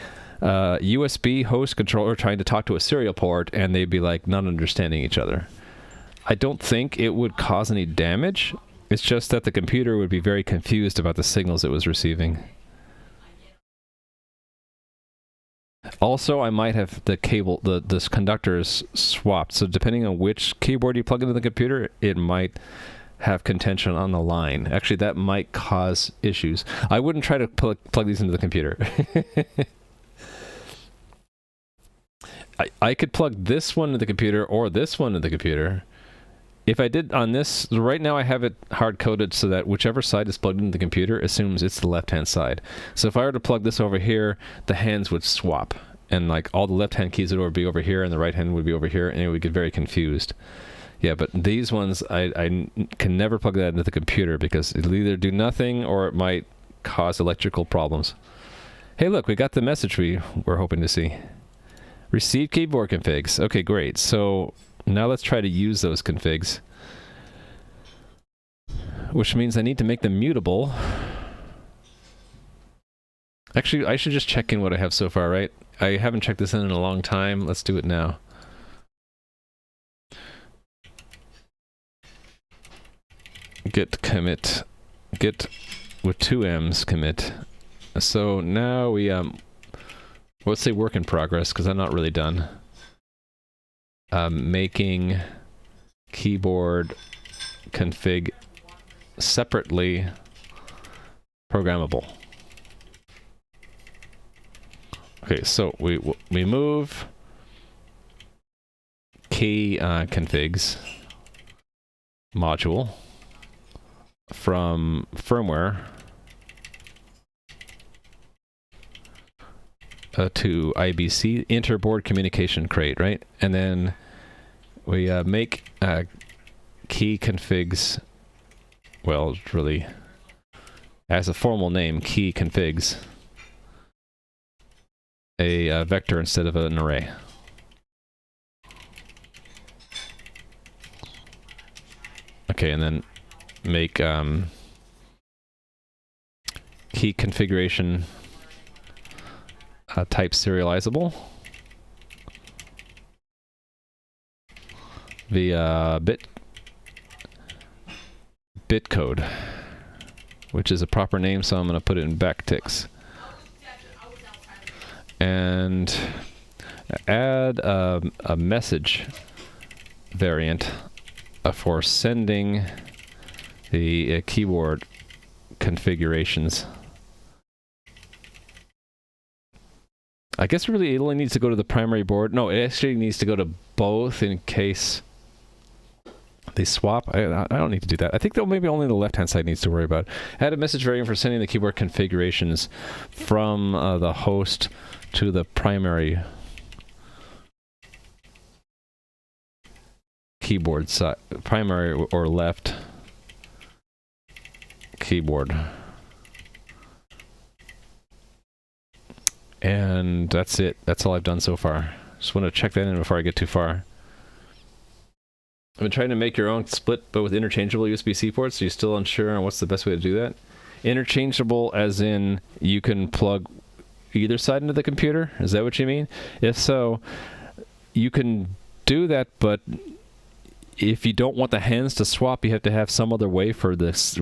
USB host controller trying to talk to a serial port, and they'd be like not understanding each other. I don't think it would cause any damage. It's just that the computer would be very confused about the signals it was receiving. Also, I might have the cable, the conductors swapped. So depending on which keyboard you plug into the computer, it might have contention on the line. Actually, that might cause issues. I wouldn't try to plug these into the computer. I could plug this one into the computer or this one into the computer. If I did on this, right now I have it hard-coded so that whichever side is plugged into the computer assumes it's the left-hand side. So if I were to plug this over here, the hands would swap. And like all the left-hand keys would be over here and the right hand would be over here, and it would get very confused. Yeah, but these ones, I can never plug that into the computer because it'll either do nothing or it might cause electrical problems. Hey, look, we got the message we were hoping to see. Receive keyboard configs. Okay, great. So now let's try to use those configs, which means I need to make them mutable. Actually, I should just check in what I have so far, right? I haven't checked this in a long time. Let's do it now. Git commit, git with 2 M's commit. So now we, let's say work in progress, because I'm not really done. Making keyboard config separately programmable. Okay, so we move key configs module from firmware to IBC, interboard communication crate, right? And then we make key configs. Well, it's really as a formal name, key configs a vector instead of an array. Okay, and then make key configuration type serializable via bit code, which is a proper name, so I'm going to put it in backticks. And add a message variant for sending the keyboard configurations. I guess really it only needs to go to the primary board. No, it actually needs to go to both in case they swap. I don't need to do that. I think that maybe only the left-hand side needs to worry about. Add a message variant for sending the keyboard configurations from the host to the primary keyboard side, primary or left keyboard. And that's it. That's all I've done so far. Just want to check that in before I get too far. I've been trying to make your own split, but with interchangeable USB-C ports. So you're still unsure on what's the best way to do that? Interchangeable as in you can plug either side into the computer? Is that what you mean? If so, you can do that, but if you don't want the hands to swap, you have to have some other way for this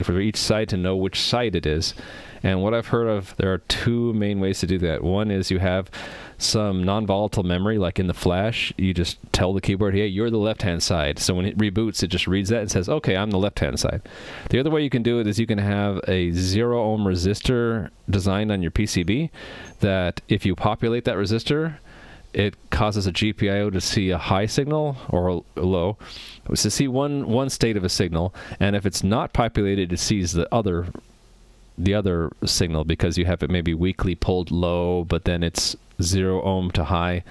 for each side to know which side it is. And what I've heard of, there are two main ways to do that. One is you have some non-volatile memory, like in the flash. You just tell the keyboard, hey, you're the left-hand side. So when it reboots, it just reads that and says, okay, I'm the left-hand side. The other way you can do it is you can have a 0 ohm resistor designed on your PCB that if you populate that resistor, it causes a GPIO to see a high signal or a low. It's to see one state of a signal, and if it's not populated, it sees the other signal because you have it maybe weakly pulled low, but then it's 0 ohm to high.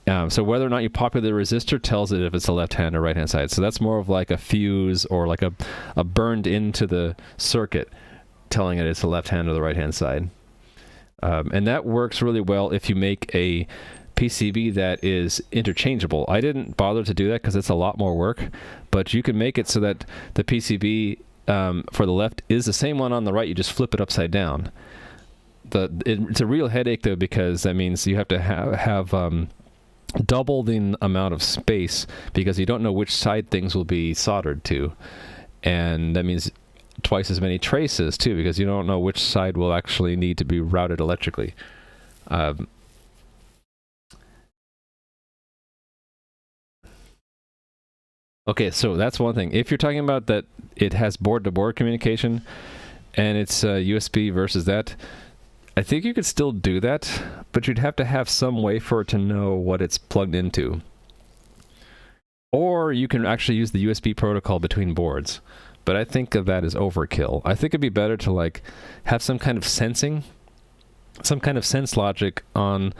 So whether or not you populate the resistor tells it if it's a left-hand or right-hand side. So that's more of like a fuse or like a burned into the circuit telling it it's the left-hand or the right-hand side. And that works really well if you make a PCB that is interchangeable. I didn't bother to do that because it's a lot more work, but you can make it so that the PCB for the left is the same one on the right. You just flip it upside down. It's a real headache though, because that means you have to have double the amount of space because you don't know which side things will be soldered to, and that means twice as many traces too because you don't know which side will actually need to be routed electrically. Okay, so that's one thing. If you're talking about that it has board-to-board communication and it's USB versus that, I think you could still do that, but you'd have to have some way for it to know what it's plugged into. Or you can actually use the USB protocol between boards, but I think of that as overkill. I think it'd be better to like have some kind of sensing, some kind of sense logic on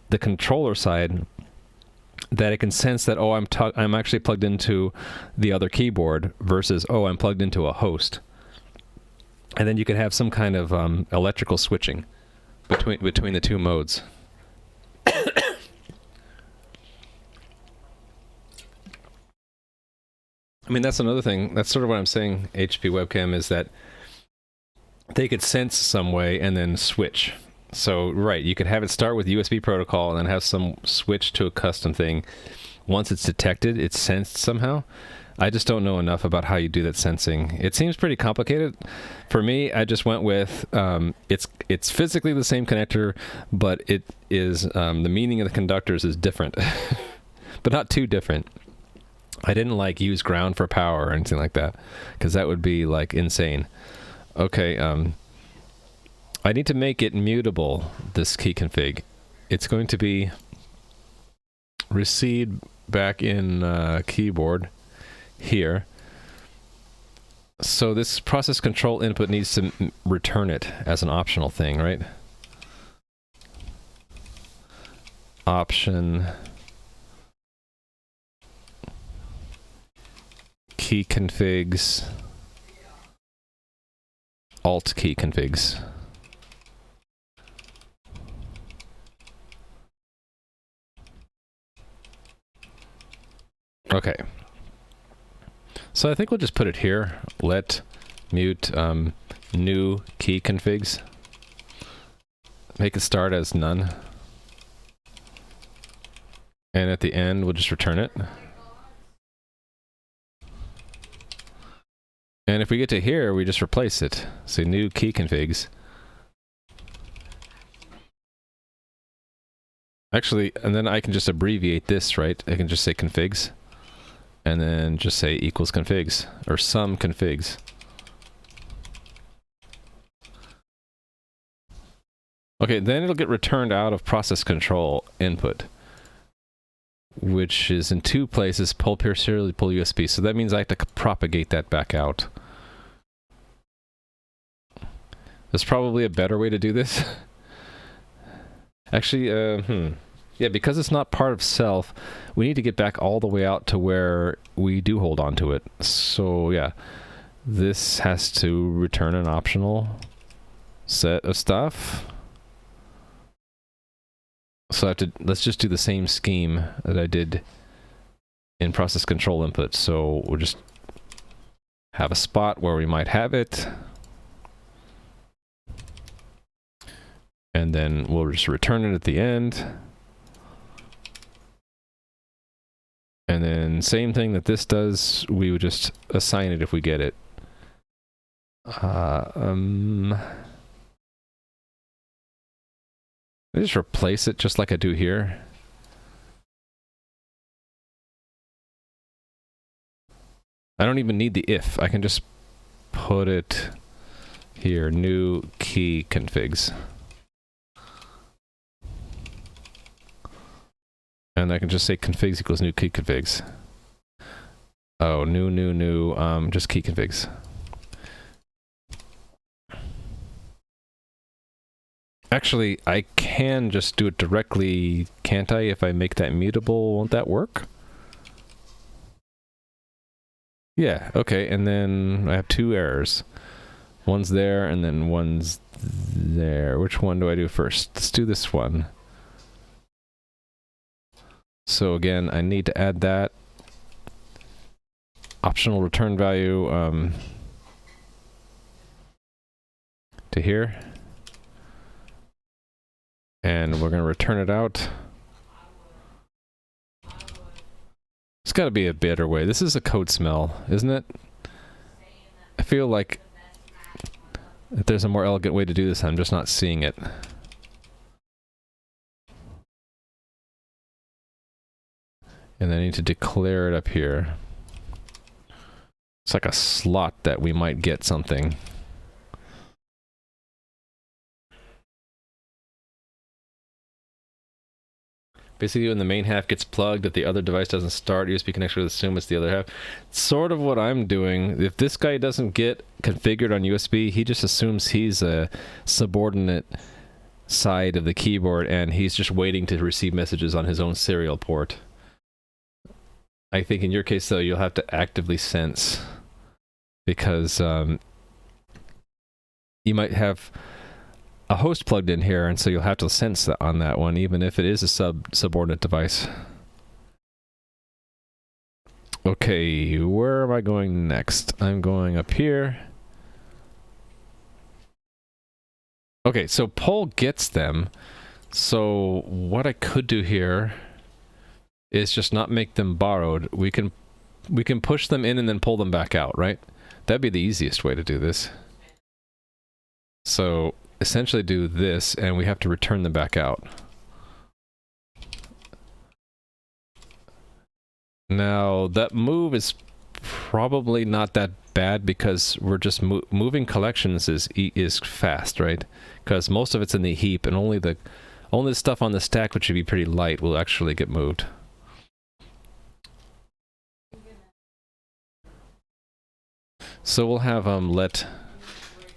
the controller side that it can sense that, oh, I'm actually plugged into the other keyboard versus, oh, I'm plugged into a host. And then you could have some kind of electrical switching between the two modes. I mean, that's another thing. That's sort of what I'm saying, HP webcam, is that they could sense some way and then switch. So, right, you could have it start with USB protocol and then have some switch to a custom thing. Once it's detected, it's sensed somehow. I just don't know enough about how you do that sensing. It seems pretty complicated. For me, I just went with, it's physically the same connector, but it is, the meaning of the conductors is different, but not too different. I didn't like use ground for power or anything like that, because that would be like insane. Okay, I need to make it mutable, this key config. It's going to be received back in keyboard here. So this process control input needs to return it as an optional thing, right? Option key configs, alt key configs. Okay. So I think we'll just put it here. Let mute new key configs. Make it start as none. And at the end, we'll just return it. And if we get to here, we just replace it. So new key configs. Actually, and then I can just abbreviate this, right? I can just say configs. And then just say equals configs, or some configs. Okay, then it'll get returned out of process control input, which is in two places, pull peer serially, pull USB. So that means I have to propagate that back out. There's probably a better way to do this. Actually, yeah, because it's not part of self, we need to get back all the way out to where we do hold on to it. So yeah, this has to return an optional set of stuff. So I have to, let's just do the same scheme that I did in process control input. So we'll just have a spot where we might have it. And then we'll just return it at the end. And then same thing that this does, we would just assign it if we get it. I just replace it just like I do here. I don't even need the if. I can just put it here, new key configs. And I can just say configs equals new key configs. Oh, new, just key configs. Actually, I can just do it directly, can't I? If I make that mutable, won't that work? Yeah, okay, and then I have two errors. One's there, and then one's there. Which one do I do first? Let's do this one. So again, I need to add that optional return value to here. And we're going to return it out. It's got to be a better way. This is a code smell, isn't it? I feel like if there's a more elegant way to do this, I'm just not seeing it. And I need to declare it up here. It's like a slot that we might get something. Basically, when the main half gets plugged, if the other device doesn't start, USB connection would assume it's the other half. Sort of what I'm doing. If this guy doesn't get configured on USB, he just assumes he's a subordinate side of the keyboard, and he's just waiting to receive messages on his own serial port. I think in your case, though, you'll have to actively sense, because you might have a host plugged in here, and so you'll have to sense that on that one, even if it is a subordinate device. Okay, where am I going next? I'm going up here. Okay, so Poll gets them. So what I could do here is just not make them borrowed. We can push them in and then pull them back out, right? That'd be the easiest way to do this. So essentially do this, and we have to return them back out. Now that move is probably not that bad, because we're just moving collections is fast, right? Because most of it's in the heap, and only the stuff on the stack, which should be pretty light, will actually get moved. So we'll have let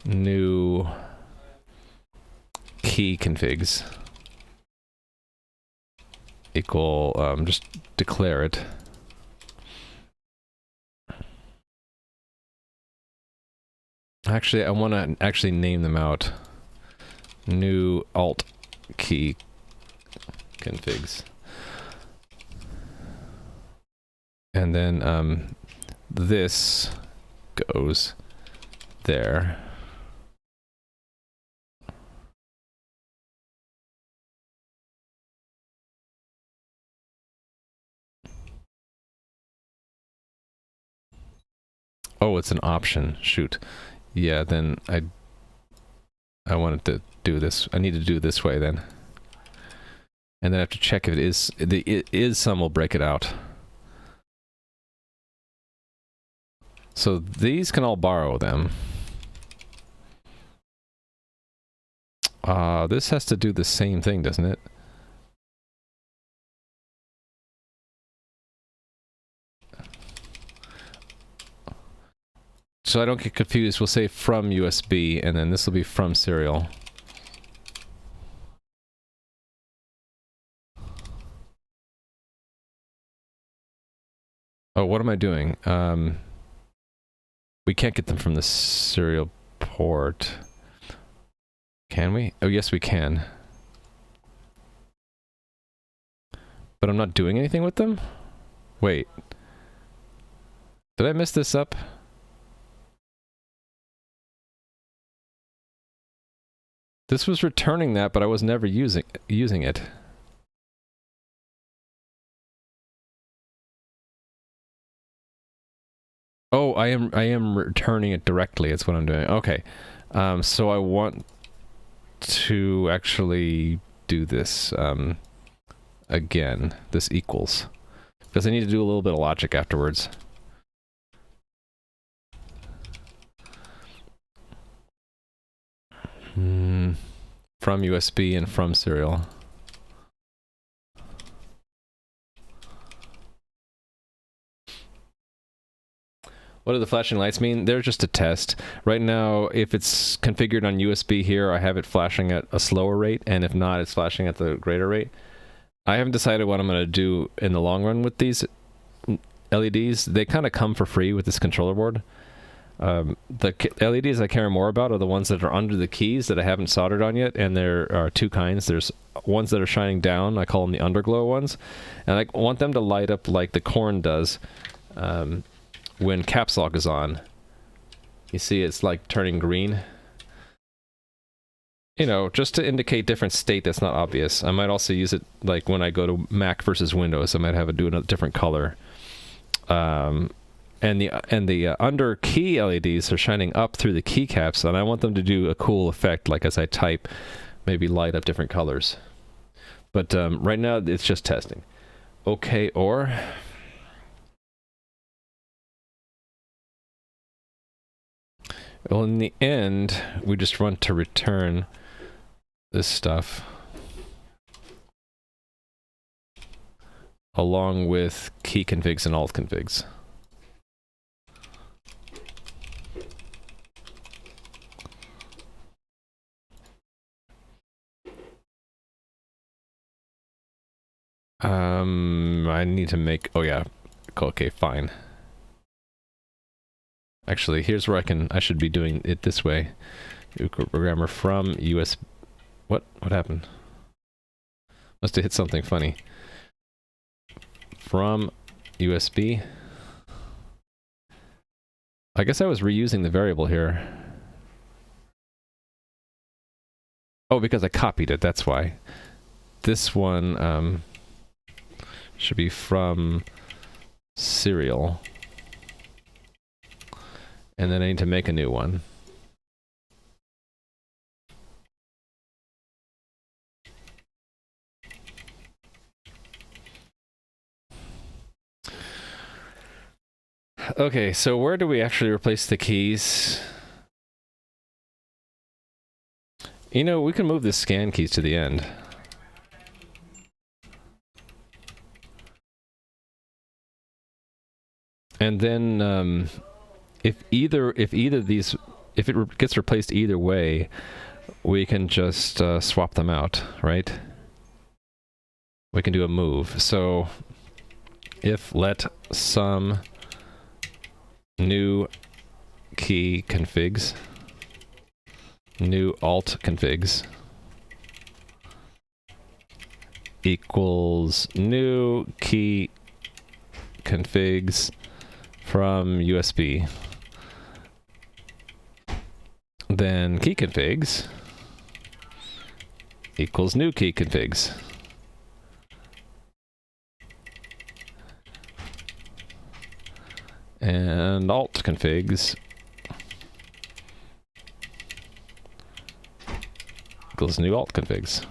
new key configs equal, just declare it. Actually, I want to actually name them out. New alt key configs. And then this goes there. Oh, it's an option. Shoot. Yeah, then I wanted to do this. I need to do it this way then. And then I have to check if it is some will break it out. So these can all borrow them. This has to do the same thing, doesn't it? So I don't get confused, we'll say from USB, and then this will be from serial. Oh, what am I doing? We can't get them from the serial port. Can we? Oh, yes, we can. But I'm not doing anything with them? Wait. Did I mess this up? This was returning that, but I was never using it. Oh, I am returning it directly. It's what I'm doing. Okay. So I want to actually do this again. This equals. Because I need to do a little bit of logic afterwards. From USB and from serial. What do the flashing lights mean? They're just a test. Right now, if it's configured on USB here, I have it flashing at a slower rate, and if not, it's flashing at the greater rate. I haven't decided what I'm going to do in the long run with these LEDs. They kind of come for free with this controller board. The LEDs I care more about are the ones that are under the keys that I haven't soldered on yet, and there are two kinds. There's ones that are shining down, I call them the underglow ones, and I want them to light up like the corn does when caps lock is on. You see it's like turning green. You know, just to indicate different state that's not obvious. I might also use it like when I go to Mac versus Windows. I might have it do a different color. And the under key LEDs are shining up through the keycaps, and I want them to do a cool effect, like as I type, maybe light up different colors. But right now it's just testing. Okay, or well, in the end, we just want to return this stuff along with key configs and alt configs. I need to make, oh yeah, okay, fine. Actually, here's where I should be doing it this way. Programmer from US, what happened? Must have hit something funny. From USB. I guess I was reusing the variable here. Oh, because I copied it, that's why. This one, should be from serial. And then I need to make a new one. Okay, so where do we actually replace the keys? You know, we can move the scan keys to the end. And then if it gets replaced either way, we can just swap them out, right? We can do a move. So if let some new key configs new alt configs equals new key configs from USB. Then key configs equals new key configs. And alt configs equals new alt configs.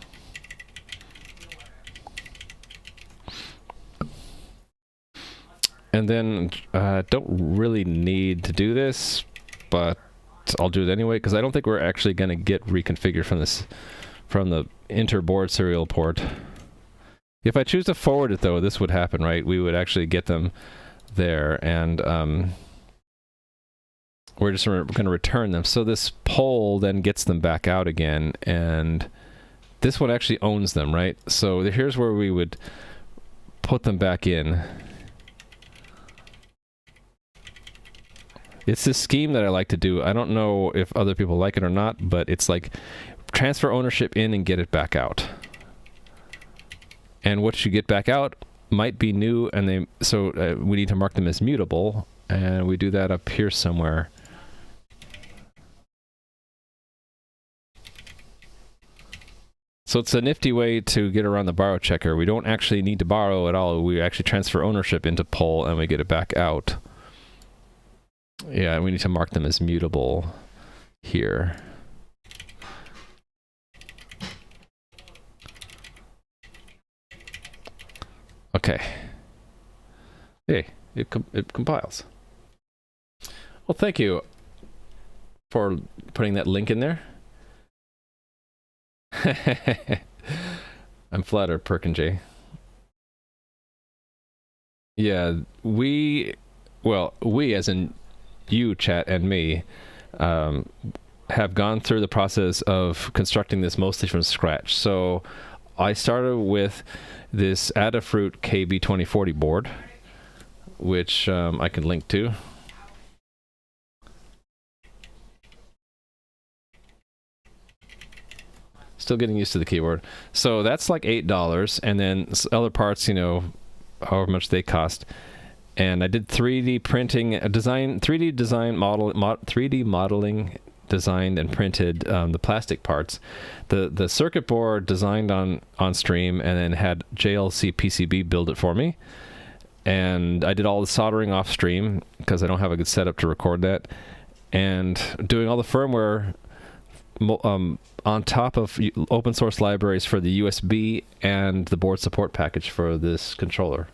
And then don't really need to do this, but I'll do it anyway because I don't think we're actually going to get reconfigured from the interboard serial port. If I choose to forward it though, this would happen, right? We would actually get them there, and we're just going to return them. So this poll then gets them back out again, and this one actually owns them, right? So here's where we would put them back in. It's this scheme that I like to do. I don't know if other people like it or not, but it's like transfer ownership in and get it back out. And what you get back out might be new, and we need to mark them as mutable, and we do that up here somewhere. So it's a nifty way to get around the borrow checker. We don't actually need to borrow at all. We actually transfer ownership into poll, and we get it back out. Yeah, we need to mark them as mutable here. Okay. Hey, it compiles. Well, thank you for putting that link in there. I'm flattered, Perkin J. Yeah, we as in you, chat, and me, have gone through the process of constructing this mostly from scratch. So I started with this Adafruit KB2040 board, which I can link to. Still getting used to the keyboard. So that's like $8, and then other parts, you know, however much they cost. And I did 3D printing, 3D modeling, designed and printed the plastic parts. The circuit board designed on stream, and then had JLC PCB build it for me. And I did all the soldering off stream because I don't have a good setup to record that. And doing all the firmware on top of open source libraries for the USB and the board support package for this controller.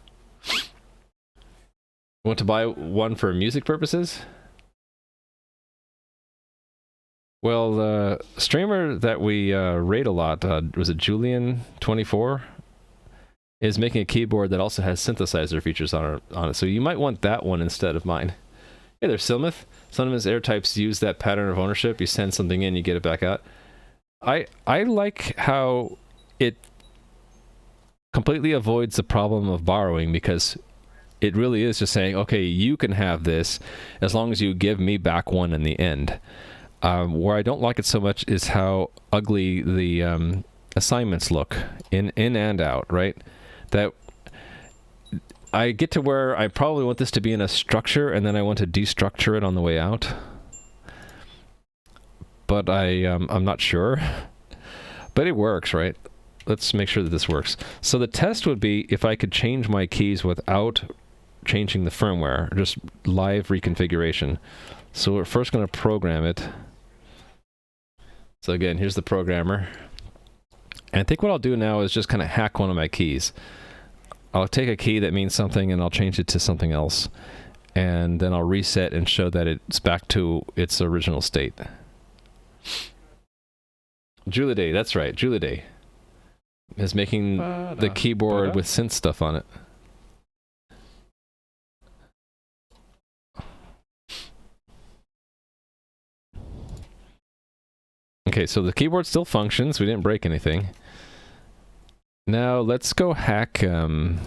Want to buy one for music purposes? Well, the streamer that we rate a lot, was it Julian24, is making a keyboard that also has synthesizer features on it. So you might want that one instead of mine. Hey there, Silmith. Sometimes air types use that pattern of ownership. You send something in, you get it back out. I like how it completely avoids the problem of borrowing, because it really is just saying, okay, you can have this as long as you give me back one in the end. Where I don't like it so much is how ugly the assignments look in and out, right? That I get to where I probably want this to be in a structure, and then I want to destructure it on the way out. But I'm not sure. But it works, right? Let's make sure that this works. So the test would be if I could change my keys without changing the firmware, just live reconfiguration. So we're first going to program it. So again, here's the programmer. And I think what I'll do now is just kind of hack one of my keys. I'll take a key that means something and I'll change it to something else. And then I'll reset and show that it's back to its original state. Juliday, that's right, Juliday is making the keyboard with synth stuff on it. Okay, so the keyboard still functions. We didn't break anything. Now let's go hack. I don't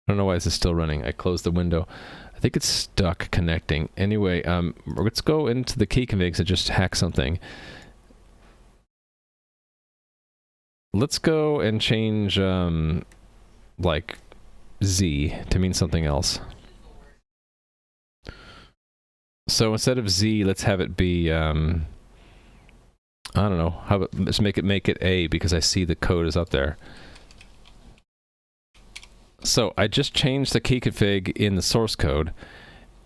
know why this is still running. I closed the window. I think it's stuck connecting. Anyway, let's go into the key configs and just hack something. Let's go and change like Z to mean something else. So instead of Z, let's have it be I don't know. How about let's make it A, because I see the code is up there. So I just changed the key config in the source code,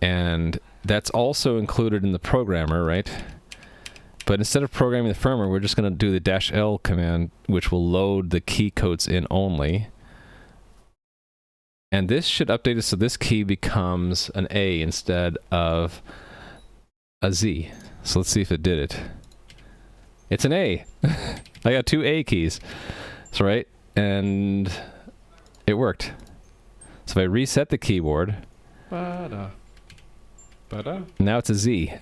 and that's also included in the programmer, right? But instead of programming the firmware, we're just going to do the -L command, which will load the key codes in only. And this should update it so this key becomes an A instead of a Z. So let's see if it did it. It's an A. I got 2 A keys. That's right. And it worked. So if I reset the keyboard, Ba-da. Ba-da. now it's a Z.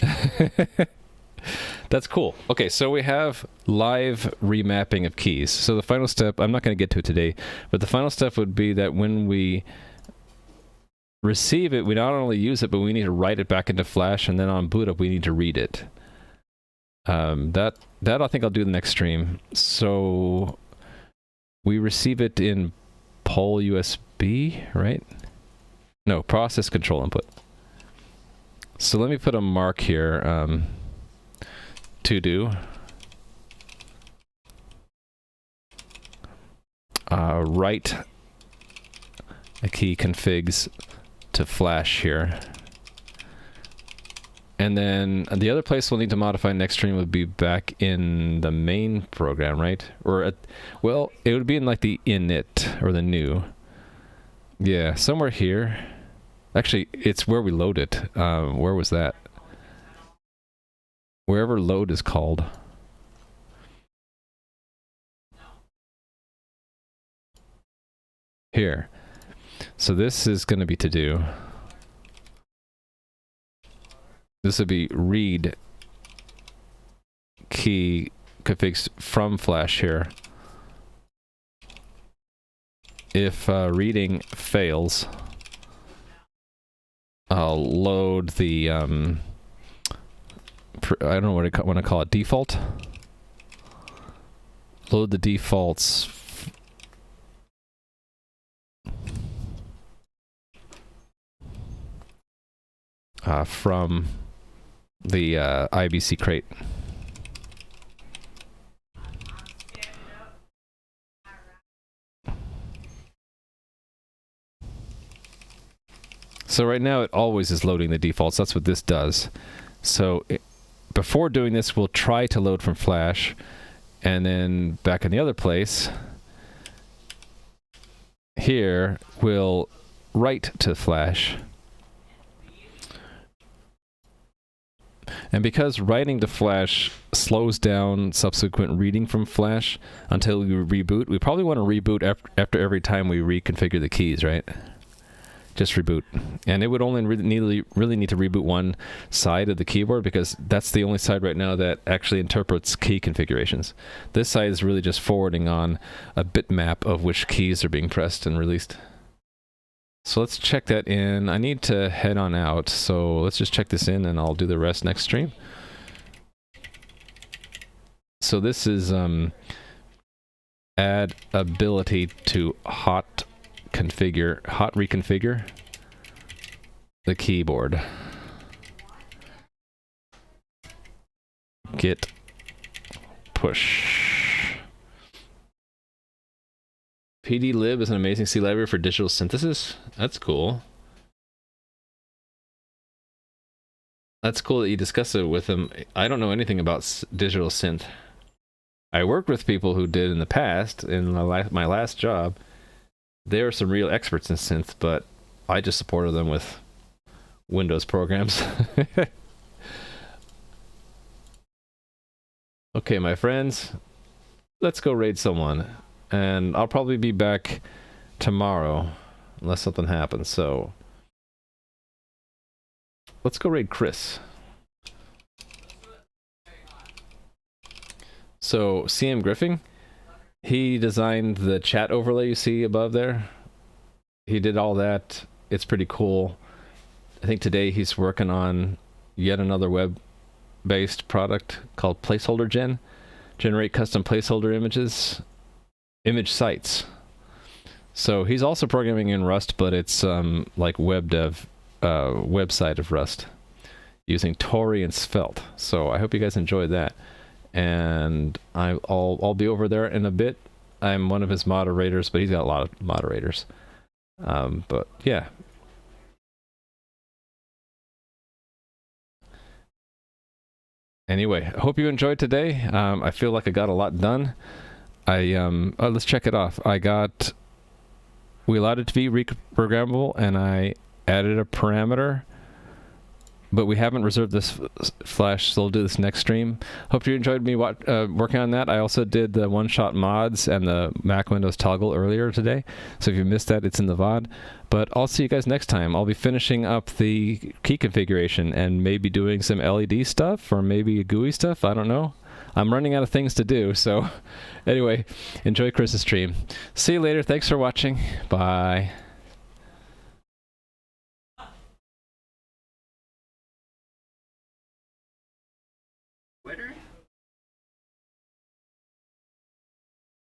That's cool. Okay, so we have live remapping of keys. So the final step, I'm not going to get to it today, but the final step would be that when we receive it, we not only use it, but we need to write it back into Flash, and then on boot up, we need to read it. That I think I'll do the next stream. So we receive it in poll USB, right? No, process control input. So let me put a mark here. To do. Write a key configs to Flash here. And then the other place we'll need to modify next stream would be back in the main program, right? Or at, well, it would be in like the init or the new. Yeah, somewhere here. Actually, it's where we load it. Where was that? Wherever load is called. Here. So this is going to be to do. This would be read key configs from Flash here. If reading fails, I'll load the I don't know what I want to call it, default. Load the defaults from the IBC crate. So right now it always is loading the defaults. That's what this does. So before doing this, we'll try to load from Flash, and then back in the other place, here, we'll write to Flash. And because writing to Flash slows down subsequent reading from Flash until we reboot, we probably want to reboot after every time we reconfigure the keys, right? Just reboot. And it would only really need to reboot one side of the keyboard, because that's the only side right now that actually interprets key configurations. This side is really just forwarding on a bitmap of which keys are being pressed and released. So let's check that in. I need to head on out, so let's just check this in and I'll do the rest next stream. So this is add ability to hot reconfigure the keyboard. Git push. PDLib is an amazing C library for digital synthesis. That's cool. That's cool that you discuss it with him. I don't know anything about digital synth. I worked with people who did in the past, in my last job. They were some real experts in synth, but I just supported them with Windows programs. Okay, my friends, let's go raid someone. And I'll probably be back tomorrow, unless something happens, so let's go raid Chris. So, CM Griffin, he designed the chat overlay you see above there. He did all that. It's pretty cool. I think today he's working on yet another web-based product called Placeholder Gen. Generate custom placeholder image sites. So he's also programming in Rust, but it's like web dev website of Rust using Tori and Svelte. So I hope you guys enjoyed that. And I'll be over there in a bit. I'm one of his moderators, but he's got a lot of moderators. But yeah. Anyway, I hope you enjoyed today. I feel like I got a lot done. Let's check it off. We allowed it to be programmable, and I added a parameter, but we haven't reserved this flash, so we'll do this next stream. Hope you enjoyed me working on that. I also did the one-shot mods and the Mac Windows toggle earlier today, so if you missed that, it's in the VOD. But I'll see you guys next time. I'll be finishing up the key configuration and maybe doing some LED stuff or maybe GUI stuff. I don't know. I'm running out of things to do, so anyway, enjoy Chris's stream. See you later. Thanks for watching. Bye. Twitter?